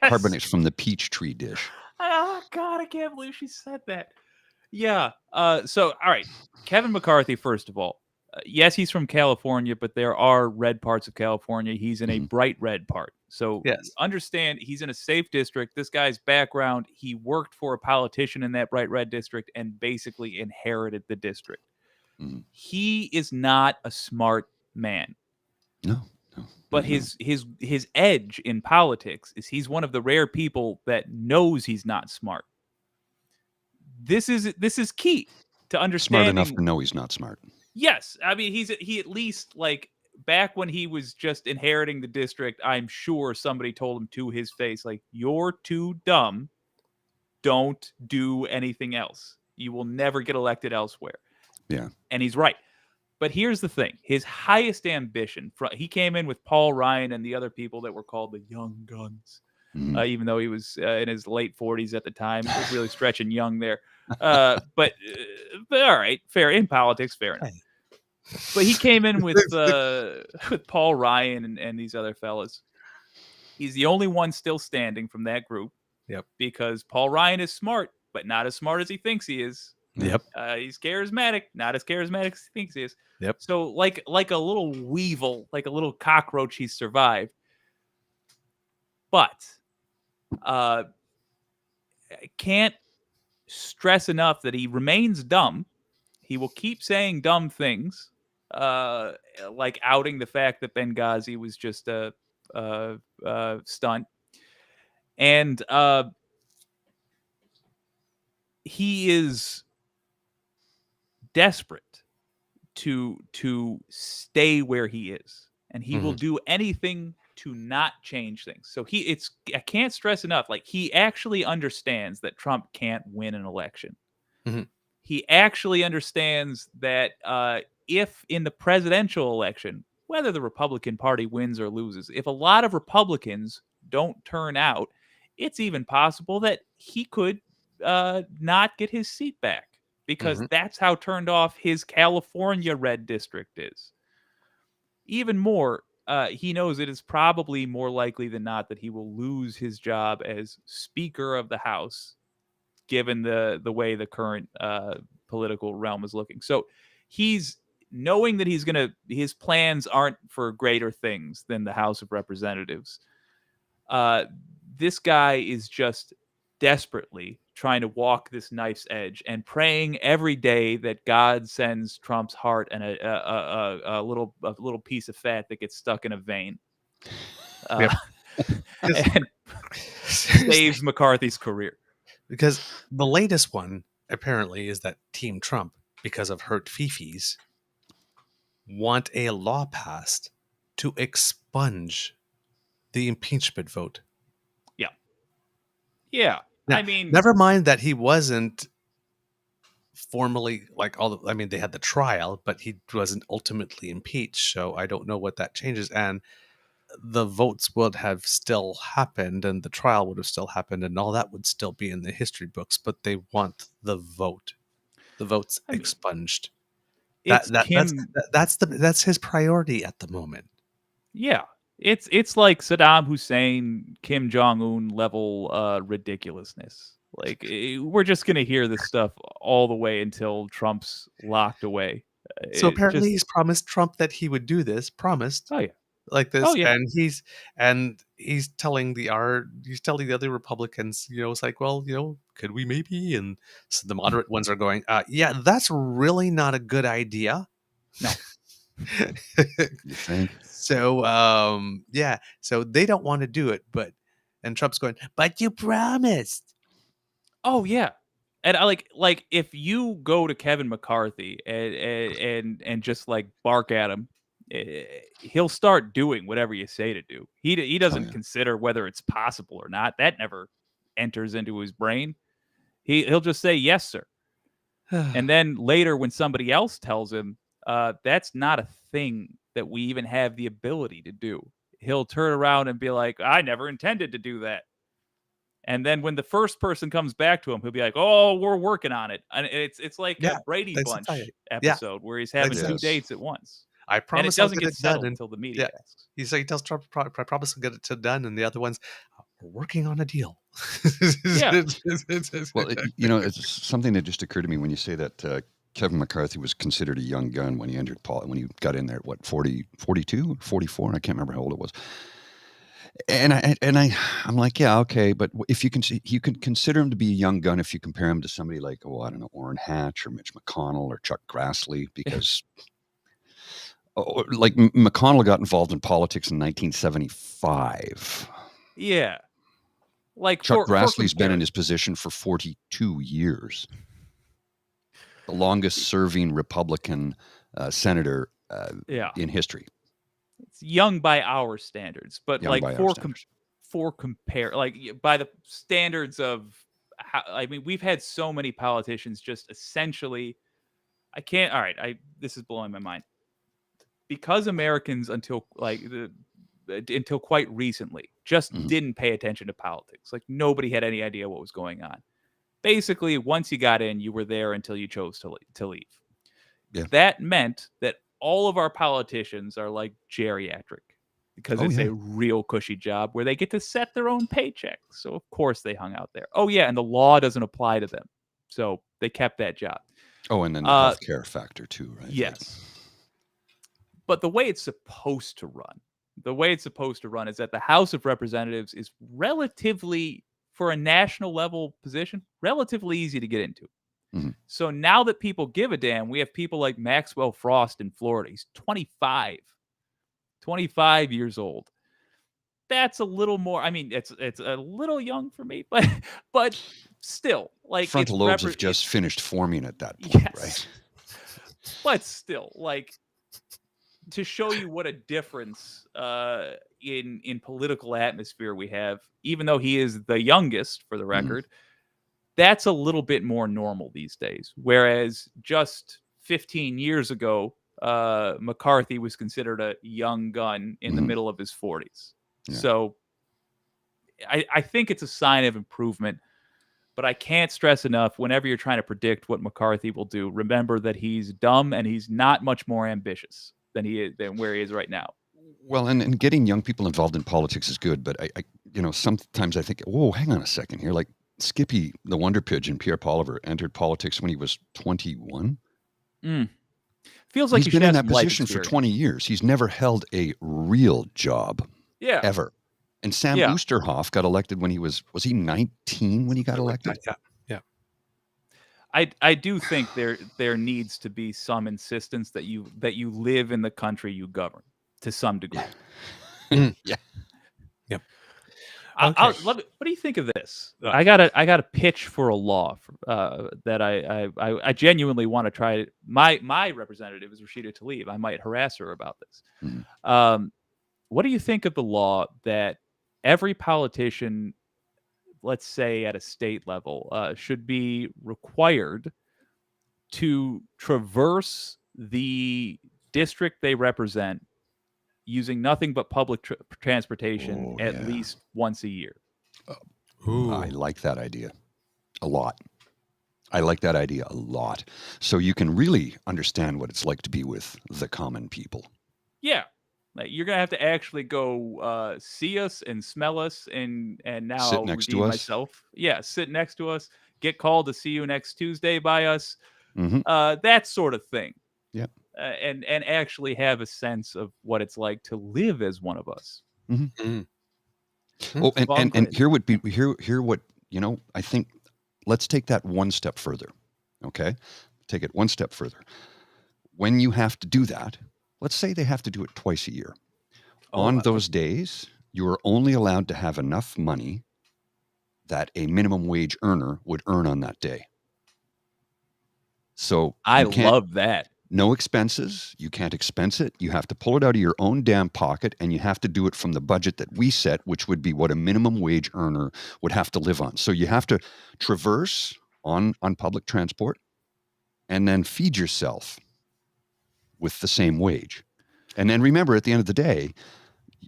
carbonates from the peach tree dish. Oh God, I can't believe she said that. Yeah. So, all right, Kevin McCarthy. First of all, yes, he's from California, but there are red parts of California. He's in a bright red part. So understand he's in a safe district. This guy's background, he worked for a politician in that bright red district and basically inherited the district. He is not a smart man. No. But his edge in politics is he's one of the rare people that knows he's not smart. This is key to understanding. Smart enough to know he's not smart. Yes, I mean he at least, like, back when he was just inheriting the district, I'm sure somebody told him to his face, like, you're too dumb. Don't do anything else. You will never get elected elsewhere. Yeah. And he's right. But here's the thing. His highest ambition, he came in with Paul Ryan and the other people that were called the Young Guns, even though he was in his late 40s at the time. He was really stretching young there. But all right, fair. In politics, fair enough. But he came in with Paul Ryan and these other fellas. He's the only one still standing from that group. Yep. Because Paul Ryan is smart, but not as smart as he thinks he is. Yep. He's charismatic, not as charismatic as he thinks he is. Yep. So like a little weevil, like a little cockroach, he survived. But I can't stress enough that he remains dumb. He will keep saying dumb things, like outing the fact that Benghazi was just a stunt. And he is desperate to stay where he is, and he will do anything to not change things. So I can't stress enough, like, he actually understands that Trump can't win an election. He actually understands that if in the presidential election, whether the Republican Party wins or loses, if a lot of Republicans don't turn out, it's even possible that he could not get his seat back, because that's how turned off his California red district is. Even more, he knows it is probably more likely than not that he will lose his job as Speaker of the House, given the way the current political realm is looking. So he's knowing that his plans aren't for greater things than the House of Representatives. This guy is just desperately trying to walk this knife's edge and praying every day that God sends Trump's heart and a little piece of fat that gets stuck in a vein, and saves McCarthy's career. Because the latest one apparently is that Team Trump, because of hurt fifis, want a law passed to expunge the impeachment vote. Yeah. Now, I mean, never mind that he wasn't formally, like, they had the trial, but he wasn't ultimately impeached. So I don't know what that changes. And the votes would have still happened, and the trial would have still happened, and all that would still be in the history books. But they want the votes expunged. That's his priority at the moment. Yeah. It's like Saddam Hussein, Kim Jong-un level ridiculousness. Like, we're just going to hear this stuff all the way until Trump's locked away. So apparently he's promised Trump that he would do this. Promised. Oh, yeah. Like this. Oh, yeah. And he's telling the other Republicans, it's like, well, could we maybe? And so the moderate ones are going, yeah, that's really not a good idea. No. You think? So yeah, so they don't want to do it, and Trump's going, but you promised. Oh yeah, and I like if you go to Kevin McCarthy and just like bark at him, he'll start doing whatever you say to do. He doesn't yeah. consider whether it's possible or not. That never enters into his brain. He'll just say yes, sir. And then later, when somebody else tells him that's not a thing that we even have the ability to do, he'll turn around and be like, I never intended to do that. And then when the first person comes back to him, he'll be like, "Oh, we're working on it." And it's like Yeah, a Brady that's Bunch right. episode where he's having two Yes. dates at once, I and it promise I'll doesn't get get it done. settled And until the media yeah, asks. he tells Trump, I promise I'll get it done. And the other ones, we're working on a deal. Yeah. Well, it's something that just occurred to me when you say that Kevin McCarthy was considered a young gun when he entered when he got in there at what 42 or 44, and I can't remember how old it was. And I'm like, yeah, okay, but if you can consider him to be a young gun if you compare him to somebody like, I don't know, Orrin Hatch or Mitch McConnell or Chuck Grassley, because like McConnell got involved in politics in 1975. Yeah, like Chuck Grassley's been in his position for 42 years. The longest serving Republican senator in history. It's young by our standards, but Young like by for compare, like by the standards of how, I mean, we've had so many politicians just essentially, I can't. All right, this is blowing my mind because Americans until quite recently just didn't pay attention to politics. Like nobody had any idea what was going on. Basically, once you got in, you were there until you chose to leave. Yeah. That meant that all of our politicians are like geriatric because it's a real cushy job where they get to set their own paycheck. So of course they hung out there. Oh yeah, and the law doesn't apply to them, so they kept that job. Oh, and then the healthcare factor too, right? Yes. But the way it's supposed to run is that the House of Representatives is relatively, for a national level position, relatively easy to get into. Mm-hmm. So now that people give a damn, we have people like Maxwell Frost in Florida. He's 25 years old. That's a little more. I mean, it's a little young for me, but still, like frontal lobes have just finished forming at that point, right? But still, like to show you what a difference in political atmosphere we have, even though he is the youngest, for the record. That's a little bit more normal these days. Whereas just 15 years ago, McCarthy was considered a young gun in the middle of his 40s. Yeah. So I think it's a sign of improvement, but I can't stress enough, whenever you're trying to predict what McCarthy will do, remember that he's dumb and he's not much more ambitious than where he is right now. Well, and getting young people involved in politics is good, but I sometimes I think, whoa, hang on a second here. Like Skippy, the Wonder Pigeon, Pierre Poliver, entered politics when he was 21. Feels like he's been in that position for 20 years. He's never held a real job. Yeah. Ever. And Sam Oosterhoff got elected when he was he 19 when he got elected? Yeah. I do think there needs to be some insistence that you live in the country you govern to some degree. Yeah. Yep. Okay. What do you think of this? I got a pitch for a law that I genuinely want to try. My representative is Rashida Tlaib. I might harass her about this. What do you think of the law that every politician, let's say at a state level, should be required to traverse the district they represent using nothing but public transportation at least once a year? I like that idea a lot. So you can really understand what it's like to be with the common people. Yeah. Like, you're going to have to actually go see us and smell us and now sit next to us. Myself. Yeah, sit next to us, get called to see you next Tuesday by us. That sort of thing. Yeah. And actually have a sense of what it's like to live as one of us. Oh, and here what I think. Let's take that one step further. Okay, take it one step further. When you have to do that, let's say they have to do it twice a year. Oh, On those days, you are only allowed to have enough money that a minimum wage earner would earn on that day. So I you can't, love that. no expenses. You can't expense it. You have to pull it out of your own damn pocket, and you have to do it from the budget that we set, which would be what a minimum wage earner would have to live on. So you have to traverse on public transport and then feed yourself with the same wage. And then remember, at the end of the day,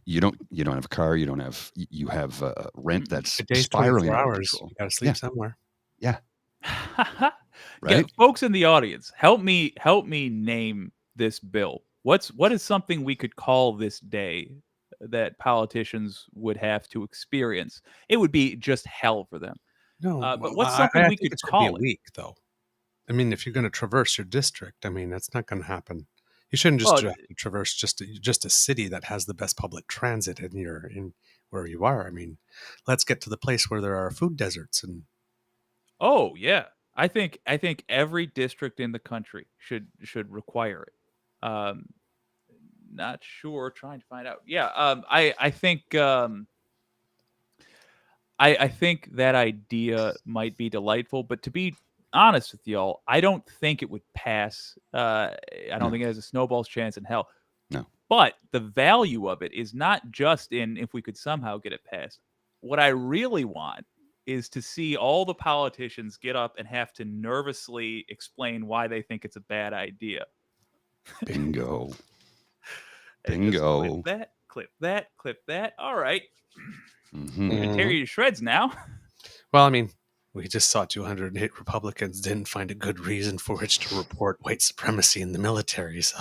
you don't have a car, you have rent that's A day's spiraling 24 out of hours. control. You got to sleep somewhere. Yeah, Yeah, right. folks in the audience, help me name this bill. What is something we could call this day that politicians would have to experience? It would be just hell for them. No, But what's I something we think could it's gonna call be a it? week, though. I mean, if you're going to traverse your district, I mean, that's not going to happen. You shouldn't just Well, traverse just a city that has the best public transit in where you are. I mean, let's get to the place where there are food deserts and oh yeah, I think every district in the country should require it. Not sure. Trying to find out. Yeah. I think I think that idea might be delightful, but to be honest with y'all, I don't think it would pass. I don't No. think it has a snowball's chance in hell. No. But the value of it is not just in if we could somehow get it passed. What I really want is to see all the politicians get up and have to nervously explain why they think it's a bad idea. Bingo. And just Bingo. clip that. All right. Mhm. Gonna tear you to shreds now. well, I mean, we just saw 208 Republicans didn't find a good reason for which to report white supremacy in the military. So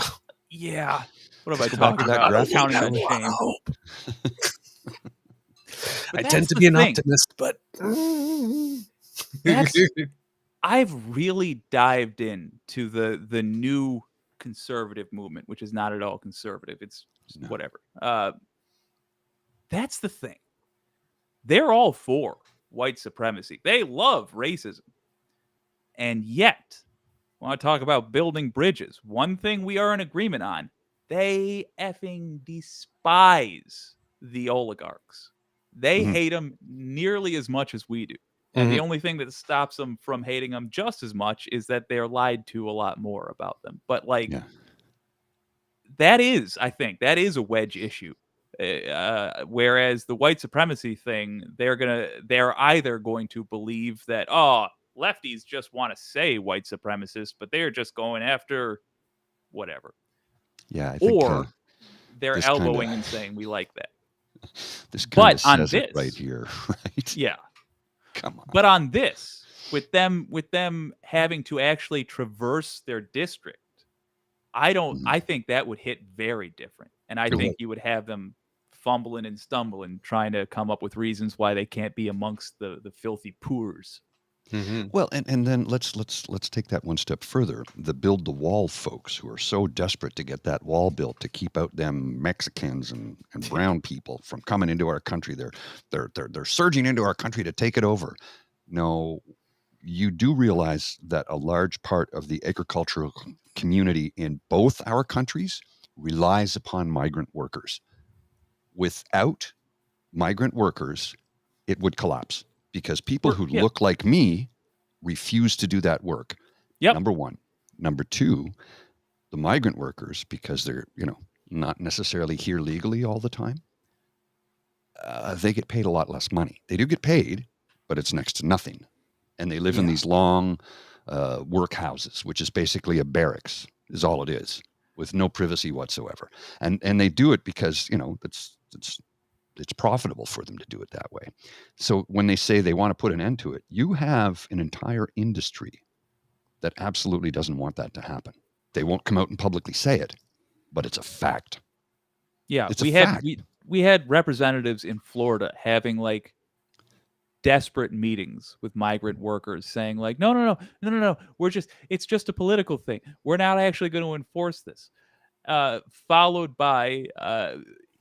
Yeah. What am I Let's go back talking to that about? graphic Counting again. on shame. hope. But I that's tend to the be an thing. optimist, but That's I've really dived into the new conservative movement, which is not at all conservative. It's just No. whatever. That's the thing. They're all for white supremacy. They love racism. And yet, want to talk about building bridges. One thing we are in agreement on, they effing despise the oligarchs. They Mhm. hate them nearly as much as we do. And the Mhm. only thing that stops them from hating them just as much is that they're lied to a lot more about them. But like, Yeah. that is, I think, that is a wedge issue. Whereas the white supremacy thing, they're either going to believe that, oh, lefties just want to say white supremacists, but they're just going after whatever. Yeah, I think Or they're this elbowing kinda- and saying we like that. this kind of But on says it right this- here, right? Yeah. Come on. But on this, with them having to actually traverse their district, Mhm. I think that would hit very different. And I It think you would have them fumbling and stumbling, trying to come up with reasons why they can't be amongst the filthy poors. Mhm. Well, and then let's take that one step further. The build the wall folks who are so desperate to get that wall built to keep out them Mexicans and brown people from coming into our country. They're surging into our country to take it over. No, you do realize that a large part of the agricultural community in both our countries relies upon migrant workers. Without migrant workers, it would collapse because people who Yeah. look like me refuse to do that work. Yep. Number one. Number two, the migrant workers, because they're, not necessarily here legally all the time, they get paid a lot less money. They do get paid, but it's next to nothing. And they live in these long work houses, which is basically a barracks, is all it is, with no privacy whatsoever. And they do it because, it's profitable for them to do it that way. So when they say they want to put an end to it, you have an entire industry that absolutely doesn't want that to happen. They won't come out and publicly say it, but it's a fact. Yeah, It's we a had fact. we had representatives in Florida having like desperate meetings with migrant workers saying like, no, it's just a political thing. We're not actually going to enforce this. Followed by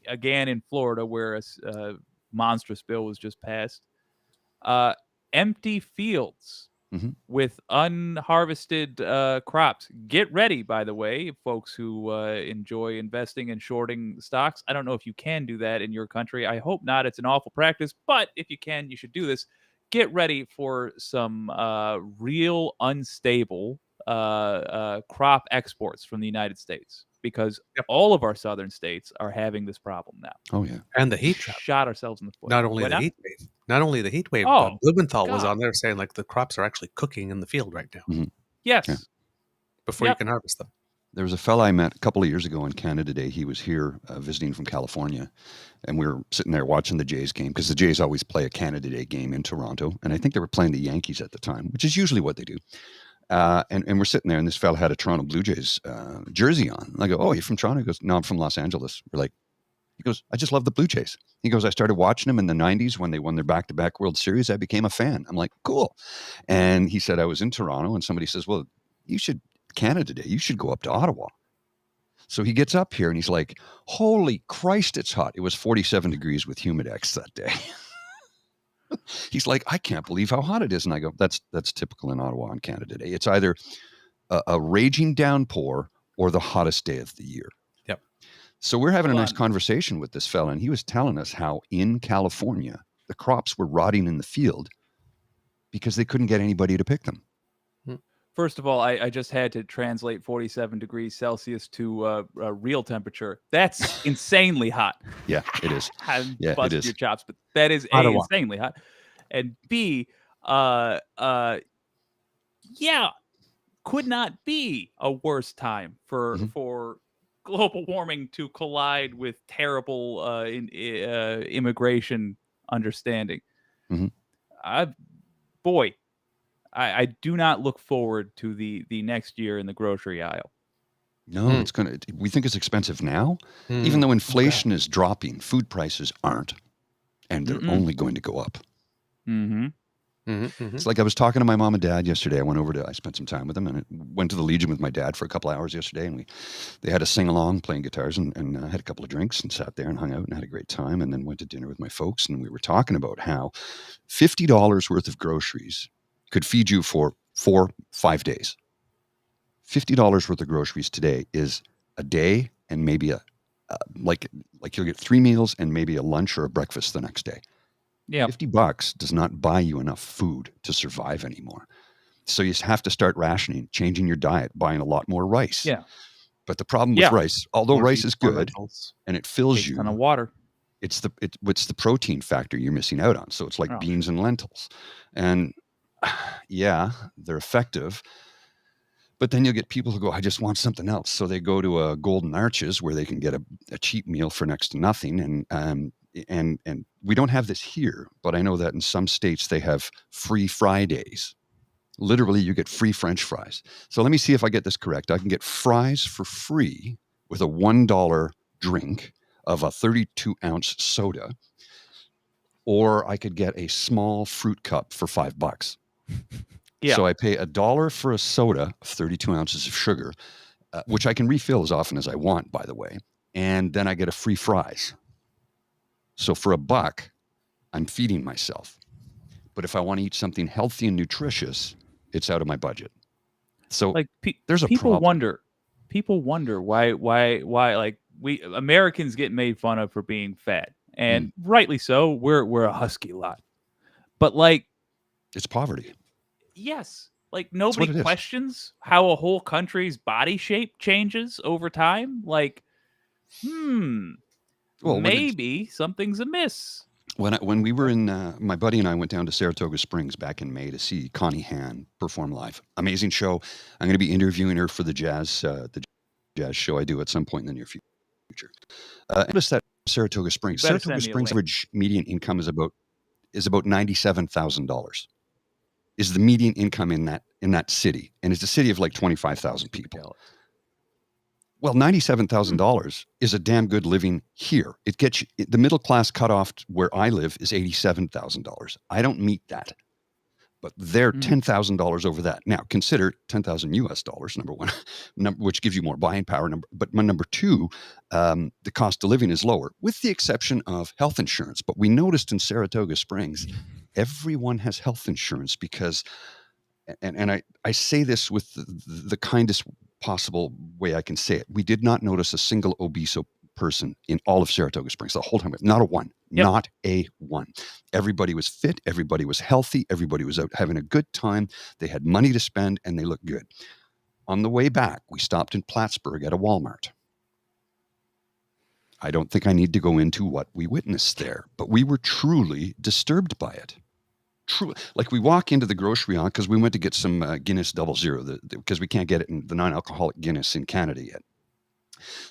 again in Florida, where a monstrous bill was just passed, empty fields with unharvested crops. Get ready, by the way, folks who enjoy investing and shorting stocks. I don't know if you can do that in your country. I hope not. It's an awful practice, but if you can, you should do this. Get ready for some real unstable crop exports from the United States, because all of our southern states are having this problem now. Oh yeah, and the heat trap. Shot ourselves in the foot. Not only What the now? heat wave. Not only the heat wave, Oh, but Blumenthal was God. on there saying like the crops are actually cooking in the field right now Yes. Yeah. before you can harvest them. there was a fella I met a couple of years ago on Canada Day. He was here visiting from California, and we were sitting there watching the Jays game, because the Jays always play a Canada Day game in Toronto, and I think they were playing the Yankees at the time, which is usually what they do. And we're sitting there, and this fella had a Toronto Blue Jays jersey on. And I go, "Oh, you're from Toronto?" He goes, "No, I'm from Los Angeles." We're like, he goes, "I just love the Blue Jays." He goes, "I started watching them in the 90s when they won their back-to-back World Series. I became a fan." I'm like, "Cool." And he said, "I was in Toronto," and somebody says, "Well, you should, Canada Day, you should go up to Ottawa." So he gets up here and he's like, "Holy Christ, it's hot." It was 47 degrees with Humidex that day. He's like, "I can't believe how hot it is." And I go, that's typical in Ottawa on Canada Day. It's either a raging downpour or the hottest day of the year. Yep. So we're having a nice conversation with this fella, and he was telling us how in California, the crops were rotting in the field because they couldn't get anybody to pick them. First of all, I just had to translate 47 degrees Celsius to real temperature. That's insanely hot. Yeah, it is. I'm Yeah, it busting is. your chops, but that is A, Ottawa. insanely hot. And B, yeah, could not be a worse time for global warming to collide with terrible immigration understanding. Boy, I do not look forward to the next year in the grocery aisle. No, it's gonna. We think it's expensive now, even though inflation is dropping. Food prices aren't, and they're only going to go up. It's like I was talking to my mom and dad yesterday. I spent some time with them, and I went to the Legion with my dad for a couple hours yesterday, and they had a sing along playing guitars, and had a couple of drinks and sat there and hung out and had a great time, and then went to dinner with my folks, and we were talking about how $50 worth of groceries could feed you for 4-5 days. $50 worth of groceries today is a day and maybe like you'll get 3 meals and maybe a lunch or a breakfast the next day. Yeah. $50 does not buy you enough food to survive anymore. So you have to start rationing, changing your diet, buying a lot more rice. Yeah. But the problem with rice, although rice is good and it fills Takes you, a ton of water. it's the protein factor you're missing out on. So it's like beans and lentils. And yeah, they're effective. But then you'll get people who go, "I just want something else." So they go to a Golden Arches where they can get a cheap meal for next to nothing. And we don't have this here, but I know that in some states they have free fry days. Literally, you get free French fries. So let me see if I get this correct. I can get fries for free with a $1 drink of a 32-ounce soda, or I could get a small fruit cup for $5. Yeah. So I pay $1 for a soda of 32 ounces of sugar, which I can refill as often as I want, by the way. And then I get a free fries. So for $1, I'm feeding myself. But if I want to eat something healthy and nutritious, it's out of my budget. So like there's a people problem. People wonder why like we Americans get made fun of for being fat, and rightly so. We're a husky lot, but like it's poverty. Yes, like nobody questions how a whole country's body shape changes over time. Like, well, maybe something's amiss. When we were in, my buddy and I went down to Saratoga Springs back in May to see Connie Han perform live. Amazing show. I'm going to be interviewing her for the jazz show I do at some point in the near future. Notice that Saratoga Springs average median income is about $97,000. Is the median income in that city, and it's a city of like 25,000 people. Well, $97,000 is a damn good living here. It gets you, the middle class cutoff where I live is $87,000. I don't meet that, but they're $10,000 over that. Now consider $10,000 US dollars, number one, which gives you more buying power. But number two, the cost of living is lower, with the exception of health insurance. But we noticed in Saratoga Springs, everyone has health insurance because and I say this with the kindest possible way I can say it. We did not notice a single obese person in all of Saratoga Springs the whole time. Not a one. Yep. Not a one. Everybody was fit. Everybody was healthy. Everybody was out having a good time. They had money to spend, and they looked good. On the way back, we stopped in Plattsburgh at a Walmart. I don't think I need to go into what we witnessed there, but we were truly disturbed by it. True, like we walk into the grocery aisle because we went to get some Guinness 00 because we can't get it in the non-alcoholic Guinness in Canada yet.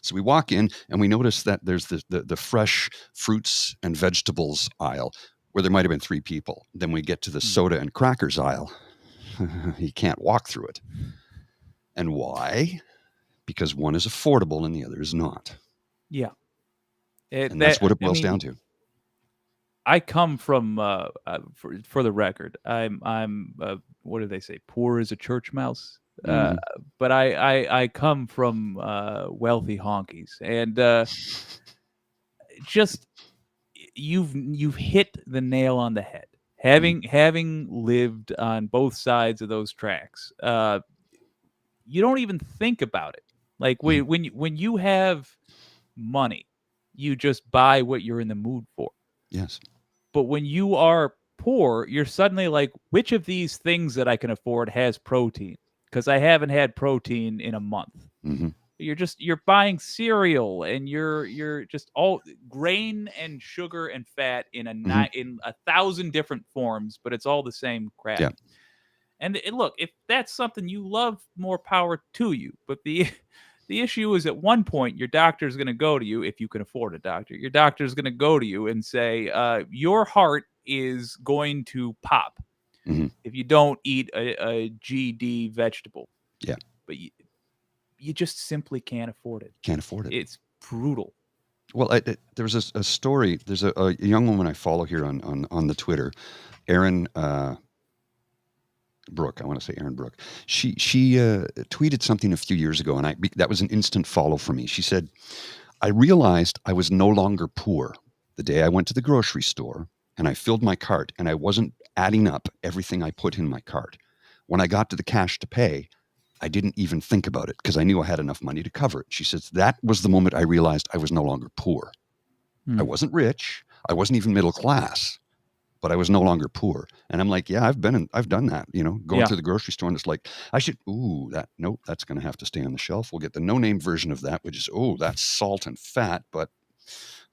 So we walk in and we notice that there's the fresh fruits and vegetables aisle where there might have been 3 people. Then we get to the soda and crackers aisle. You can't walk through it. And why? Because one is affordable and the other is not. Yeah. And that's what it boils down to. I come from, for the record, I'm what do they say? Poor as a church mouse. But I come from wealthy honkies, and just you've hit the nail on the head. Having lived on both sides of those tracks, you don't even think about it. Like when you have money, you just buy what you're in the mood for. Yes. But when you are poor, you're suddenly like, which of these things that I can afford has protein? Because I haven't had protein in a month. Mm-hmm. You're buying cereal, and you're just all grain and sugar and fat in in 1,000 different forms, but it's all the same crap. Yeah. And look, if that's something you love, more power to you. But the issue is, at one point, your doctor is going to go to you, if you can afford a doctor. Your doctor is going to go to you and say, your heart is going to pop if you don't eat a GD vegetable. Yeah. But you just simply can't afford it. Can't afford it. It's brutal. Well, there was a story. There's a young woman I follow here on the Twitter, Erin Brooke. I want to say Erin Brooke. She tweeted something a few years ago, and that was an instant follow for me. She said, "I realized I was no longer poor the day I went to the grocery store and I filled my cart, and I wasn't adding up everything I put in my cart. When I got to the cash to pay, I didn't even think about it because I knew I had enough money to cover it." She says, "That was the moment I realized I was no longer poor. I wasn't rich. I wasn't even middle class, but I was no longer poor." And I'm like, yeah, I've done that, going to the grocery store, and it's like, nope, that's going to have to stay on the shelf. We'll get the no-name version of that, which is, that's salt and fat, but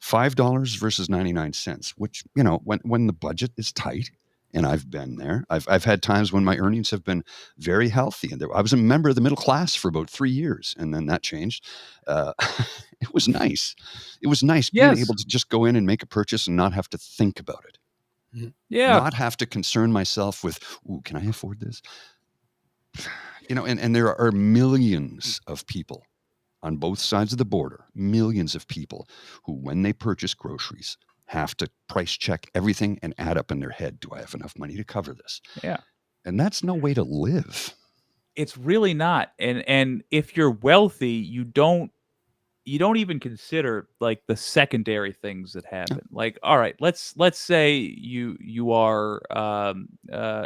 $5 versus 99 cents, which, when the budget is tight, and I've been there, I've had times when my earnings have been very healthy, and I was a member of the middle class for about 3 years, and then that changed. It was nice. It was nice being able to just go in and make a purchase and not have to think about it. Yeah. Not have to concern myself with, can I afford this? And there are millions of people on both sides of the border, millions of people who, when they purchase groceries, have to price check everything and add up in their head, do I have enough money to cover this? Yeah. And that's no way to live. It's really not. And if you're wealthy, you don't even consider like the secondary things that happen. Like, all right, let's say you are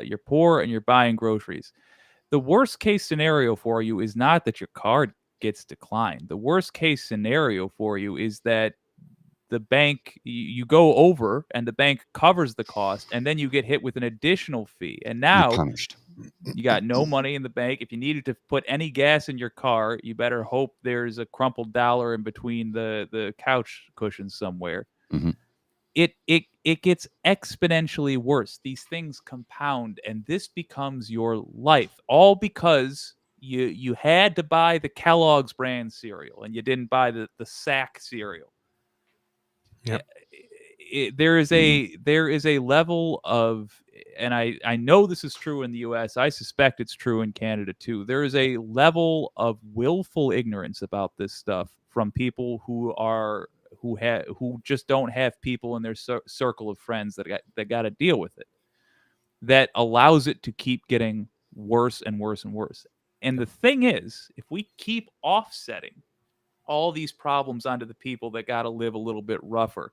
you're poor and you're buying groceries. The worst case scenario for you is not that your card gets declined. The worst case scenario for you is that the bank, you go over and the bank covers the cost, and then you get hit with an additional fee. And now you're punished. You got no money in the bank. If you needed to put any gas in your car, you better hope there's a crumpled dollar in between the couch cushions somewhere. Mm-hmm. It gets exponentially worse. These things compound, and this becomes your life, all because you had to buy the Kellogg's brand cereal and you didn't buy the Sack cereal. Yep. There is a level of, and I know this is true in the US, I suspect it's true in Canada too. There is a level of willful ignorance about this stuff from people who just don't have people in their circle of friends that got to deal with it, that allows it to keep getting worse and worse and worse. And the thing is, if we keep offsetting all these problems onto the people that got to live a little bit rougher,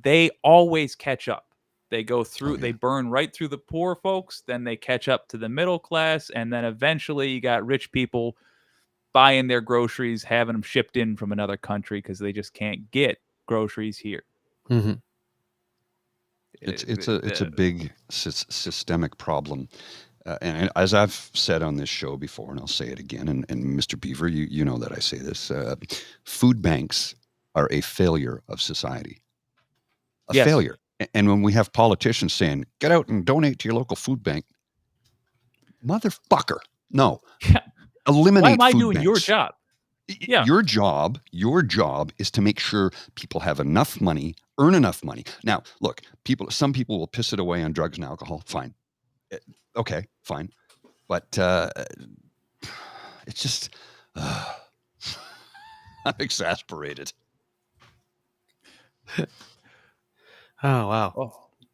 they always catch up. They go through, they burn right through the poor folks, then they catch up to the middle class, and then eventually you got rich people buying their groceries, having them shipped in from another country because they just can't get groceries here. Mm-hmm. It's a big systemic problem. And as I've said on this show before, and I'll say it again, and Mr. Beaver, you know that I say this, food banks are a failure of society. A Yes. failure. And when we have politicians saying, get out and donate to your local food bank, motherfucker, no. Eliminate Why am I food doing banks. your job? Yeah. Your job is to make sure people have enough money, earn enough money. Now, look, some people will piss it away on drugs and alcohol. Fine. Okay, fine. But it's just, I'm exasperated. Oh, wow. Oh,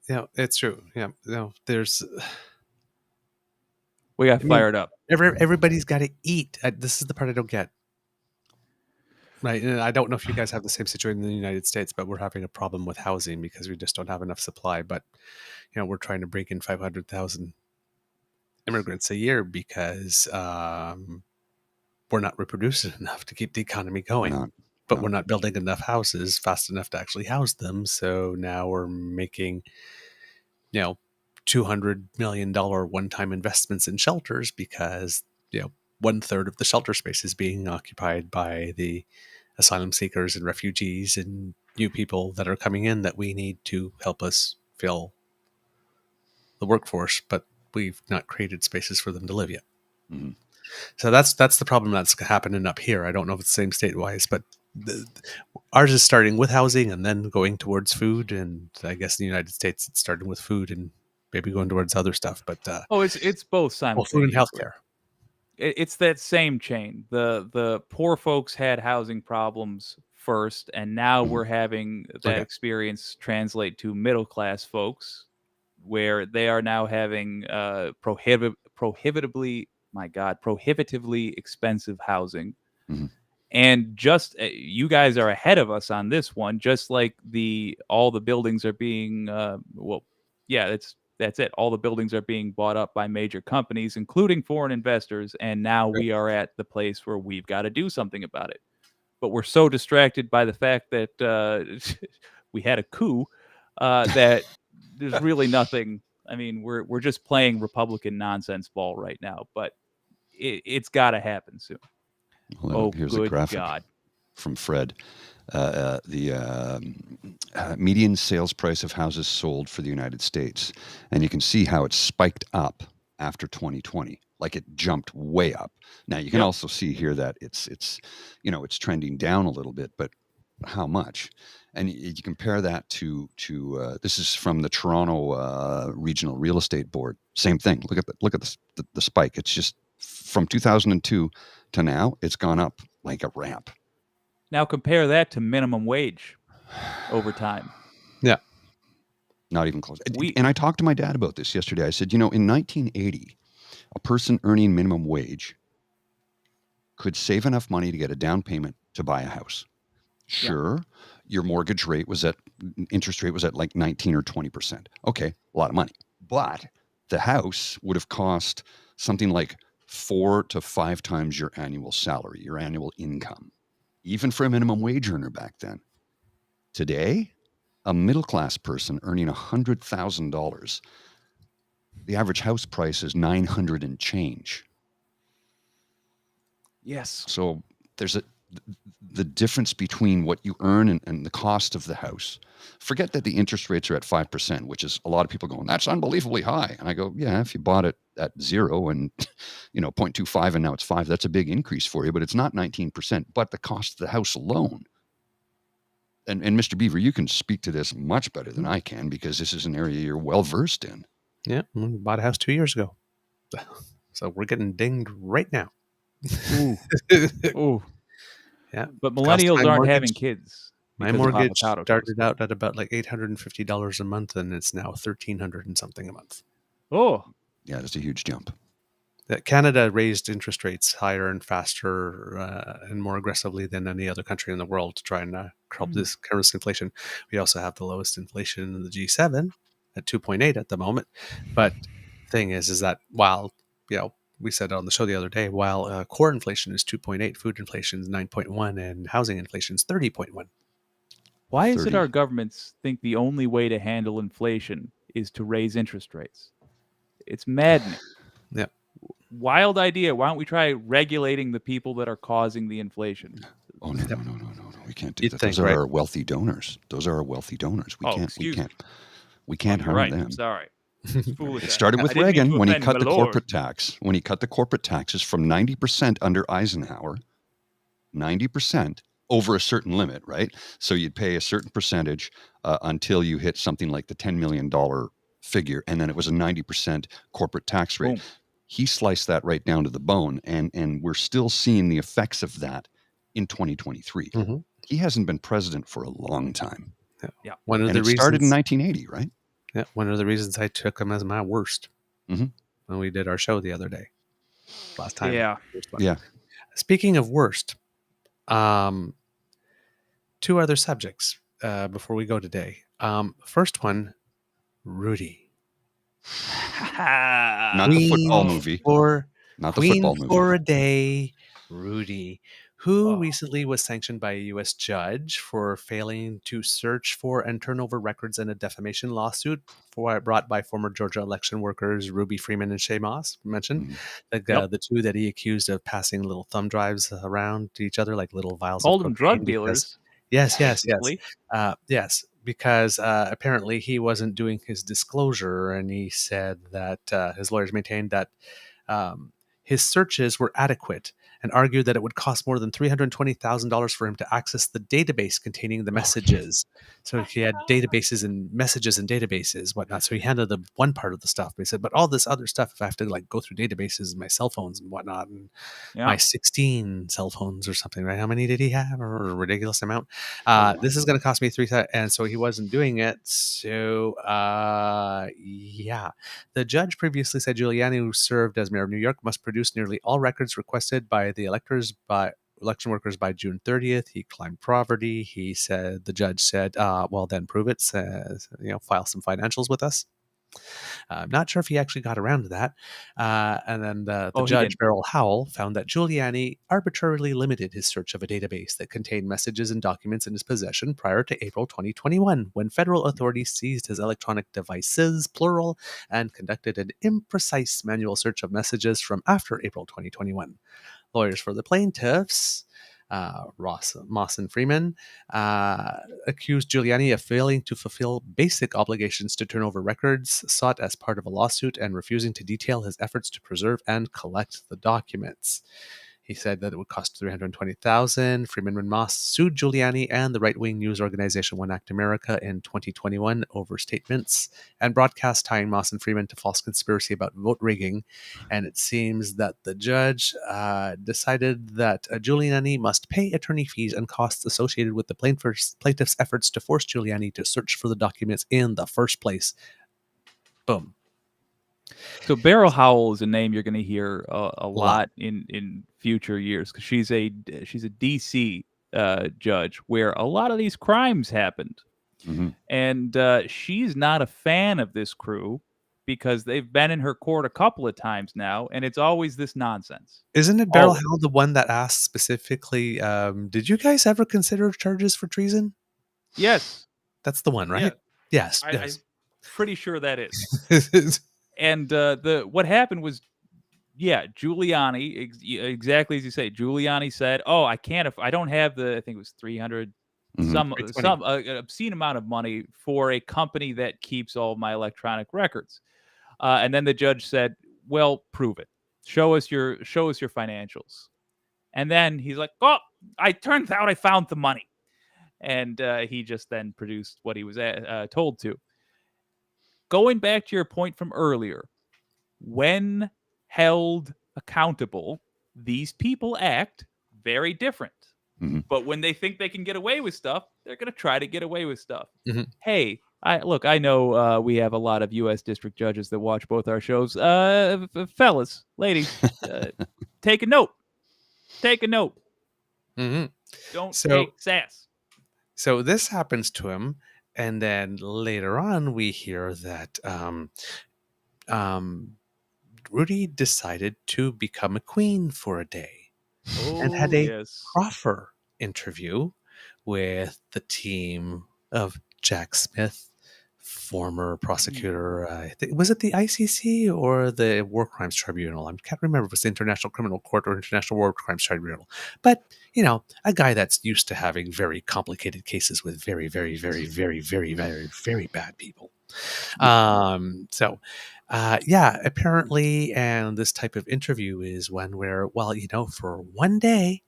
Yeah, it's true. Yeah, there's. we got fired up. Everybody's got to eat. This is the part I don't get. Right, and I don't know if you guys have the same situation in the United States, but we're having a problem with housing because we just don't have enough supply. But we're trying to break in 500,000 immigrants a year because we're not reproducing enough to keep the economy going. We're not building enough houses fast enough to actually house them. So now we're making, $200 million one-time investments in shelters because 1/3 of the shelter space is being occupied by the asylum seekers and refugees and new people that are coming in that we need to help us fill the workforce, but we've not created spaces for them to live yet. Mm-hmm. So that's the problem that's happening up here. I don't know if it's the same state-wise, but ours is starting with housing and then going towards food. And I guess in the United States, it's starting with food and maybe going towards other stuff. But It's both simultaneously. Food and healthcare. It's that same chain. The poor folks had housing problems first, and now we're having that experience translate to middle class folks, where they are now having prohibitively expensive housing. Mm-hmm. And just you guys are ahead of us on this one. Just like all the buildings are being that's it. All the buildings are being bought up by major companies, including foreign investors. And now we are at the place where we've got to do something about it. But we're so distracted by the fact that we had a coup that there's really nothing. I mean, we're just playing Republican nonsense ball right now, but it's got to happen soon. Well, here's a graphic from Fred. The median sales price of houses sold for the United States. And you can see how it spiked up after 2020. Like it jumped way up. Now you can also see here that it's trending down a little bit, but how much? And you compare that to this is from the Toronto Regional Real Estate Board. Same thing. Look at the spike. It's just from 2002 to now, it's gone up like a ramp. Now compare that to minimum wage over time. Yeah. Not even close. And I talked to my dad about this yesterday. I said, in 1980, a person earning minimum wage could save enough money to get a down payment to buy a house. Sure, your mortgage rate interest rate was at like 19 or 20%. Okay, a lot of money. But the house would have cost something like 4 to 5 times your annual salary, your annual income, even for a minimum wage earner back then. Today, a middle-class person earning $100,000, the average house price is $900 and change. Yes. So there's the difference between what you earn and the cost of the house. Forget that the interest rates are at 5%, which is a lot of people going, that's unbelievably high. And I go, yeah, if you bought it at 0 and 0.25 and now it's 5, that's a big increase for you, but it's not 19%, but the cost of the house alone. And Mr. Beaver, you can speak to this much better than I can because this is an area you're well versed in. Yeah, we bought a house 2 years ago. So we're getting dinged right now. Ooh. Ooh. Yeah. But millennials aren't having kids. My mortgage started out at about like $850 a month, and it's now $1,300 and something a month. Oh. Yeah, that's a huge jump. Canada raised interest rates higher and faster and more aggressively than any other country in the world to try and curb this inflation. We also have the lowest inflation in the G7 at 2.8 at the moment. But thing is that while, we said on the show the other day, while core inflation is 2.8, food inflation is 9.1, and housing inflation is 30.1. Why is it 30. our governments think the only way to handle inflation is to raise interest rates? It's maddening. Yeah. Wild idea. Why don't we try regulating the people that are causing the inflation? Oh, no. We can't do You'd that. think, Those are right? our wealthy donors. We We can't harm right. them. I'm sorry. It's foolish. It started with I didn't mean Reagan to when he offend, cut my the lord. corporate tax. When he cut the corporate taxes from 90% under Eisenhower, 90% over a certain limit, right? So you'd pay a certain percentage until you hit something like the $10 million figure, and then it was a 90% corporate tax rate. Boom. He sliced that right down to the bone, and we're still seeing the effects of that in 2023. Mm-hmm. He hasn't been president for a long time. Yeah. One of And the it reasons started in 1980, right? Yeah, one of the reasons I took him as my worst Mhm. when we did our show the other day, last time. Yeah. Worst one. Yeah. Speaking of worst, two other subjects before we go today. First one, Rudy. Not the football Queen movie. For, Not the Queen football movie. for a day, Rudy, who Oh. recently was sanctioned by a U.S. judge for failing to search for and turn over records in a defamation lawsuit brought by former Georgia election workers Ruby Freeman and Shay Moss, mentioned. Mhm. The two that he accused of passing little thumb drives around to each other like little vials Called of them cocaine drug dealers. Yes, basically. yes, because apparently he wasn't doing his disclosure, and he said that his lawyers maintained that his searches were adequate and argued that it would cost more than $320,000 for him to access the database containing the messages. So he had databases and messages and databases, whatnot. So he handled the one part of the stuff. But he said, but all this other stuff, if I have to like go through databases and my cell phones and whatnot, and my 16 cell phones or something, right? How many did he have? Or a ridiculous amount. This is going to cost me $3,000, and so he wasn't doing it. So yeah, the judge previously said Giuliani, who served as mayor of New York, must produce nearly all records requested by the election workers by June 30th. He claimed poverty. He said, the judge said, well, then prove it. File some financials with us. I'm not sure if he actually got around to that. And then the judge, Beryl Howell, found that Giuliani arbitrarily limited his search of a database that contained messages and documents in his possession prior to April 2021, when federal authorities seized his electronic devices, plural, and conducted an imprecise manual search of messages from after April 2021. Lawyers for the plaintiffs, Moss and Freeman, accused Giuliani of failing to fulfill basic obligations to turn over records sought as part of a lawsuit and refusing to detail his efforts to preserve and collect the documents. He said that it would cost $320,000. Freeman and Moss sued Giuliani and the right-wing news organization One Act America in 2021 over statements and broadcasts tying Moss and Freeman to false conspiracy about vote rigging. And it seems that the judge decided that Giuliani must pay attorney fees and costs associated with the plaintiff's efforts to force Giuliani to search for the documents in the first place. Boom. So Beryl Howell is a name you're going to hear a lot in future years, because she's a DC judge where a lot of these crimes happened. Mm-hmm. And she's not a fan of this crew because they've been in her court a couple of times now, and it's always this nonsense. Isn't it Beryl Howell, the one that asked specifically, did you guys ever consider charges for treason? Yes. That's the one, right? Yeah. Yes. I'm pretty sure that is. And what happened was, Giuliani, exactly as you say, Giuliani said, "Oh, I don't have I think it was 300, some obscene amount of money for a company that keeps all of my electronic records." And then the judge said, "Well, prove it. Show us your financials." And then he's like, "Oh, turns out I found the money," and he just then produced what he was told to. Going back to your point from earlier, when held accountable, these people act very different. Mm-hmm. But when they think they can get away with stuff, they're going to try to get away with stuff. Mm-hmm. Hey, I know we have a lot of U.S. district judges that watch both our shows. Fellas, ladies, take a note. Take a note. Mm-hmm. Don't take sass. So this happens to him, And then later on, we hear that Rudy decided to become a queen for a day and had Oh, a yes. proffer interview with the team of Jack Smith, former prosecutor. Was it the ICC or the War Crimes Tribunal? I can't remember if it was the International Criminal Court or International War Crimes Tribunal. But, a guy that's used to having very complicated cases with very, very, very, very, very, very, very bad people. Apparently, and this type of interview is one where, for one day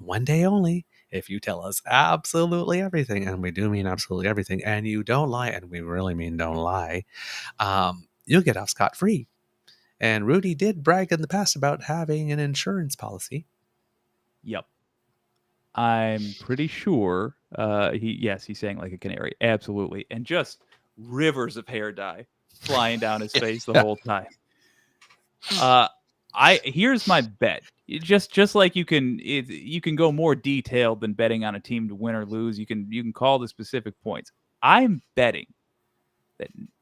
only, if you tell us absolutely everything, and we do mean absolutely everything, and you don't lie, and we really mean don't lie, you'll get off scot-free. And Rudy did brag in the past about having an insurance policy. Yep. I'm pretty sure he's saying like a canary. Absolutely. And just rivers of hair dye flying down his face the whole time. Here's my bet. Just like you can go more detailed than betting on a team to win or lose. You can call the specific points. I'm betting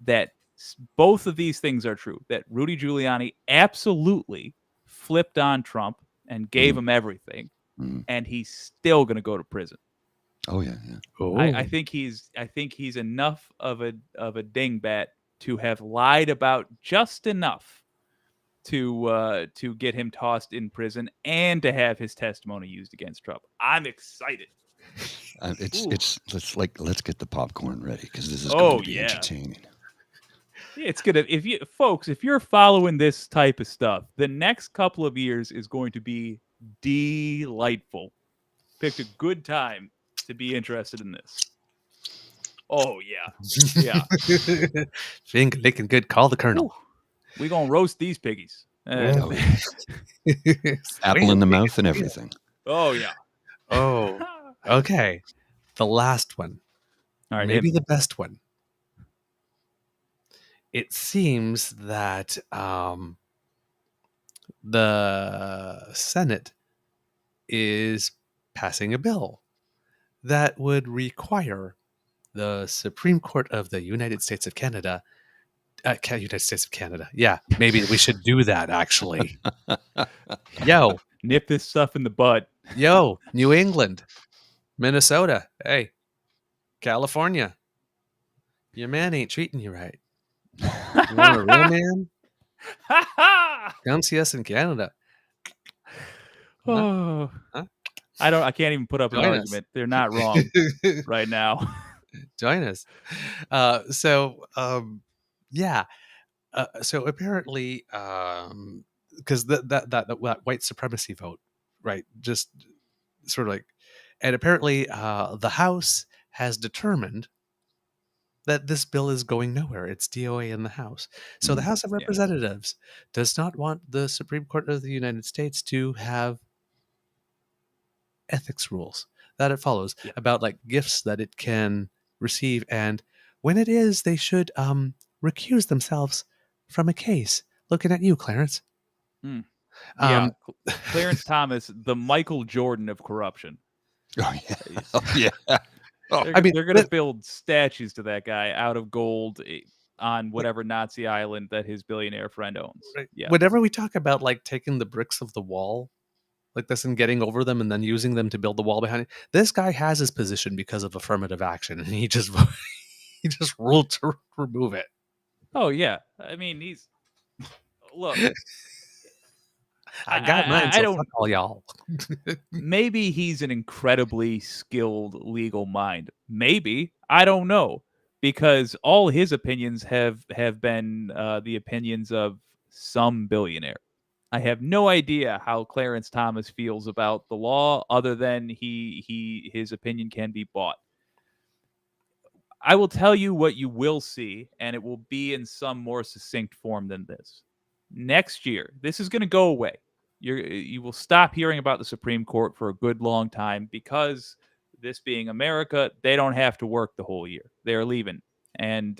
that both of these things are true. That Rudy Giuliani absolutely flipped on Trump and gave him everything, and he's still going to go to prison. Oh yeah. Oh. I think he's enough of a dingbat to have lied about just enough to get him tossed in prison and to have his testimony used against Trump. I'm excited. Let's get the popcorn ready because this is going to be entertaining. It's gonna if you're following this type of stuff, the next couple of years is going to be delightful. Picked a good time to be interested in this. Oh yeah. Finger licking good. Call the colonel. We're gonna roast these piggies. Apple in the mouth and everything. Oh yeah. Oh, okay. The last one. All right, maybe the best one. It seems that the Senate is passing a bill that would require the Supreme Court of the United States of Canada. United States of Canada. Yeah, maybe we should do that, actually. Yo. Nip this stuff in the bud. Yo, New England, Minnesota, hey, California. Your man ain't treating you right. You want a real man? Come see us in Canada. Huh? I can't even put up an argument. They're not wrong right now. Join us. So apparently, because that white supremacy vote, right? Just sort of like, and apparently, the House has determined that this bill is going nowhere. It's DOA in the House. So the House of Representatives does not want the Supreme Court of the United States to have ethics rules that it follows about like gifts that it can receive. And when it is, they should recuse themselves from a case. Looking at you, Clarence. Clarence Thomas, the Michael Jordan of corruption. Oh yeah. They're going to build statues to that guy out of gold on whatever Nazi island that his billionaire friend owns. Right. Yeah. Whenever we talk about like taking the bricks of the wall like this and getting over them and then using them to build the wall behind it, this guy has his position because of affirmative action, and he just ruled to remove it. Oh yeah, I mean look. I got mine. So fuck all y'all. Maybe he's an incredibly skilled legal mind. Maybe, I don't know, because all his opinions have been the opinions of some billionaire. I have no idea how Clarence Thomas feels about the law, other than his opinion can be bought. I will tell you what you will see, and it will be in some more succinct form than this. Next year, this is going to go away. You will stop hearing about the Supreme Court for a good long time, because this being America, they don't have to work the whole year. They're leaving, and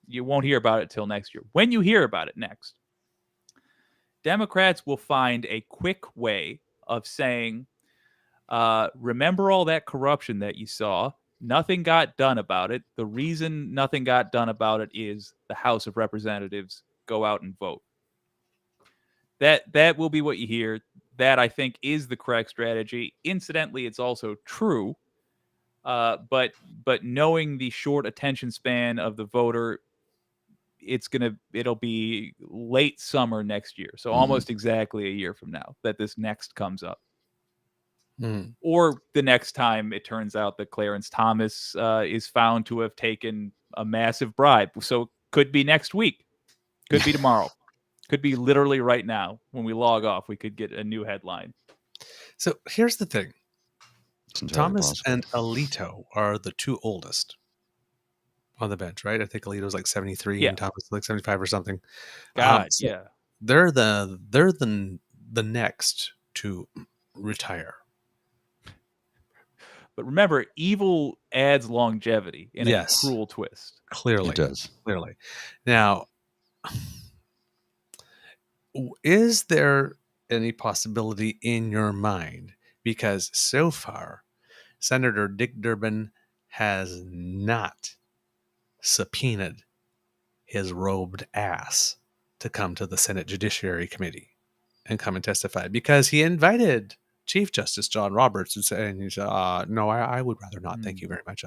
you won't hear about it till next year. When you hear about it next, Democrats will find a quick way of saying, remember all that corruption that you saw? Nothing got done about it. The reason nothing got done about it is the House of Representatives go out and vote. That will be what you hear. That, I think, is the correct strategy. Incidentally, it's also true. But knowing the short attention span of the voter, it'll be late summer next year. So almost exactly a year from now that this next comes up. Or the next time it turns out that Clarence Thomas is found to have taken a massive bribe. So could be next week. Could be tomorrow. Could be literally right now. When we log off, we could get a new headline. So here's the thing. Thomas possible. and Alito are the two oldest on the bench, right? I think Alito's like 73 and Thomas is like 75 or something. God, So yeah. They're the next to retire. But remember, evil adds longevity in a cruel twist. Clearly. It does. Clearly. Now, is there any possibility in your mind? Because so far, Senator Dick Durbin has not subpoenaed his robed ass to come to the Senate Judiciary Committee and come and testify, because he invited Chief Justice John Roberts and he said, no, I would rather not. Thank you very much.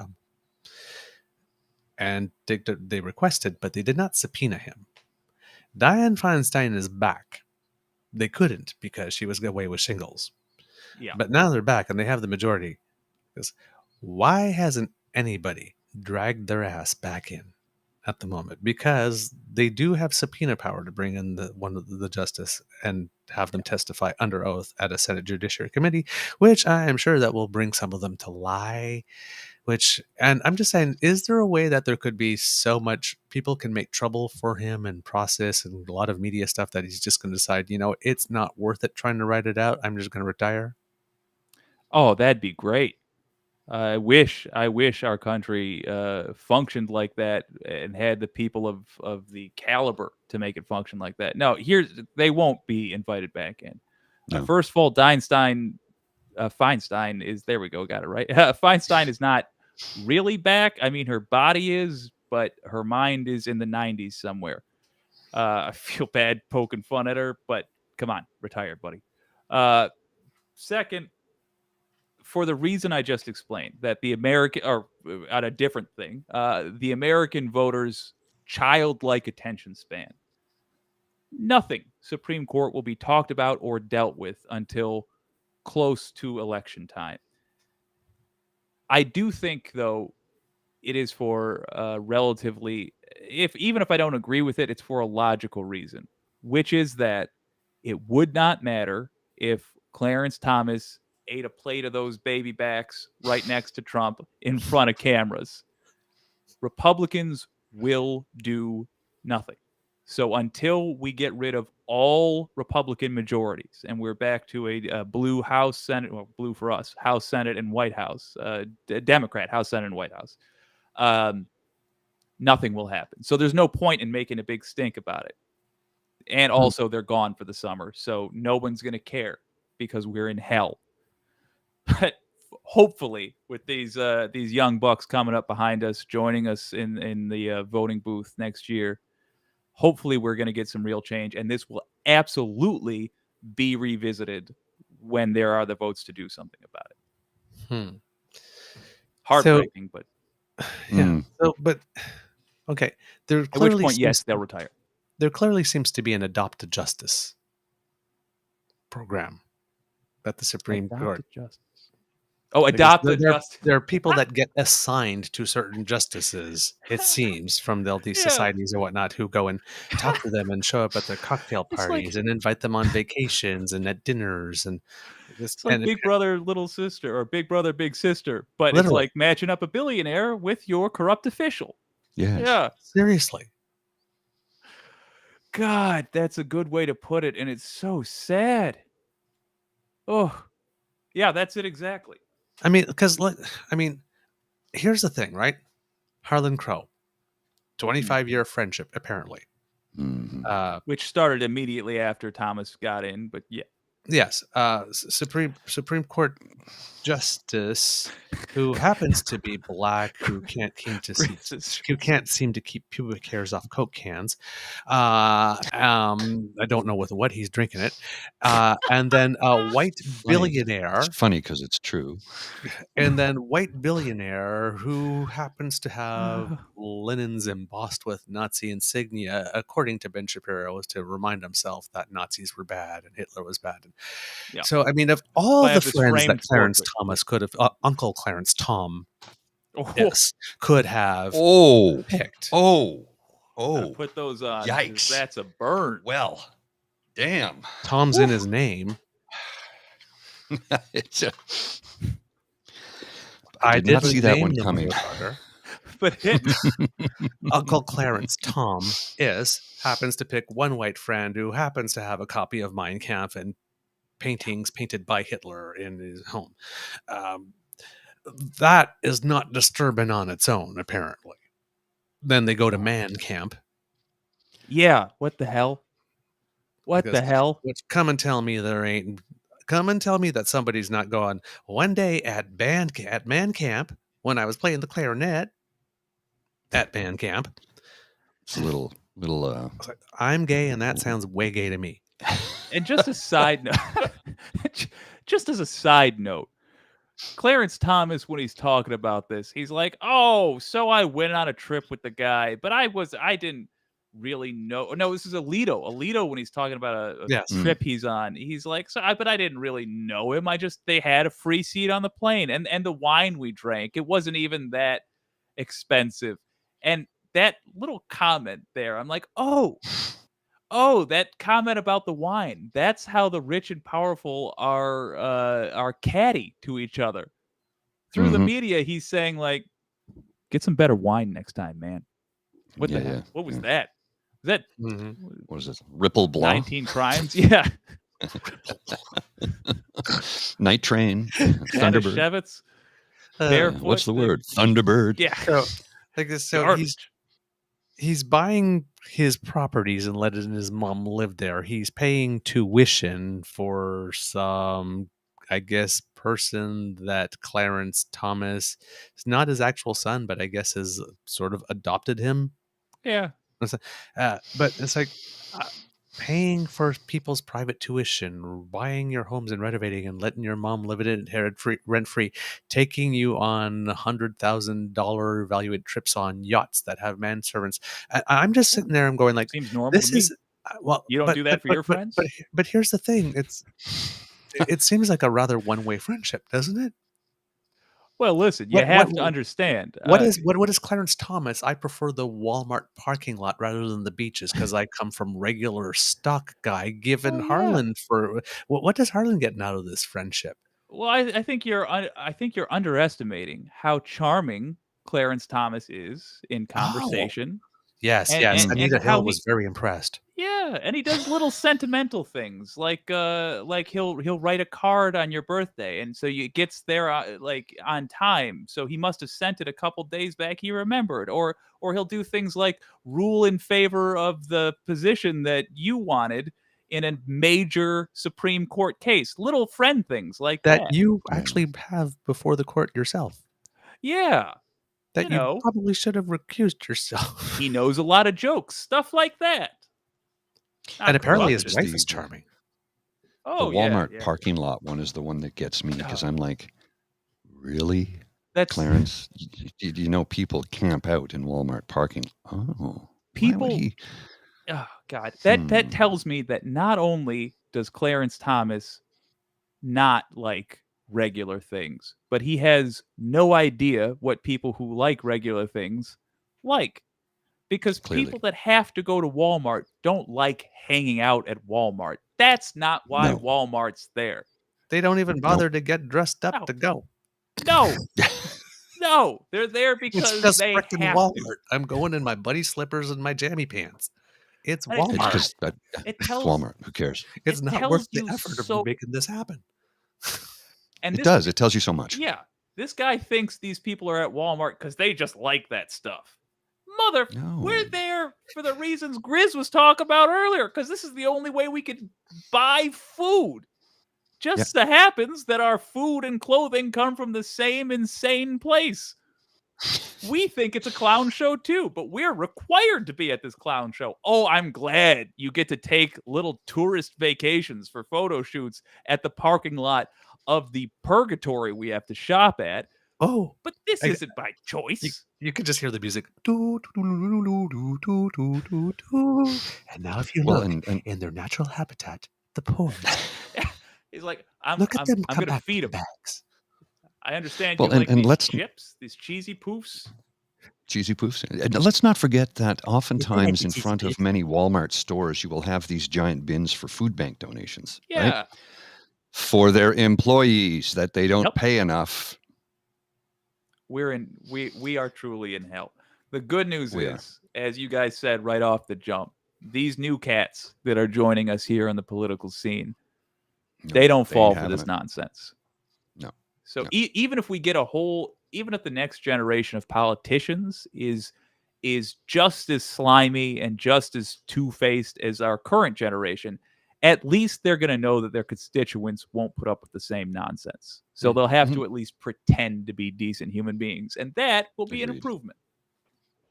And they requested, but they did not subpoena him. Dianne Feinstein is back. They couldn't because she was away with shingles. Yeah. But now they're back and they have the majority. Because why hasn't anybody dragged their ass back in at the moment? Because they do have subpoena power to bring in one of the justice and have them testify under oath at a Senate Judiciary Committee, which I am sure that will bring some of them to lie. And I'm just saying, is there a way that there could be so much people can make trouble for him and process and a lot of media stuff that he's just going to decide, it's not worth it trying to write it out. I'm just going to retire. Oh, that'd be great. I wish our country functioned like that and had the people of the caliber to make it function like that. No, they won't be invited back in. No. First of all, Feinstein is, there we go, got it right. Feinstein is not really back. I mean, her body is, but her mind is in the 90s somewhere. I feel bad poking fun at her, but come on, retire, buddy. Second, for the reason I just explained, that the American, or at a different thing, the American voters' childlike attention span. Nothing Supreme Court will be talked about or dealt with until close to election time. I do think, though, it is for relatively, even if I don't agree with it, it's for a logical reason, which is that it would not matter if Clarence Thomas ate a plate of those baby backs right next to Trump in front of cameras. Republicans will do nothing. So until we get rid of all Republican majorities and we're back to a blue House, Senate, well, blue for us, House, Senate, and White House, Democrat, House, Senate, and White House, nothing will happen. So there's no point in making a big stink about it. And also they're gone for the summer. So no one's going to care because we're in hell. But hopefully, with these young bucks coming up behind us, joining us in the voting booth next year, hopefully we're going to get some real change, and this will absolutely be revisited when there are the votes to do something about it. Heartbreaking, but yeah. So, but okay, at which point, yes, they'll retire. There clearly seems to be an adopt justice program at the Supreme Court. Justice. Oh, adopted justice. There are people that get assigned to certain justices, it seems, from these societies or whatnot, who go and talk to them and show up at their cocktail parties and invite them on vacations and at dinners. And it's like Big Brother, Little Sister, or Big Brother, Big Sister. But literally, it's like matching up a billionaire with your corrupt official. Yes. Yeah. Seriously. God, that's a good way to put it. And it's so sad. Oh, yeah, that's it exactly. I mean, here's the thing, right? Harlan Crow, 25-year friendship, apparently. Mm-hmm. Which started immediately after Thomas got in, but yeah. Yes, Supreme Court justice who happens to be black, who can't seem to keep pubic hairs off Coke cans. I don't know with what he's drinking it. And then a white billionaire. It's funny because it's true. And then white billionaire who happens to have linens embossed with Nazi insignia, according to Ben Shapiro, was to remind himself that Nazis were bad and Hitler was bad. And Yeah. so, I mean, of all I the have this friends that framed Clarence portrait. Thomas could have, Uncle Clarence Tom, Oh, yes, could have picked. gotta put those on. 'cause Yikes. That's a burn. Well, damn. Tom's in his name. It's a, I did not didn't see that name one the coming. motherfucker. But Uncle Clarence Tom happens to pick one white friend who happens to have a copy of Mein Kampf and paintings painted by Hitler in his home. That is not disturbing on its own, apparently. Then they go to Man Camp. yeah, what the hell? What the Because- hell? Come and tell me that somebody's not going one day at Man Camp when I was playing the clarinet at Man Camp. It's a little. I was like, I'm gay, and that sounds way gay to me. And just a side note, just as a side note, Clarence Thomas, when he's talking about this, he's like, "Oh, so I went on a trip with the guy, but I didn't really know." No, this is Alito, when he's talking about a Yes. trip he's on, he's like, but I didn't really know him. They had a free seat on the plane, and the wine we drank, it wasn't even that expensive. And that little comment there, I'm like, oh, that comment about the wine. That's how the rich and powerful are catty to each other. Through the Mhm. media, he's saying like, get some better wine next time, man. What the Yeah, hell? yeah, What was yeah. that? Was that What is this? Ripple Blanc? 19 Crimes? Yeah. Night Train. Thunderbird. Manischewitz? Uh, Barefoot? What's the word? Thunderbird. Yeah. So Garbage. he's buying his properties and letting his mom live there. He's paying tuition for some, I guess, person that Clarence Thomas is not his actual son, but I guess has sort of adopted him. Yeah. But it's like paying for people's private tuition, buying your homes and renovating and letting your mom live in it rent free, taking you on $100,000 valued trips on yachts that have manservants. I'm just sitting there, I'm going like, Seems normal this to me. is well, You don't do that for your friends? But here's the thing: it seems like a rather one-way friendship, doesn't it? Well, listen, you have to understand. What is Clarence Thomas? I prefer the Walmart parking lot rather than the beaches because I come from regular stock guy. Given Harlan what does Harlan getting out of this friendship? Well, I think you're underestimating how charming Clarence Thomas is in conversation. Yes, And- yes. and- Anita and how Hill he- was very impressed. Yeah, and he does little sentimental things like he'll write a card on your birthday, and so it gets there like on time. So he must have sent it a couple days back. He remembered, or he'll do things like rule in favor of the position that you wanted in a major Supreme Court case. Little friend things like that. That you actually have before the court yourself. Yeah, That You know. you probably should have recused yourself. he knows a lot of jokes, stuff like that. Not And apparently his corrupt. wife is charming. Oh, The Walmart yeah. parking lot one is the one that gets me because I'm like, really, That's Clarence? You know, people camp out in Walmart parking. Oh, why would People- he- Oh God, that tells me that not only does Clarence Thomas not like regular things, but he has no idea what people who like regular things like. Because Clearly. people that have to go to Walmart don't like hanging out at Walmart. That's not why No. Walmart's there. They don't even bother to get dressed up No. to go. No. No, they're there It's because just they freaking have Walmart. to. I'm going in my buddy slippers and my jammy pants. It's I- It's Walmart. because It tells Walmart. Who cares? It's it not tells worth the you effort so- of making this happen. and It this does. It tells you so much. Yeah, this guy thinks these people are at Walmart because they just like that stuff. No. We're there for the reasons Grizz was talking about earlier, because this is the only way we could buy food. Just so happens that our food and clothing come from the same insane place. We think it's a clown show too, but we're required to be at this clown show. Oh, I'm glad you get to take little tourist vacations for photo shoots at the parking lot of the purgatory we have to shop at. Oh, But this isn't by choice. you can just hear the music. Do, do, do, do, do, do, do, do, do. And now if you Well, look and in their natural habitat, the poems. He's like, I'm Look at them I'm come going to back feed to them. bags. I understand Well, you like and these let's- chips, these cheesy poofs. cheesy poofs. And let's not forget that oftentimes in cheesy front of poofs. many Walmart stores, you will have these giant bins for food bank donations. Yeah. Right? For their employees that they don't Yep. pay enough. We are truly in hell. The good news We is, as you guys said right off the jump, these new cats that are joining us here on the political scene, No, they don't ain't fall for having this it. nonsense. No. So No. Even if we get even if the next generation of politicians is just as slimy and just as two-faced as our current generation, at least they're going to know that their constituents won't put up with the same nonsense. So they'll have to at least pretend to be decent human beings, and that will be an Agreed. improvement.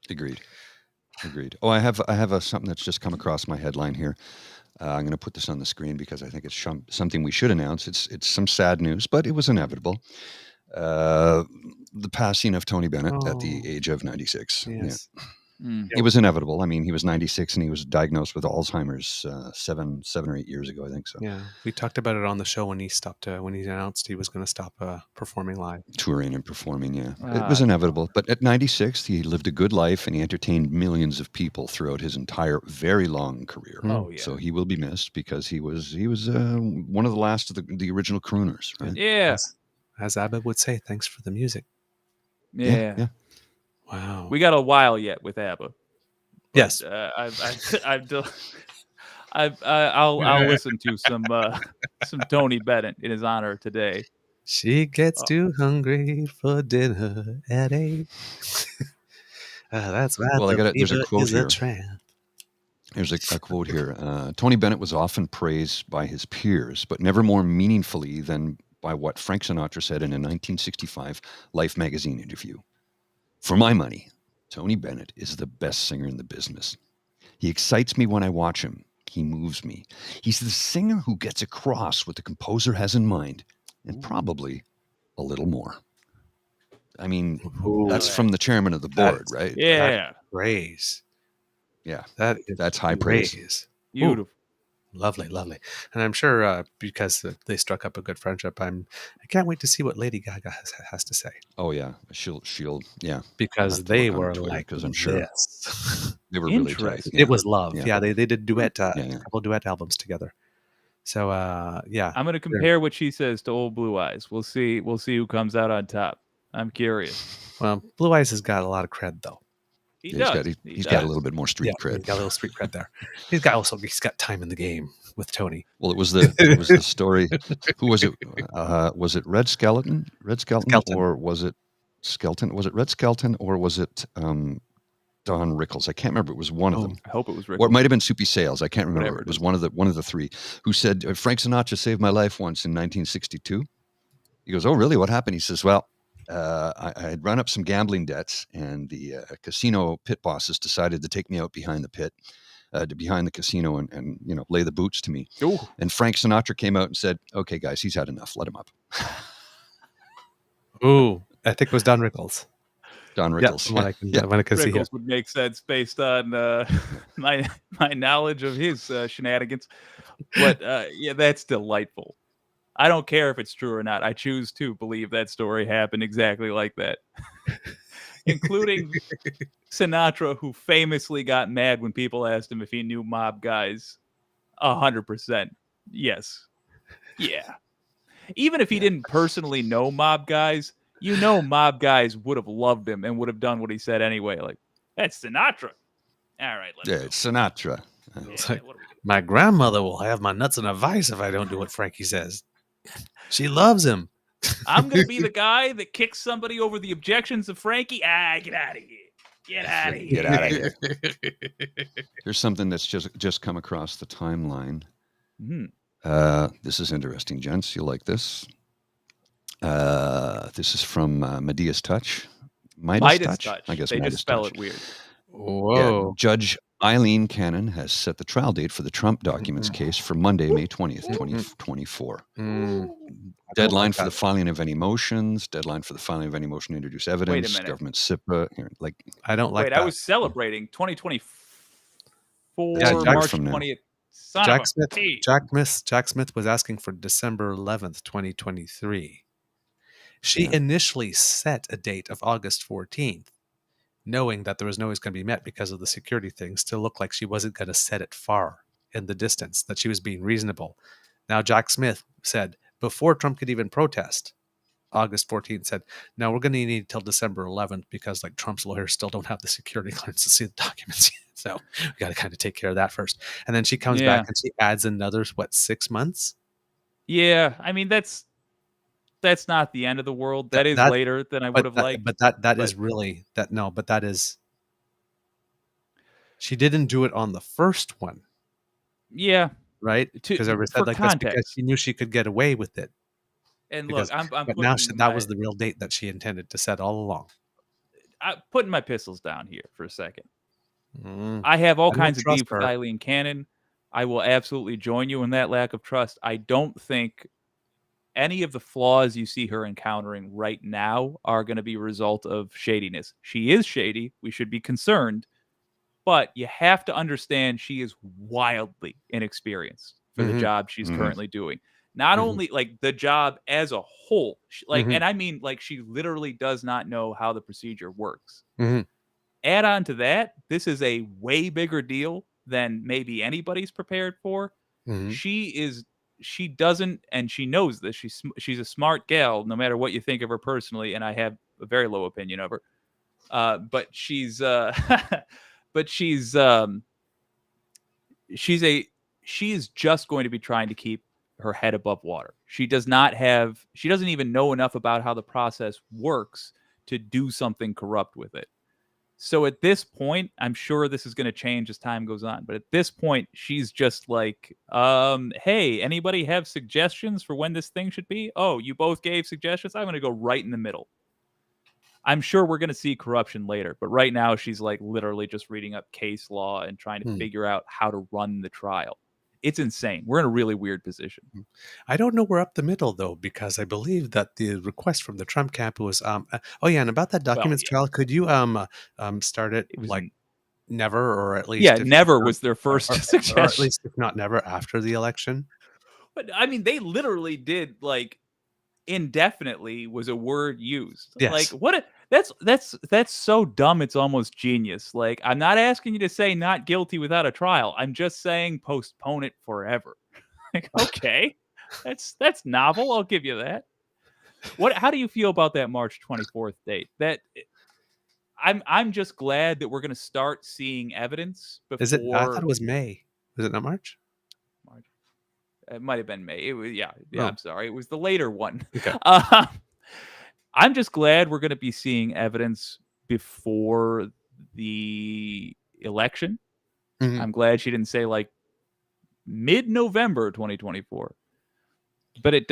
Agreed. Oh, I have something that's just come across my headline here. I'm going to put this on the screen because I think it's something we should announce. It's some sad news, but it was inevitable. The passing of Tony Bennett at the age of 96. Yes. Mm. It was inevitable. I mean, he was 96 and he was diagnosed with Alzheimer's 7 or 8 years ago, I think so. Yeah, we talked about it on the show when he stopped. When he announced he was going to stop performing live. Touring and performing, yeah. It was inevitable. But at 96, he lived a good life and he entertained millions of people throughout his entire very long career. Oh, yeah. So he will be missed because he was one of the last of the original crooners, right? Yeah. As Abba would say, thanks for the music. Yeah. Wow. We got a while yet with ABBA. Yes. I'll listen to some Tony Bennett in his honor today. She gets too hungry for dinner at 8. That's right. Well, there's a quote here. Tramp. There's a quote here. Tony Bennett was often praised by his peers, but never more meaningfully than by what Frank Sinatra said in a 1965 Life magazine interview. For my money, Tony Bennett is the best singer in the business. He excites me when I watch him. He moves me. He's the singer who gets across what the composer has in mind, and probably a little more. I mean, that's from the chairman of the board, right? Yeah. Praise. Yeah. That's high praise. Beautiful. Lovely. And I'm sure because they struck up a good friendship, I can't wait to see what Lady Gaga has to say. Oh yeah, she'll yeah. Because they were like, because I'm sure this. They were really tight. Interesting. It was love. Yeah, they did duet a Yeah. couple duet albums together. So yeah, I'm gonna compare what she says to Old Blue Eyes. We'll see who comes out on top. I'm curious. well, Blue Eyes has got a lot of cred though. He does. He's got a little bit more street cred. He's got a little street cred there. He's got time in the game with Tony. Well, it was the story. Who was it? Was it Red Skelton? Or was it Skelton? Was it Red Skelton or was it Don Rickles? I can't remember. It was one of them. I hope it was Rickles. Or it might have been Soupy Sales. I can't remember. Whatever It was one of the three who said Frank Sinatra saved my life once in 1962. He goes, "Oh, really? What happened?" He says, "Well, I had run up some gambling debts, and the casino pit bosses decided to take me out behind the pit, behind the casino, and lay the boots to me." Ooh. And Frank Sinatra came out and said, "Okay, guys, he's had enough. Let him up." Ooh, I think it was Don Rickles. Don Rickles. Yeah, when I can see him. Rickles would make sense based on my knowledge of his shenanigans. But yeah, that's delightful. I don't care if it's true or not. I choose to believe that story happened exactly like that. Including Sinatra, who famously got mad when people asked him if he knew mob guys. 100%. Yes. Yeah. Even if he didn't personally know mob guys, mob guys would have loved him and would have done what he said anyway. Like, that's Sinatra. All right, let's go. It's Sinatra. It's like, my grandmother will have my nuts in a vice if I don't do what Frankie says. She loves him. I'm going to be the guy that kicks somebody over the objections of Frankie. Get out of here. Get out of here. Get out of here. Here's something that's just come across the timeline. Mm-hmm. This is interesting, gents. You'll like this. This is from Medea's Touch. Midas Touch? I guess They Midas just spell Touch. it weird. Whoa. Yeah, Judge Eileen Cannon has set the trial date for the Trump documents case for Monday, May 20th, 2024. Deadline for the filing of any motions. Deadline for the filing of any motion to introduce evidence. minute. Government SIPA. Like, I don't like Wait, that. I was celebrating 2024 That's a year March from now. 20th. Son Jack of a Smith. P. Jack Smith was asking for December 11th, 2023. She Yeah. initially set a date of August 14th, knowing that there was no way it's going to be met because of the security things. To look like she wasn't going to set it far in the distance, that she was being reasonable. Now Jack Smith said before Trump could even protest, August 14th said, no, we're going to need till December 11th because like Trump's lawyers still don't have the security clearance to see the documents yet. So we got to kind of take care of that first. And then she comes back and she adds another, 6 months? Yeah, I mean that's not the end of the world. That is later than I would have liked. But that is really that. No, but that is. She didn't do it on the first one. Yeah, right. Because everybody said like that's because she knew she could get away with it. And because, look, but now that was the real date that she intended to set all along. I'm putting my pistols down here for a second. I have all kinds of beef with Eileen Cannon. I will absolutely join you in that lack of trust. I don't think any of the flaws you see her encountering right now are going to be a result of shadiness. She is shady. We should be concerned. But you have to understand she is wildly inexperienced for the job she's currently doing. Not only like the job as a whole, and I mean like she literally does not know how the procedure works. Add on to that, this is a way bigger deal than maybe anybody's prepared for. She doesn't, and she knows this. She's a smart gal, no matter what you think of her personally, and I have a very low opinion of her. But she is just going to be trying to keep her head above water. She doesn't even know enough about how the process works to do something corrupt with it. So at this point, I'm sure this is going to change as time goes on. But at this point, she's just like, hey, anybody have suggestions for when this thing should be? Oh, you both gave suggestions? I'm going to go right in the middle. I'm sure we're going to see corruption later. But right now, she's like literally just reading up case law and trying to figure out how to run the trial. It's insane. We're in a really weird position. I don't know we're up the middle, though, because I believe that the request from the Trump camp was, and about that documents trial, could you start it like never, or at least... Yeah, never was their first suggestion. Or at least, if not never, after the election. But, I mean, they literally did, like, indefinitely was a word used. Yes. Like, what... That's so dumb. It's almost genius. Like, I'm not asking you to say not guilty without a trial. I'm just saying postpone it forever. Like, okay, that's novel. I'll give you that. How do you feel about that March 24th date? I'm just glad that we're going to start seeing evidence before. Is it? I thought it was May. Is it not March? March. It might have been May. It was. Yeah. Oh. I'm sorry. It was the later one. Okay. I'm just glad we're going to be seeing evidence before the election. I'm glad she didn't say like mid-November 2024. But it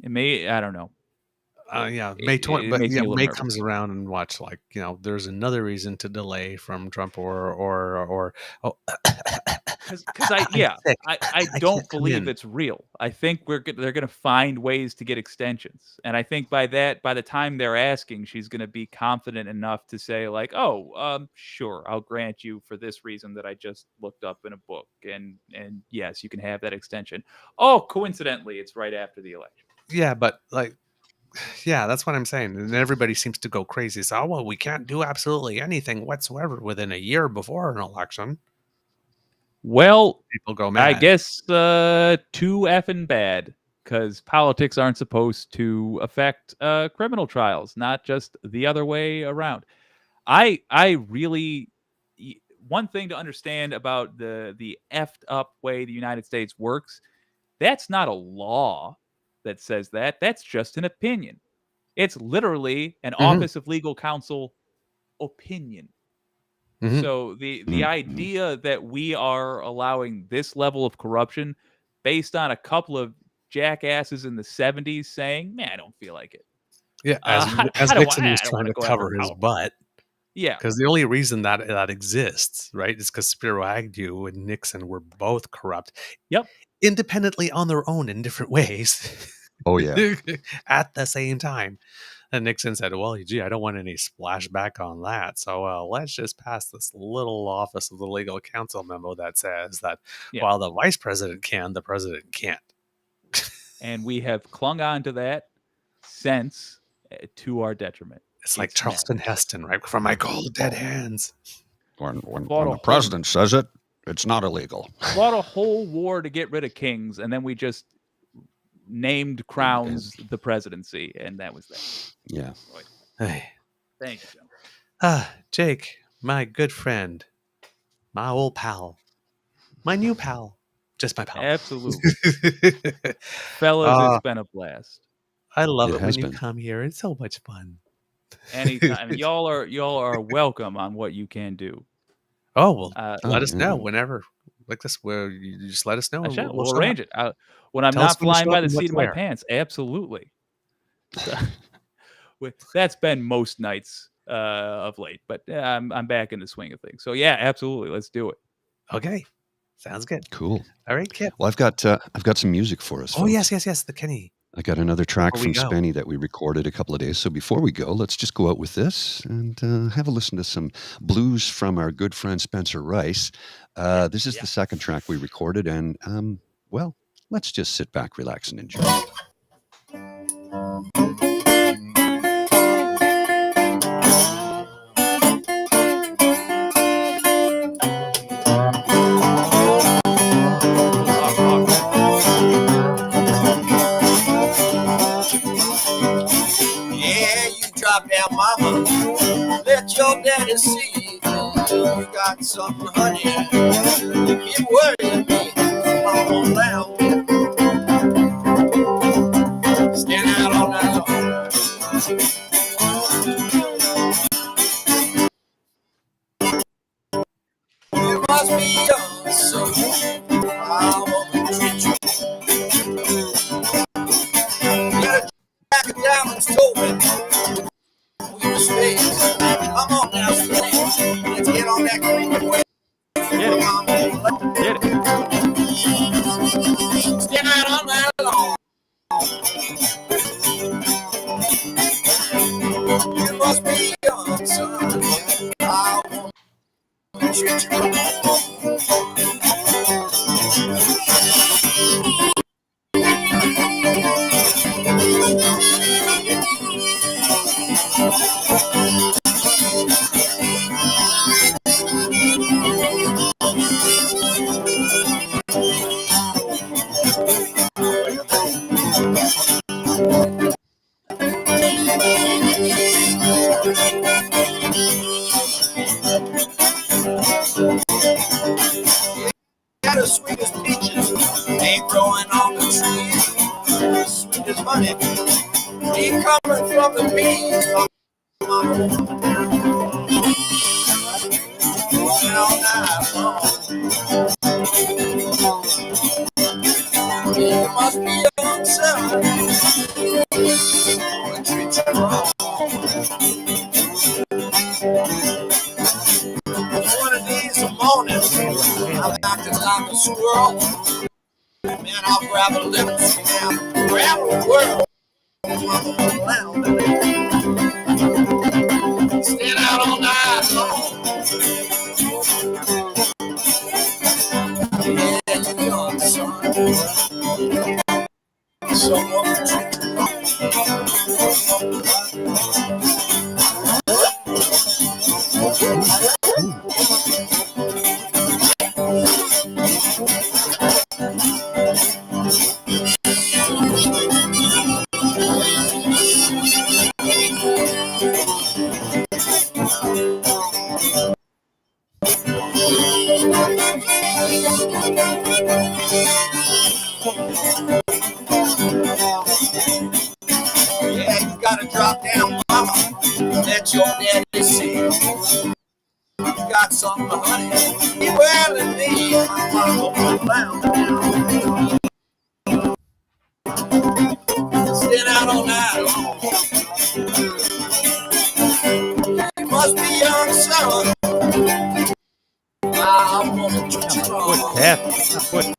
may, I don't know. May 20, but May comes around and watch, like, there's another reason to delay from Trump or because I don't believe it's real. I think they're going to find ways to get extensions, and I think by the time they're asking, she's going to be confident enough to say like, sure, I'll grant you for this reason that I just looked up in a book, and yes, you can have that extension. Oh, coincidentally, it's right after the election. Yeah, but like. Yeah, that's what I'm saying. And everybody seems to go crazy. So, we can't do absolutely anything whatsoever within a year before an election. Well, people go mad. I guess too effing bad, because politics aren't supposed to affect criminal trials, not just the other way around. I really, one thing to understand about the effed up way the United States works, that's not a law that says that. That's just an opinion. It's literally an Office of Legal Counsel opinion. Mhm. So the idea that we are allowing this level of corruption based on a couple of jackasses in the 70s saying, "Man, I don't feel like it." Yeah, I as don't Nixon want. was I don't trying want to to go after cover his power. butt, Yeah, because the only reason that exists, right, is because Spiro Agnew and Nixon were both corrupt. Yep. Independently on their own in different ways. Oh, yeah. At the same time. And Nixon said, well, gee, I don't want any splashback on that. So let's just pass this little Office of the Legal Counsel memo that says that Yeah. while the vice president can, the president can't. And we have clung on to that since, to our detriment. It's like It's Charleston madness. Heston, right? From my cold dead hands. When Fought a the whole- president says it, it's not illegal. Fought a whole war to get rid of kings, and then we just named crowns the presidency, and that was that. Yeah. Hey. Thank you, Joe. Jake, my good friend, my old pal, my new pal, just my pal. Absolutely. Fellas, it's been a blast. I love It it when has you been. come here. It's so much fun. Anytime. y'all are welcome on what you can do. Oh, well, let us know yeah. whenever. Like this, where you just let us know. I and shall. we'll We'll show arrange up. it. When I'm Tell us not when to flying show by up the and what seat to of my wear. pants. Absolutely. That's been most nights of late, but I'm back in the swing of things. So yeah, absolutely. Let's do it. Okay. Sounds good. Cool. All right, Kip. Well, I've got some music for us. Oh, folks. yes. The Kenny. I got another track Before we from go. Spenny that we recorded a couple of days. So before we go, let's just go out with this and have a listen to some blues from our good friend Spencer Rice. This is the second track we recorded, and well, let's just sit back, relax, and enjoy. Yeah, you drop down, mama. Let your daddy see. You got something, honey. You keep worrying me. Come on down. Stand out all night long. You must be young, so I want to treat you. Got a jack of diamonds told me. Come on now, Spinny. Let's get on that creepy way. Get it. Stand out all night long. You must be young, son. I want you to. Got the sweetest peaches, ain't growing on the trees. Sweet as honey, ain't coming from the bees. All night long. You must be young, son. I treat you wrong. One of these mornings, I'm acting like a squirrel. Man, I'll grab a little snap, grab a whirl. Stand out all night long. Yeah, you young, son. Someone to treat you wrong. Yeah, you gotta drop down, mama. Let your daddy see. You got Tap. Put.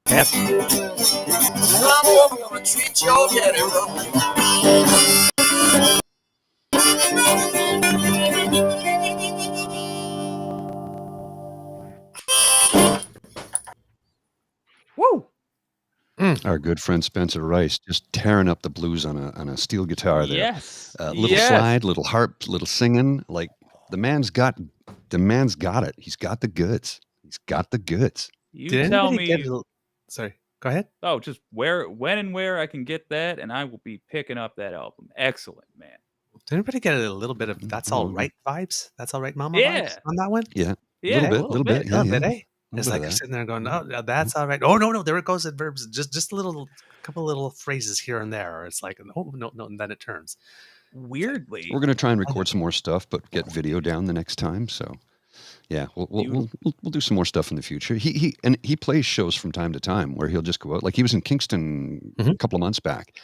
Tap. Come over, I'm gonna treat your daddy right. Woo! Our good friend Spencer Rice just tearing up the blues on a steel guitar there. Yes. Little Yes. slide, little harp, little singing. Like the man's got it. He's got the goods. He's got the goods. You Did tell anybody get me. a- Sorry, go ahead. Oh, just when and where I can get that, and I will be picking up that album. Excellent, man. Did anybody get a little bit of "That's All Right" vibes? "That's All Right, Mama" Yeah. vibes on that one? Yeah. Yeah, little bit. A little bit, eh? It's bit like of you're that. sitting there going, "Oh, that's all right." Oh no, there it goes. It verbs just a couple little phrases here and there. Or it's like, oh no, and then it turns. Weirdly, We're going to try and record some more stuff, but get video down the next time. So, yeah, we'll do some more stuff in the future. He plays shows from time to time where he'll just go out. Like he was in Kingston a couple of months back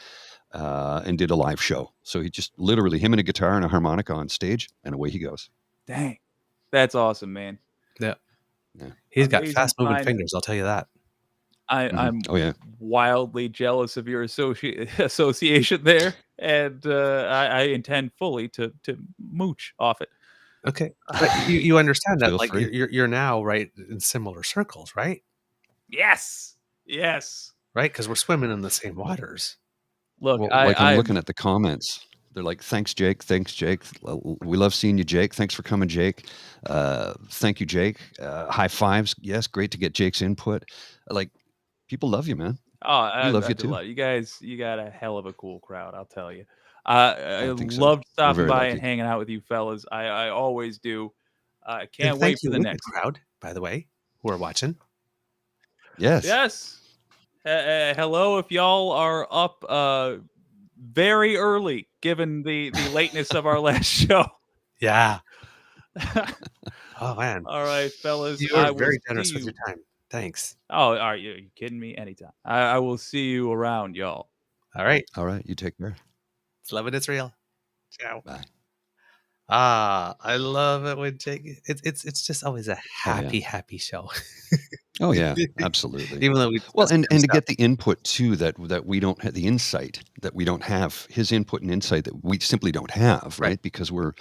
and did a live show. So he just literally him and a guitar and a harmonica on stage, and away he goes. dang, that's awesome, man. Yeah. Yeah. He's got Amazing fast moving timing. fingers. I'll tell you that. I'm Oh yeah, wildly jealous of your association there, and I intend fully to mooch off it. Okay, but you understand that, Feel like free. you're now right in similar circles, right? Yes. Right, because we're swimming in the same waters. Look, well, I'm I'm looking at the comments. They're like, "Thanks, Jake. Thanks, Jake. We love seeing you, Jake. Thanks for coming, Jake. Thank you, Jake. High fives. Yes, great to get Jake's input. Like, people love you, man. I love you do too. love you guys. You got a hell of a cool crowd, I'll tell you. I think so. loved We're stopping very by lucky. and hanging out with you fellas. I always do. I And can't thank wait for you the with next. crowd, by the way, who are watching. Yes. Yes. Hello, if y'all are up very early, given the lateness of our last show. Yeah. Oh man, All right, fellas. you I are will very see generous with you. your time. Thanks. Oh, are you kidding me? Anytime. I will see you around, y'all. All right, All right. You take care. it's Love It, It's Real. Ciao. Bye. I love it when Jake. It's just always a happy show. Oh yeah, absolutely. Even though we Well, discuss and different to stuff. get the input too that we don't have the insight that we don't have, his input and insight that we simply don't have, right? Because we're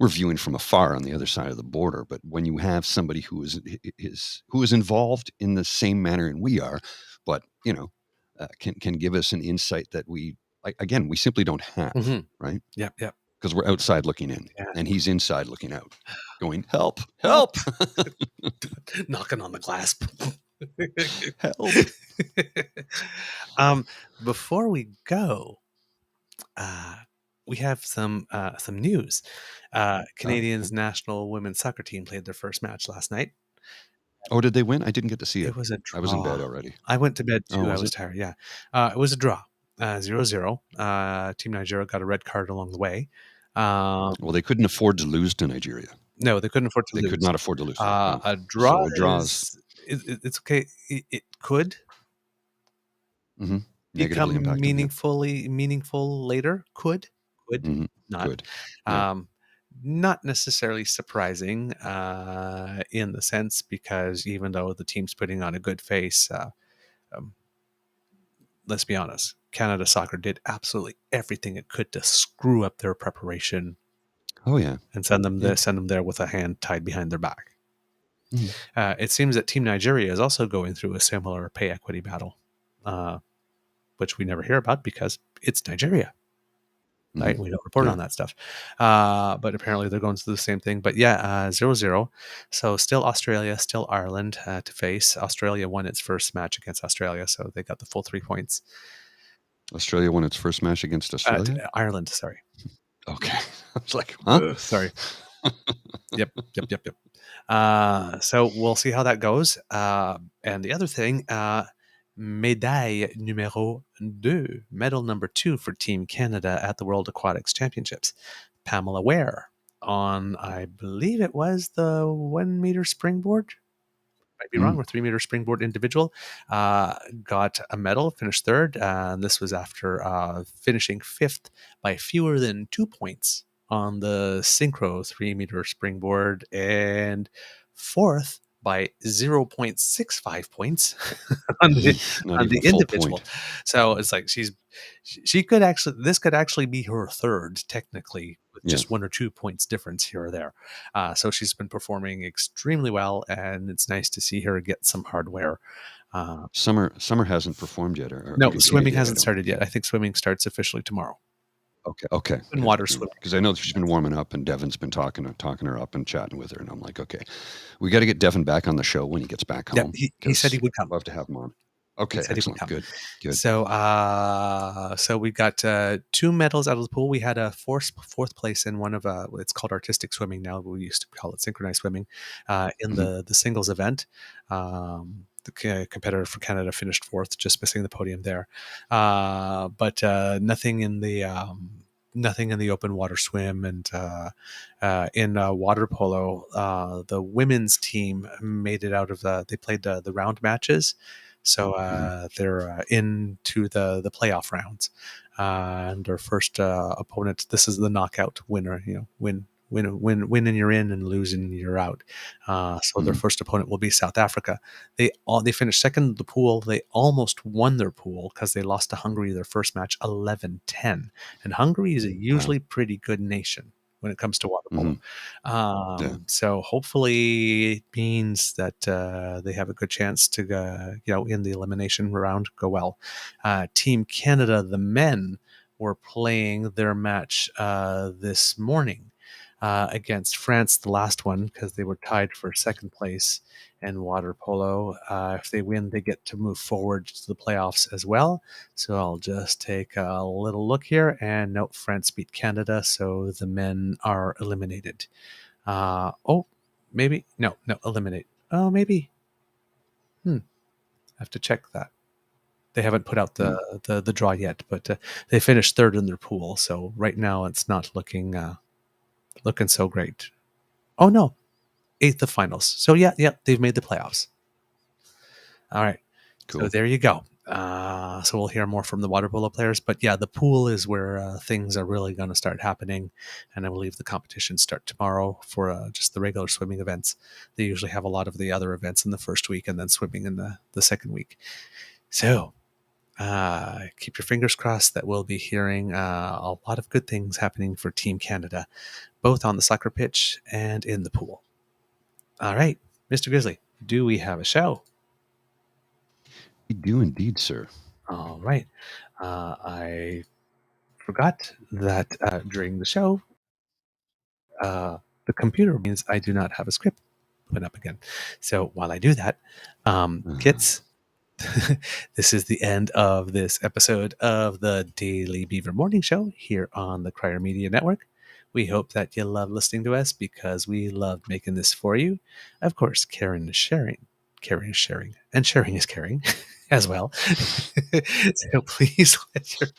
viewing from afar on the other side of the border. But when you have somebody who is involved in the same manner and we are, but can give us an insight that we simply don't have, Mhm. right? Yep. Because we're outside looking in, Yeah. and he's inside looking out, going, "Help! Help!" Knocking on the glass. Help! Before we go, we have some news. Canadians' national women's soccer team played their first match last night. Oh, did they win? I didn't get to see it. It was a draw. I was in bed already. I went to bed too. Oh, I was was it? tired. Yeah. It was a draw. 0-0. Team Niagara got a red card along the way. Well, they couldn't afford to lose to Nigeria. No, they couldn't afford to They lose. could not afford to lose. A No. draw So draws. it's okay. It could Negatively become impacting. meaningful later. Could Mhm. not. Good. Yeah. Not necessarily surprising in the sense because even though the team's putting on a good face, let's be honest, Canada Soccer did absolutely everything it could to screw up their preparation Oh yeah. and send them Yeah. there with a hand tied behind their back. Mhm. It seems that Team Nigeria is also going through a similar pay equity battle, which we never hear about because it's Nigeria. Right? We don't report on that stuff. But apparently they're going through the same thing. But yeah, 0-0. So still Australia, still Ireland to face. Australia won its first match against Australia, so they got the full 3 points. Australia won its first match against Australia. Ireland, sorry. Okay. I was like, huh? Sorry. Yep. So we'll see how that goes. And the other thing, médaille numéro 2, medal number 2 for Team Canada at the World Aquatics Championships. Pamela Ware on, I believe it was the 1 meter springboard. Might be wrong, or 3 meter springboard individual. Got a medal, finished third. And this was after finishing 5th by fewer than 2 points on the synchro 3 meter springboard and 4th by 0.65 points on the Not on even the a full individual. point. So it's like she could actually, this could actually be her third technically, with Yeah. just 1 or 2 points difference here or there. So she's been performing extremely well, and it's nice to see her get some hardware. Summer hasn't performed yet, or No, competed swimming yet, I hasn't don't started think. yet. I think swimming starts officially tomorrow. Okay. And water swimming. Because I know she's been warming up, and Devin's been talking her up and chatting with her, and I'm like, okay, we got to get Devin back on the show when he gets back Yeah, home. he said he would come. Love to have him on. Okay, He said he would excellent, come. good. So we got 2 medals out of the pool. We had a fourth place in one of it's called artistic swimming now. We used to call it synchronized swimming. In the singles event, the competitor for Canada finished 4th, just missing the podium there. But nothing in the open water swim, and in water polo, the women's team made it out of they played the round matches. So they're into the playoff rounds, and their first opponent. This is the knockout winner. Win and you're in, and lose and you're out. So their first opponent will be South Africa. They finished second in the pool. They almost won their pool because they lost to Hungary their first match 11-10, and Hungary is a usually pretty good nation when it comes to water polo. So hopefully it means that they have a good chance to in the elimination round go well. Team Canada, the men, were playing their match this morning against France, the last one, because they were tied for second place in water polo. If they win, they get to move forward to the playoffs as well. So I'll just take a little look here and note France beat Canada, so the men are eliminated. Maybe no, eliminate. Oh, maybe. I have to check that. They haven't put out the draw yet, but they finished 3rd in their pool. So right now it's not looking so great. Oh no, 8th of finals. So yeah, they've made the playoffs. All right, cool. So there you go. So we'll hear more from the water polo players, but yeah, the pool is where things are really going to start happening, and I believe the competitions start tomorrow for just the regular swimming events. They usually have a lot of the other events in the first week, and then swimming in the second week. So keep your fingers crossed that we'll be hearing a lot of good things happening for Team Canada, both on the soccer pitch and in the pool. All right, Mr. Grizzly, do we have a show? We do indeed, sir. All right. I forgot that during the show, the computer means I do not have a script open up again. So while I do that, Kits, this is the end of this episode of the Daily Beaver Morning Show here on the Crier Media Network. We hope that you love listening to us because we love making this for you. Of course, caring is sharing, and sharing is caring as well. So please let your...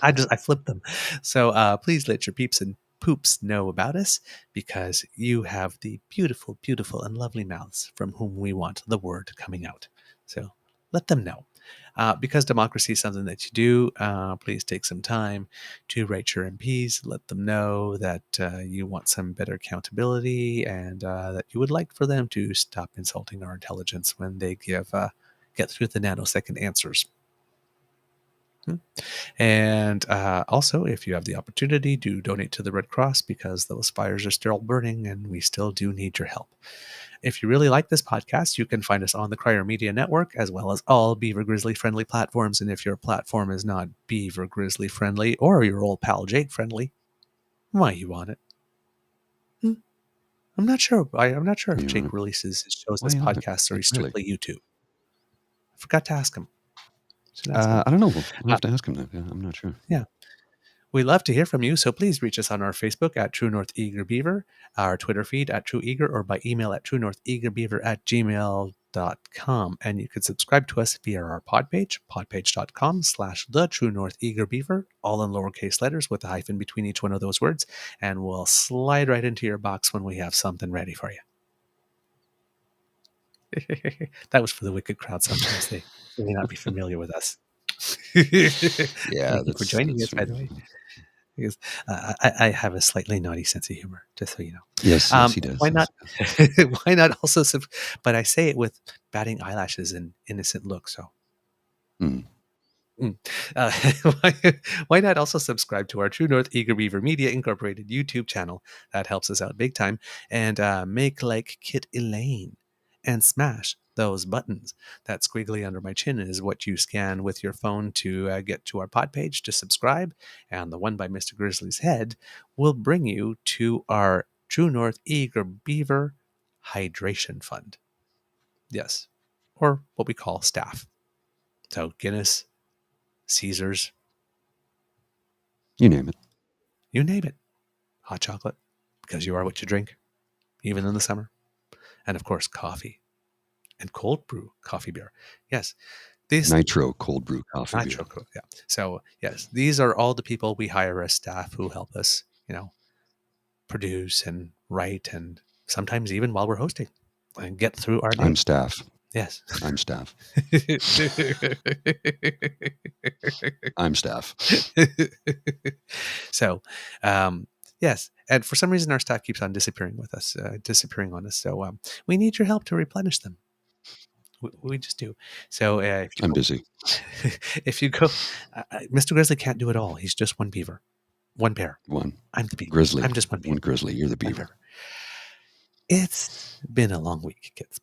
I flipped them. So please let your peeps and poops know about us, because you have the beautiful, beautiful and lovely mouths from whom we want the word coming out. So let them know. Because democracy is something that you do, please take some time to write your MPs. Let them know that you want some better accountability, and that you would like for them to stop insulting our intelligence when they get through the nanosecond answers. And also, if you have the opportunity, do donate to the Red Cross, because those fires are still burning and we still do need your help. If you really like this podcast, you can find us on the Crier Media Network, as well as all Beaver Grizzly friendly platforms. And if your platform is not Beaver Grizzly friendly or Yer Ol Pal Jake friendly, why you want it? I'm not sure. I'm not sure if Jake releases his shows as podcasts or he's strictly YouTube. I forgot to ask him. I don't know. We'll have to ask him that. Yeah, I'm not sure. Yeah. We love to hear from you, so please reach us on our Facebook at True North Eager Beaver, our Twitter feed at True Eager, or by email at truenortheagerbeaver@gmail.com. And you can subscribe to us via our pod page, podpage.com/the True North Eager Beaver, all in lowercase letters with a hyphen between each one of those words, and we'll slide right into your box when we have something ready for you. That was for the wicked crowd. Sometimes they may not be familiar with us. Yeah, thank you for joining us, by the way. Because I have a slightly naughty sense of humor, just so you know. Yes, yes, he does. Why yes. not? Why not also? But I say it with batting eyelashes and innocent look. So. Mm. Uh, why not also subscribe to our True North Eager Beaver Media Incorporated YouTube channel? That helps us out big time. And make like Kit Elaine and smash those buttons. That squiggly under my chin is what you scan with your phone to get to our pod page to subscribe. And the one by Mr. Grizzly's head will bring you to our True North Eager Beaver Hydration Fund. Yes, or what we call staff. So Guinness, Caesars, You name it. you name it. Hot chocolate, because you are what you drink, even in the summer. And of course, coffee and cold brew coffee beer. Yes, these Nitro cold brew coffee nitro beer. cold, yeah. So yes, these are all the people we hire as staff who help us, produce and write, and sometimes even while we're hosting and get through our day. I'm staff. Yes. I'm staff. I'm staff. So, yes. And for some reason, our staff keeps on disappearing on us. So we need your help to replenish them. We just do. So I'm busy. If you go, Mr. Grizzly can't do it all. He's just one beaver, one bear. One. I'm the beaver. Grizzly. I'm just one beaver. One grizzly. You're the One beaver. It's been a long week, kids.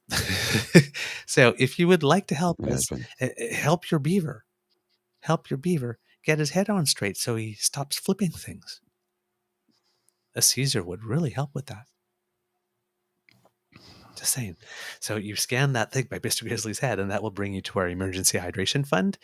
So if you would like to help Yeah, us, it's help your beaver get his head on straight so he stops flipping things. A Caesar would really help with that. Just saying. So you scan that thing by Mr. Grizzly's head, and that will bring you to our emergency hydration fund.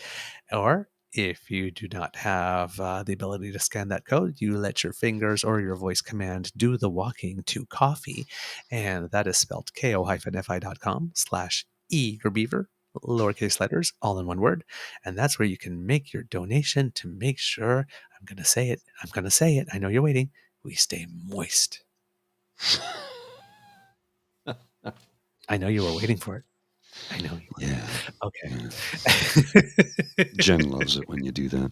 Or if you do not have the ability to scan that code, you let your fingers or your voice command do the walking to coffee. And that is spelled ko-fi.com/eagerbeaver, lowercase letters, all in one word. And that's where you can make your donation to make sure, I'm going to say it. I know you're waiting. We stay moist. I know you were waiting for it. I know you were. Yeah. Okay. Yeah. Jen loves it when you do that.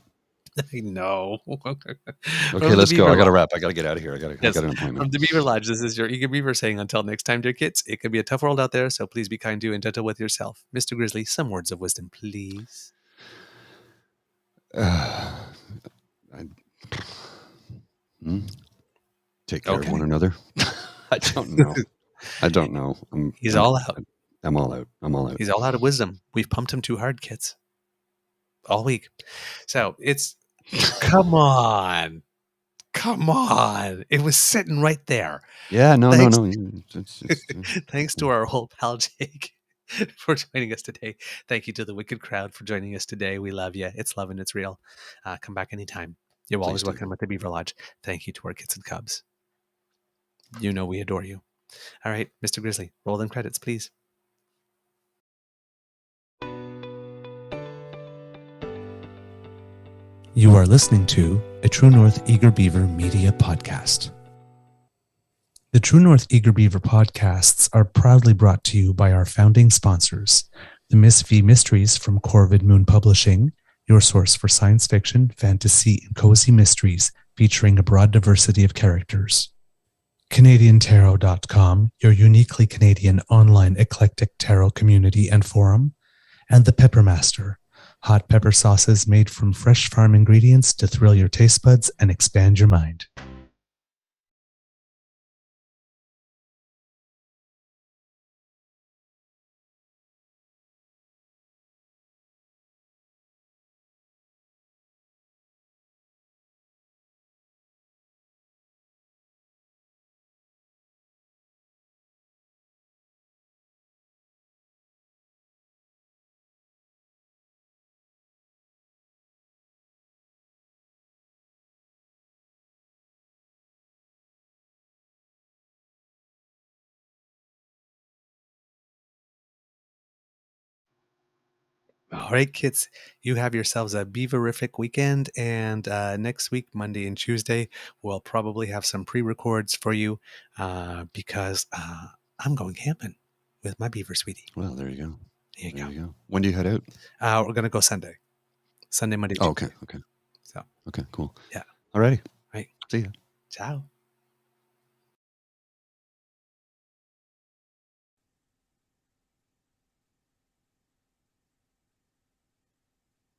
I know. Okay, let's go. I got to wrap. I got to get out of here. I got an From appointment. the Beaver Lodge, this is your Eager Beaver saying, until next time, dear kids, it can be a tough world out there, so please be kind to and gentle with yourself. Mr. Grizzly, some words of wisdom, please. Take care Okay. of one another. I don't know. He's all out. I'm all out. He's all out of wisdom. We've pumped him too hard, kids. All week. So it's, come on. It was sitting right there. Yeah, no. Thanks to our old pal Jake for joining us today. Thank you to the Wicked Crowd for joining us today. We love you. It's love and it's real. Come back anytime. You're always welcome at the Beaver Lodge. Thank you to our kids and cubs. You know we adore you. All right, Mr. Grizzly, roll them credits, please. You are listening to a True North Eager Beaver Media Podcast. The True North Eager Beaver podcasts are proudly brought to you by our founding sponsors, the Miss V Mysteries from Corvid Moon Publishing, your source for science fiction, fantasy, and cozy mysteries featuring a broad diversity of characters. CanadianTarot.com, your uniquely Canadian online eclectic tarot community and forum, and The Peppermaster, hot pepper sauces made from fresh farm ingredients to thrill your taste buds and expand your mind. All right, kids, you have yourselves a beaverific weekend. And next week, Monday and Tuesday, we'll probably have some pre-records for you because I'm going camping with my beaver sweetie. Well, there you go. There you go. When do you head out? We're going to go Sunday, Monday, Tuesday. Oh, okay. So, Okay, cool. Yeah. All righty. Right. See ya. Ciao.